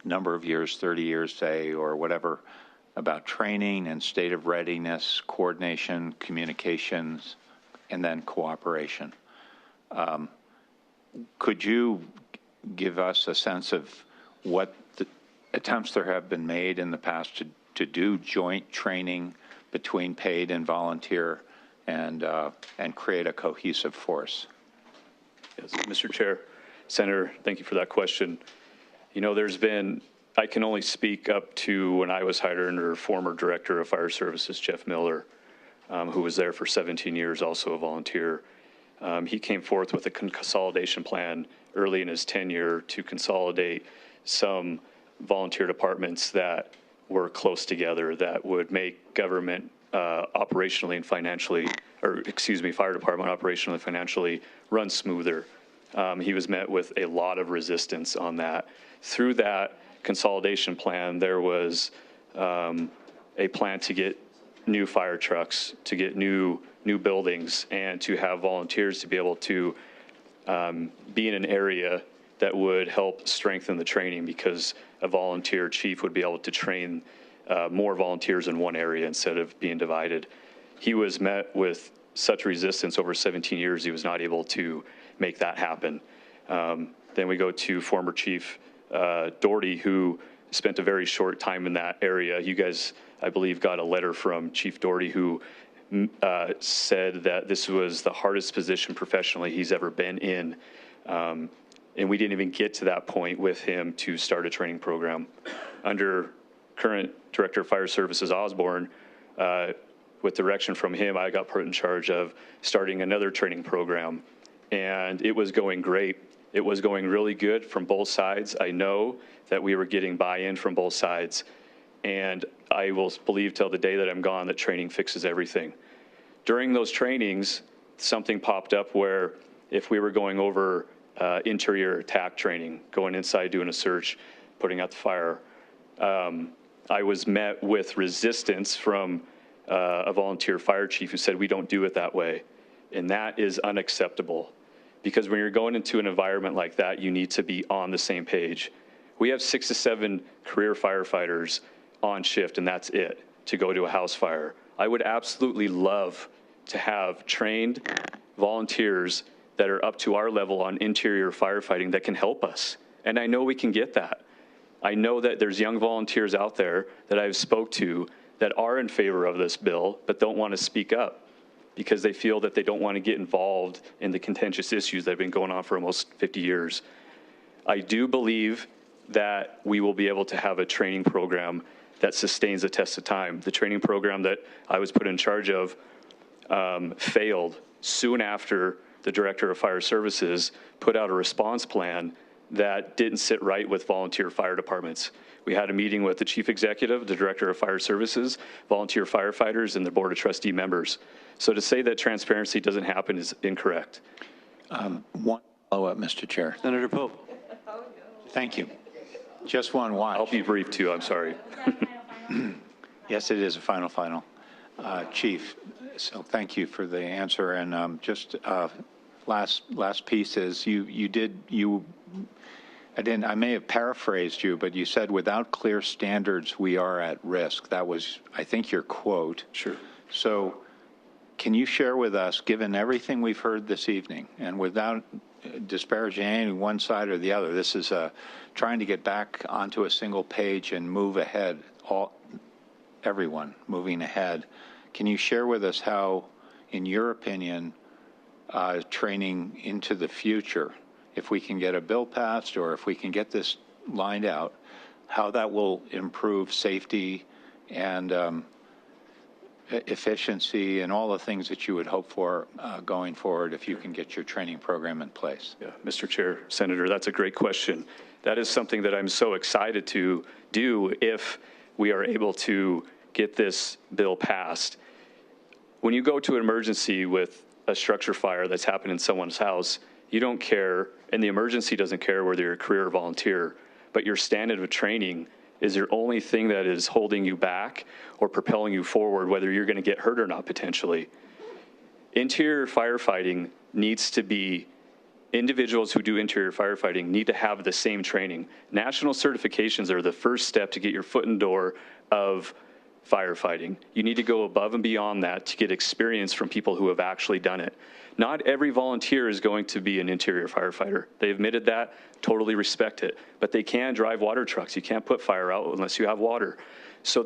number of years, 30 years, say, or whatever, about training and state of readiness, coordination, communications, and then cooperation. Could you give us a sense of what the attempts there have been made in the past to do joint training between paid and volunteer and create a cohesive force? Yes, Mr. Chair, Senator, thank you for that question. You know, I can only speak up to when I was hired under former Director of Fire Services, Jeff Miller, who was there for 17 years, also a volunteer. He came forth with a consolidation plan early in his tenure to consolidate some volunteer departments that were close together that would make government operationally and financially, fire department operationally and financially run smoother. He was met with a lot of resistance on that. Through that consolidation plan, there was a plan to get new fire trucks, to get new buildings, and to have volunteers to be able to be in an area that would help strengthen the training, because a volunteer chief would be able to train more volunteers in one area instead of being divided. He was met with such resistance over 17 years, he was not able to make that happen. Then we go to former Chief Doherty, who spent a very short time in that area. You guys, I believe, got a letter from Chief Doherty, who said that this was the hardest position professionally he's ever been in. And we didn't even get to that point with him to start a training program. Under current Director of Fire Services Osborne, with direction from him, I got put in charge of starting another training program. And it was going great. It was going really good from both sides. I know that we were getting buy-in from both sides. And I will believe till the day that I'm gone that training fixes everything. During those trainings, something popped up where if we were going over interior attack training, going inside, doing a search, putting out the fire, I was met with resistance from a volunteer fire chief who said, we don't do it that way. And that is unacceptable, because when you're going into an environment like that, you need to be on the same page. We have 6 to 7 career firefighters on shift, and that's it, to go to a house fire. I would absolutely love to have trained volunteers that are up to our level on interior firefighting that can help us. And I know we can get that. I know that there's young volunteers out there that I've spoke to that are in favor of this bill, but don't want to speak up because they feel that they don't want to get involved in the contentious issues that have been going on for almost 50 years. I do believe that we will be able to have a training program that sustains the test of time. The training program that I was put in charge of failed soon after the Director of Fire Services put out a response plan that didn't sit right with volunteer fire departments. We had a meeting with the Chief Executive, the Director of Fire Services, volunteer firefighters, and the Board of Trustee members. So to say that transparency doesn't happen is incorrect. One follow-up, Mr. Chair. Senator Pope. Thank you. Just one watch. I'll be brief too, I'm sorry. Yes, it is a final. Chief, so thank you for the answer. And just last piece is I may have paraphrased you, but you said without clear standards, we are at risk. That was, I think, your quote. Sure. So can you share with us, given everything we've heard this evening, and without disparaging any one side or the other, this is trying to get back onto a single page and move ahead, everyone moving ahead. Can you share with us how, in your opinion, training into the future, if we can get a bill passed or if we can get this lined out, how that will improve safety and efficiency and all the things that you would hope for going forward if you can get your training program in place? Yeah, Mr. Chair, Senator, that's a great question. That is something that I'm so excited to do if we are able to get this bill passed. When you go to an emergency with a structure fire that's happened in someone's house, You don't care, and the emergency doesn't care whether you're a career or volunteer, but your standard of training is your only thing that is holding you back or propelling you forward, whether you're going to get hurt or not potentially. Interior firefighting needs to be, individuals who do interior firefighting need to have the same training. National certifications are the first step to get your foot in the door of firefighting. You need to go above and beyond that to get experience from people who have actually done it. Not every volunteer is going to be an interior firefighter. They admitted that, totally respect it. But they can drive water trucks. You can't put fire out unless you have water. So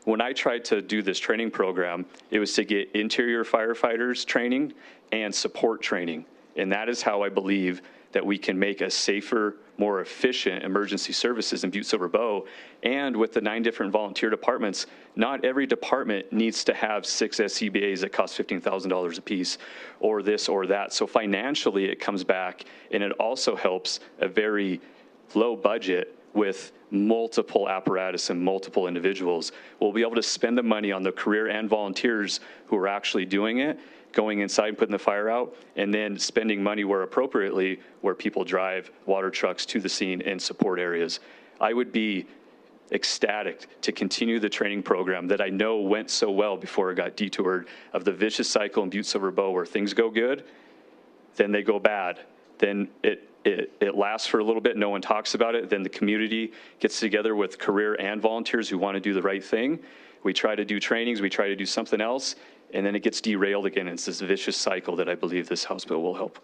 when I tried to do this training program, it was to get interior firefighters training and support training. And that is how I believe that we can make a safer, more efficient emergency services in Butte Silver Bow. And with the 9 different volunteer departments, not every department needs to have 6 SCBAs that cost $15,000 a piece, or this or that. So financially, it comes back, and it also helps a very low budget with multiple apparatus and multiple individuals. We'll be able to spend the money on the career and volunteers who are actually doing it, going inside and putting the fire out, and then spending money where appropriately, where people drive water trucks to the scene and support areas. I would be ecstatic to continue the training program that I know went so well before it got detoured, of the vicious cycle in Butte Silver Bow where things go good, then they go bad, then it lasts for a little bit, no one talks about it, then the community gets together with career and volunteers who want to do the right thing. We try to do trainings, we try to do something else, and then it gets derailed again. It's this vicious cycle that I believe this House bill will help.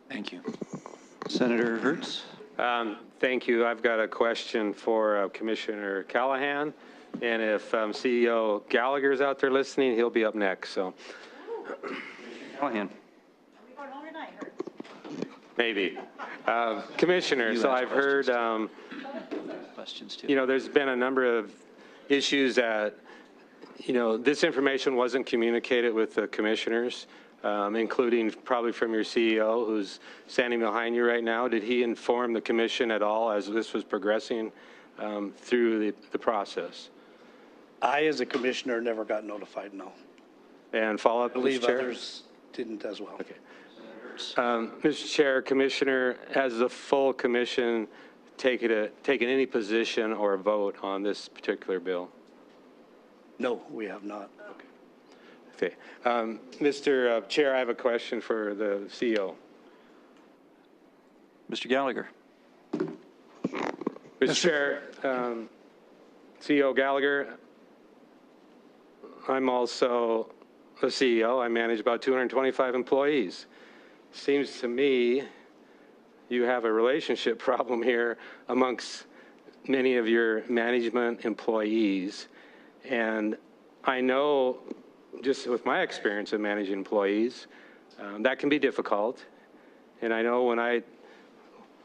Thank you. Senator Hertz. Thank you. I've got a question for Commissioner Callahan, and if CEO Gallagher's out there listening, he'll be up next. So, Callahan. Maybe. Commissioner, so I've heard, questions too. you know, there's been a number of issues that, you know, this information wasn't communicated with the commissioners, including probably from your CEO, who's standing behind you right now. Did he inform the commission at all as this was progressing through the process? I, as a commissioner, never got notified, no. And follow up, I believe Mr. Chair? others didn't as well. Okay. Mr. Chair, Commissioner, has the full commission taken any position or vote on this particular bill? No, we have not. Okay. Mr. Chair, I have a question for the CEO. Mr. Gallagher. Mr. Chair, CEO Gallagher, I'm also a CEO. I manage about 225 employees. Seems to me you have a relationship problem here amongst many of your management employees. And I know, just with my experience of managing employees, that can be difficult. And I know when I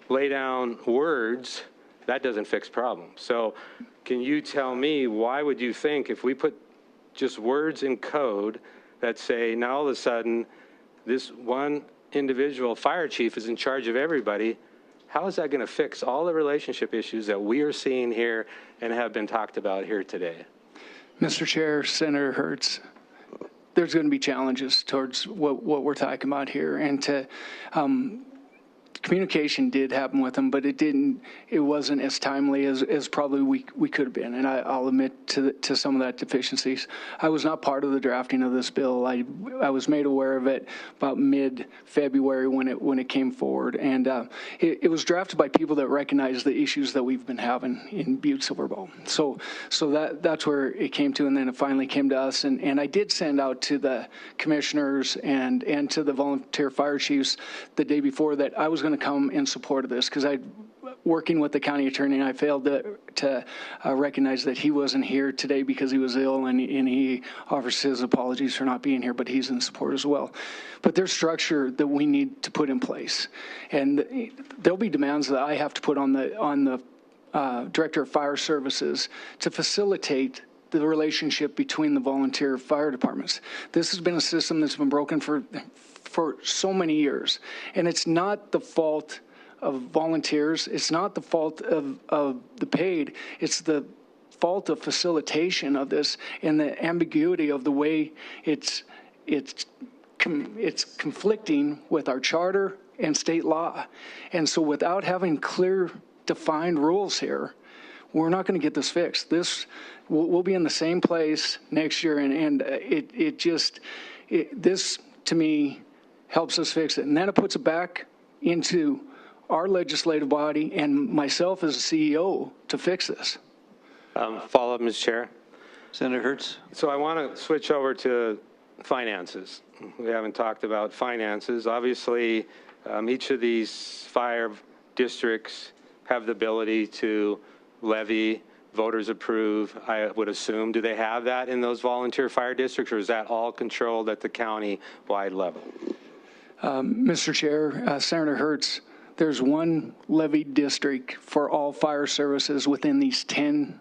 lay down words, that doesn't fix problems. So can you tell me, why would you think if we put just words in code that say, now all of a sudden, this one individual fire chief is in charge of everybody, how is that going to fix all the relationship issues that we are seeing here and have been talked about here today? Mr. Chair, Senator Hertz, there's going to be challenges towards what we're talking about here. And communication did happen with them, but it wasn't as timely as probably we could have been. And I'll admit to some of that deficiencies. I was not part of the drafting of this bill. I was made aware of it about mid-February when it came forward. And it was drafted by people that recognize the issues that we've been having in Butte Silver Bow. So that's where it came to, and then it finally came to us. And I did send out to the commissioners and to the volunteer fire chiefs the day before that I was going to come in support of this, because working with the county attorney, and I failed to recognize that he wasn't here today because he was ill, and he offers his apologies for not being here, but he's in support as well. But there's structure that we need to put in place, and there'll be demands that I have to put on the Director of Fire Services to facilitate the relationship between the volunteer fire departments. This has been a system that's been broken for so many years, and it's not the fault of volunteers. It's not the fault of the paid. It's the fault of facilitation of this and the ambiguity of the way it's conflicting with our charter and state law. And so without having clear, defined rules here, we're not going to get this fixed. We'll be in the same place next year, and this, to me, helps us fix it. And then it puts it back into our legislative body and myself as a CEO to fix this. Follow up, Mr. Chair. Senator Hertz. So I want to switch over to finances. We haven't talked about finances. Obviously, each of these fire districts have the ability to levy, voters approve, I would assume. Do they have that in those volunteer fire districts, or is that all controlled at the county-wide level? Mr. Chair, Senator Hertz, there's one levy district for all fire services within these 10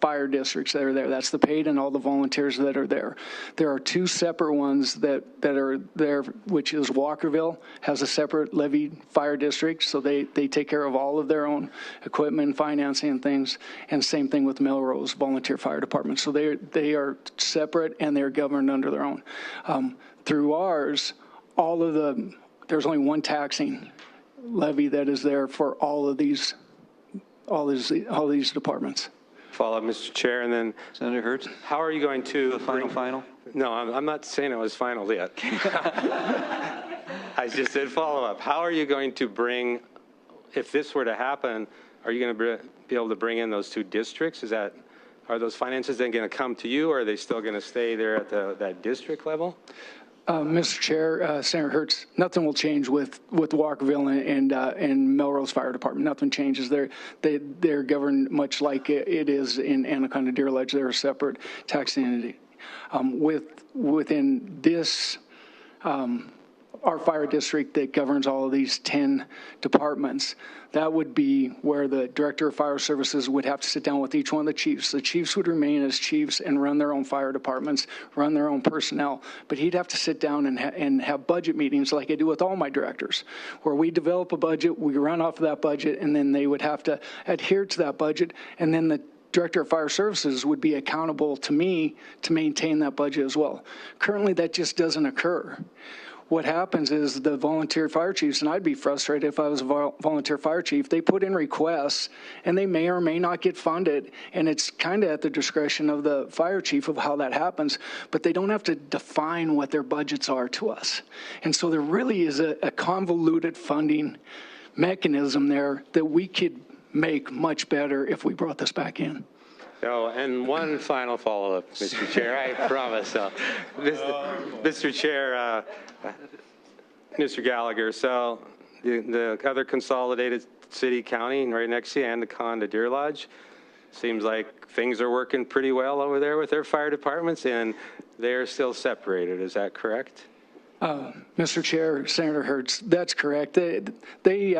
fire districts that are there. That's the paid and all the volunteers that are there. There are two separate ones that are there, which is Walkerville has a separate levy fire district, so they take care of all of their own equipment, financing, and things. And same thing with Melrose Volunteer Fire Department. So they are separate and they're governed under their own. Through ours, there's only one taxing levy that is there for all these departments. Follow up, Mr. Chair, and then Senator Hertz. How are you going to final? No, I'm not saying it was final yet. I just said follow up. How are you going to bring, if this were to happen, are you going to be able to bring in those two districts? Are those finances then going to come to you, or are they still going to stay there at that district level? Mr. Chair, Senator Hertz, nothing will change with Walkerville and Melrose Fire Department. Nothing changes. They're governed much like it is in Anaconda Deer Lodge. They're a separate taxing entity. Within this, our fire district that governs all of these 10 departments, that would be where the Director of Fire Services would have to sit down with each one of the chiefs. The chiefs would remain as chiefs and run their own fire departments, run their own personnel, but he'd have to sit down and have budget meetings like I do with all my directors, where we develop a budget, we run off of that budget, and then they would have to adhere to that budget, and then the Director of Fire Services would be accountable to me to maintain that budget as well. Currently, that just doesn't occur. What happens is the volunteer fire chiefs, and I'd be frustrated if I was a volunteer fire chief, they put in requests and they may or may not get funded, and it's kind of at the discretion of the fire chief of how that happens, but they don't have to define what their budgets are to us. And so there really is a convoluted funding mechanism there that we could make much better if we brought this back in. Oh, and one final follow-up, Mr. Chair, I promise. Mr. Chair, Mr. Gallagher, so the other consolidated city county right next to you, Anaconda Deer Lodge, seems like things are working pretty well over there with their fire departments, and they're still separated. Is that correct? Mr. Chair, Senator Hertz, that's correct. They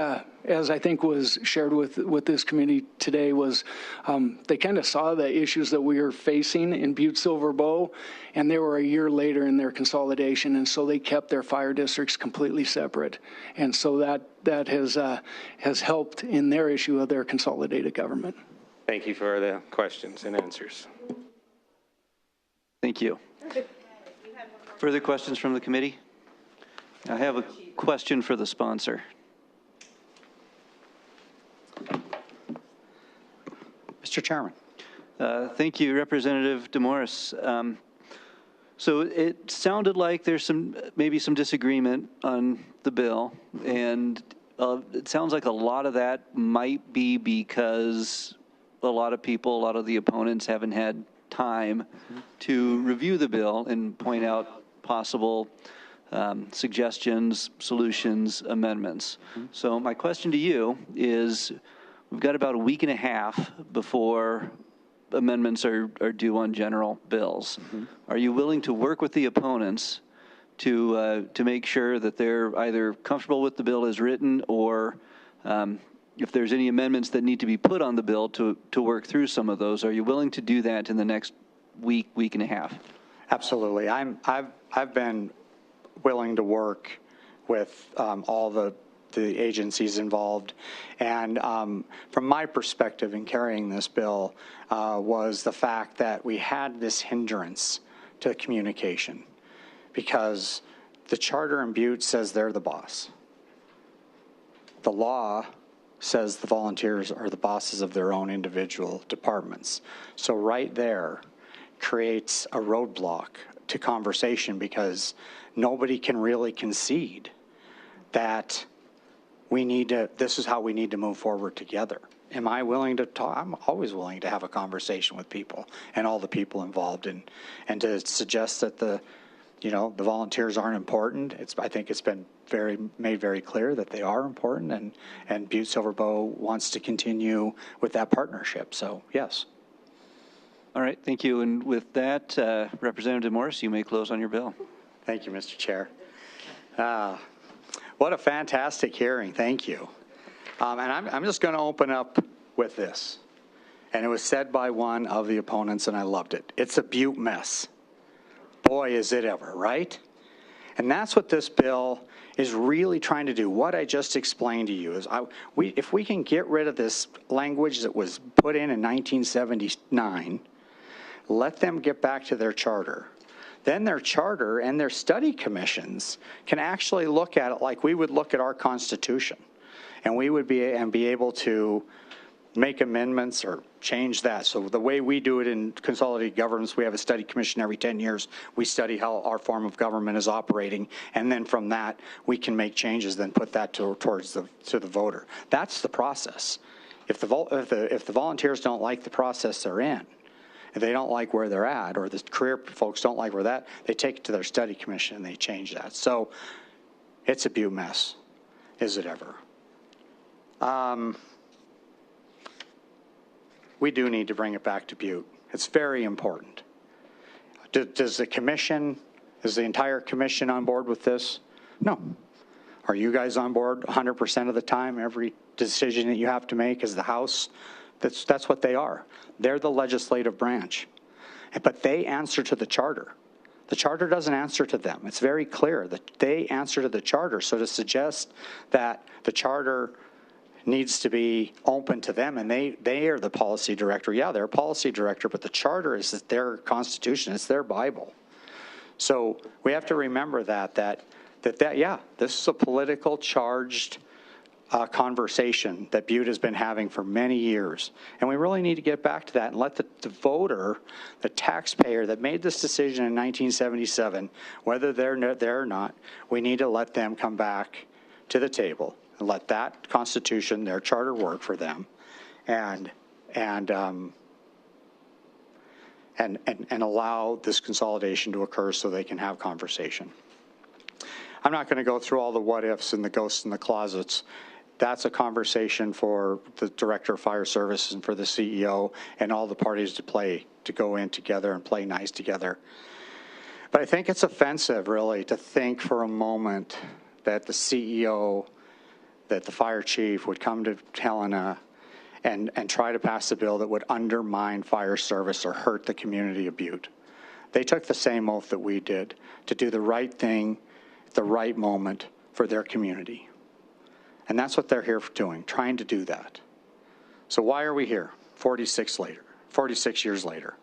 as I think was shared with this committee today, was they kind of saw the issues that we were facing in Butte Silver Bow, and they were a year later in their consolidation, and so they kept their fire districts completely separate. And so that has helped in their issue of their consolidated government. Thank you for the questions and answers. Thank you. Further questions from the committee? I have a question for the sponsor. Mr. Chairman. Thank you, Representative DeMorris. So it sounded like there's maybe some disagreement on the bill, and it sounds like a lot of that might be because a lot of the opponents haven't had time to review the bill and point out possible suggestions, solutions, amendments. So my question to you is, we've got about a week and a half before amendments are due on general bills. Are you willing to work with the opponents to make sure that they're either comfortable with the bill as written, or if there's any amendments that need to be put on the bill to work through some of those? Are you willing to do that in the next week and a half? Absolutely. I've been willing to work with all the agencies involved, and from my perspective in carrying this bill was the fact that we had this hindrance to communication, because the charter in Butte says they're the boss. the law says the volunteers are the bosses of their own individual departments. So right there creates a roadblock to conversation because nobody can really concede that this is how we need to move forward together. Am I willing to talk? I'm always willing to have a conversation with people and all the people involved, and to suggest that the volunteers aren't important. I think it's been made very clear that they are important, and Butte Silver Bow wants to continue with that partnership. So yes. All right, thank you. And with that, Representative Morris, you may close on your bill. Thank you, Mr. Chair. What a fantastic hearing. Thank you. And I'm just going to open up with this. And it was said by one of the opponents, and I loved it. It's a Butte mess. Boy, is it ever, right? And that's what this bill is really trying to do. What I just explained to you is if we can get rid of this language that was put in 1979, let them get back to their charter. Then their charter and their study commissions can actually look at it like we would look at our Constitution. And we would be able to make amendments or change that. So the way we do it in consolidated governance, we have a study commission every 10 years. We study how our form of government is operating, and then from that, we can make changes, then put that towards the voter. That's the process. If the volunteers don't like the process they're in, if they don't like where they're at, or the career folks don't like where they're at, they take it to their study commission and they change that. So it's a Butte mess. Is it ever? We do need to bring it back to Butte. It's very important. Does the commission, is the entire commission on board with this? No. Are you guys on board 100% of the time, every decision that you have to make as the House? That's what they are. They're the legislative branch. But they answer to the charter. The charter doesn't answer to them. It's very clear that they answer to the charter. So to suggest that the charter needs to be open to them and they are the policy director. Yeah, they're a policy director, but the charter is their Constitution. It's their Bible. So we have to remember that yeah, this is a political charged conversation that Butte has been having for many years. And we really need to get back to that and let the voter, the taxpayer that made this decision in 1977, whether they're there or not, we need to let them come back to the table and let that Constitution, their charter, work for them, and allow this consolidation to occur so they can have conversation. I'm not going to go through all the what ifs and the ghosts in the closets. That's a conversation for the Director of Fire Services and for the CEO and all the parties to go in together and play nice together. But I think it's offensive, really, to think for a moment that the CEO, that the fire chief would come to Helena and try to pass a bill that would undermine fire service or hurt the community of Butte. They took the same oath that we did to do the right thing at the right moment for their community. And that's what they're here for doing, trying to do that. So why are we here 46 years later?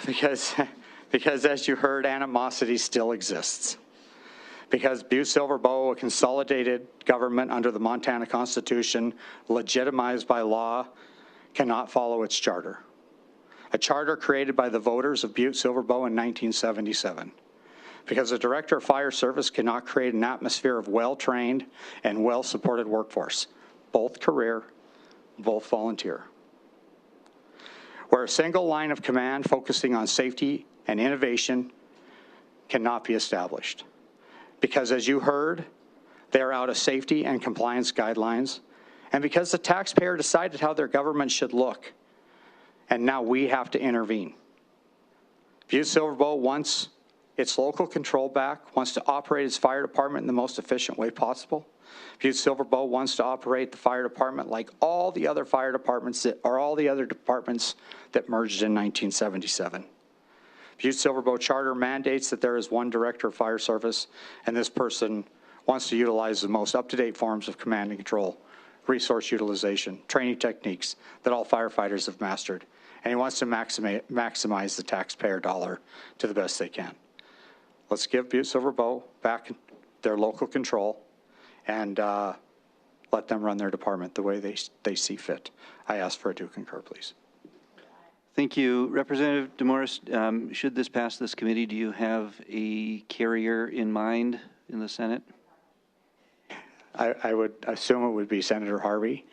Because as you heard, animosity still exists. Because Butte Silver Bow, a consolidated government under the Montana Constitution, legitimized by law, cannot follow its charter. A charter created by the voters of Butte Silver Bow in 1977. Because the Director of Fire Service cannot create an atmosphere of well-trained and well-supported workforce, both career, both volunteer. Where a single line of command focusing on safety and innovation cannot be established. Because as you heard, they are out of safety and compliance guidelines, and because the taxpayer decided how their government should look, and now we have to intervene. Butte Silver Bow wants its local control back, wants to operate its fire department in the most efficient way possible. Butte Silver Bow wants to operate the fire department like all the other fire departments that merged in 1977. Butte Silver Bow Charter mandates that there is one Director of Fire Service, and this person wants to utilize the most up-to-date forms of command and control, resource utilization, training techniques that all firefighters have mastered, and he wants to maximize the taxpayer dollar to the best they can. Let's give Butte Silver Bow back their local control and let them run their department the way they see fit. I ask for a do concur, please. Thank you. Representative DeMorris, should this pass this committee, do you have a carrier in mind in the Senate? I would assume it would be Senator Harvey,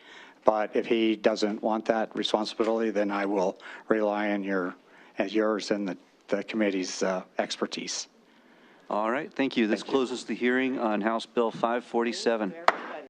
but if he doesn't want that responsibility, then I will rely on yours and the committee's expertise. All right, thank you. This closes the hearing on House Bill 547.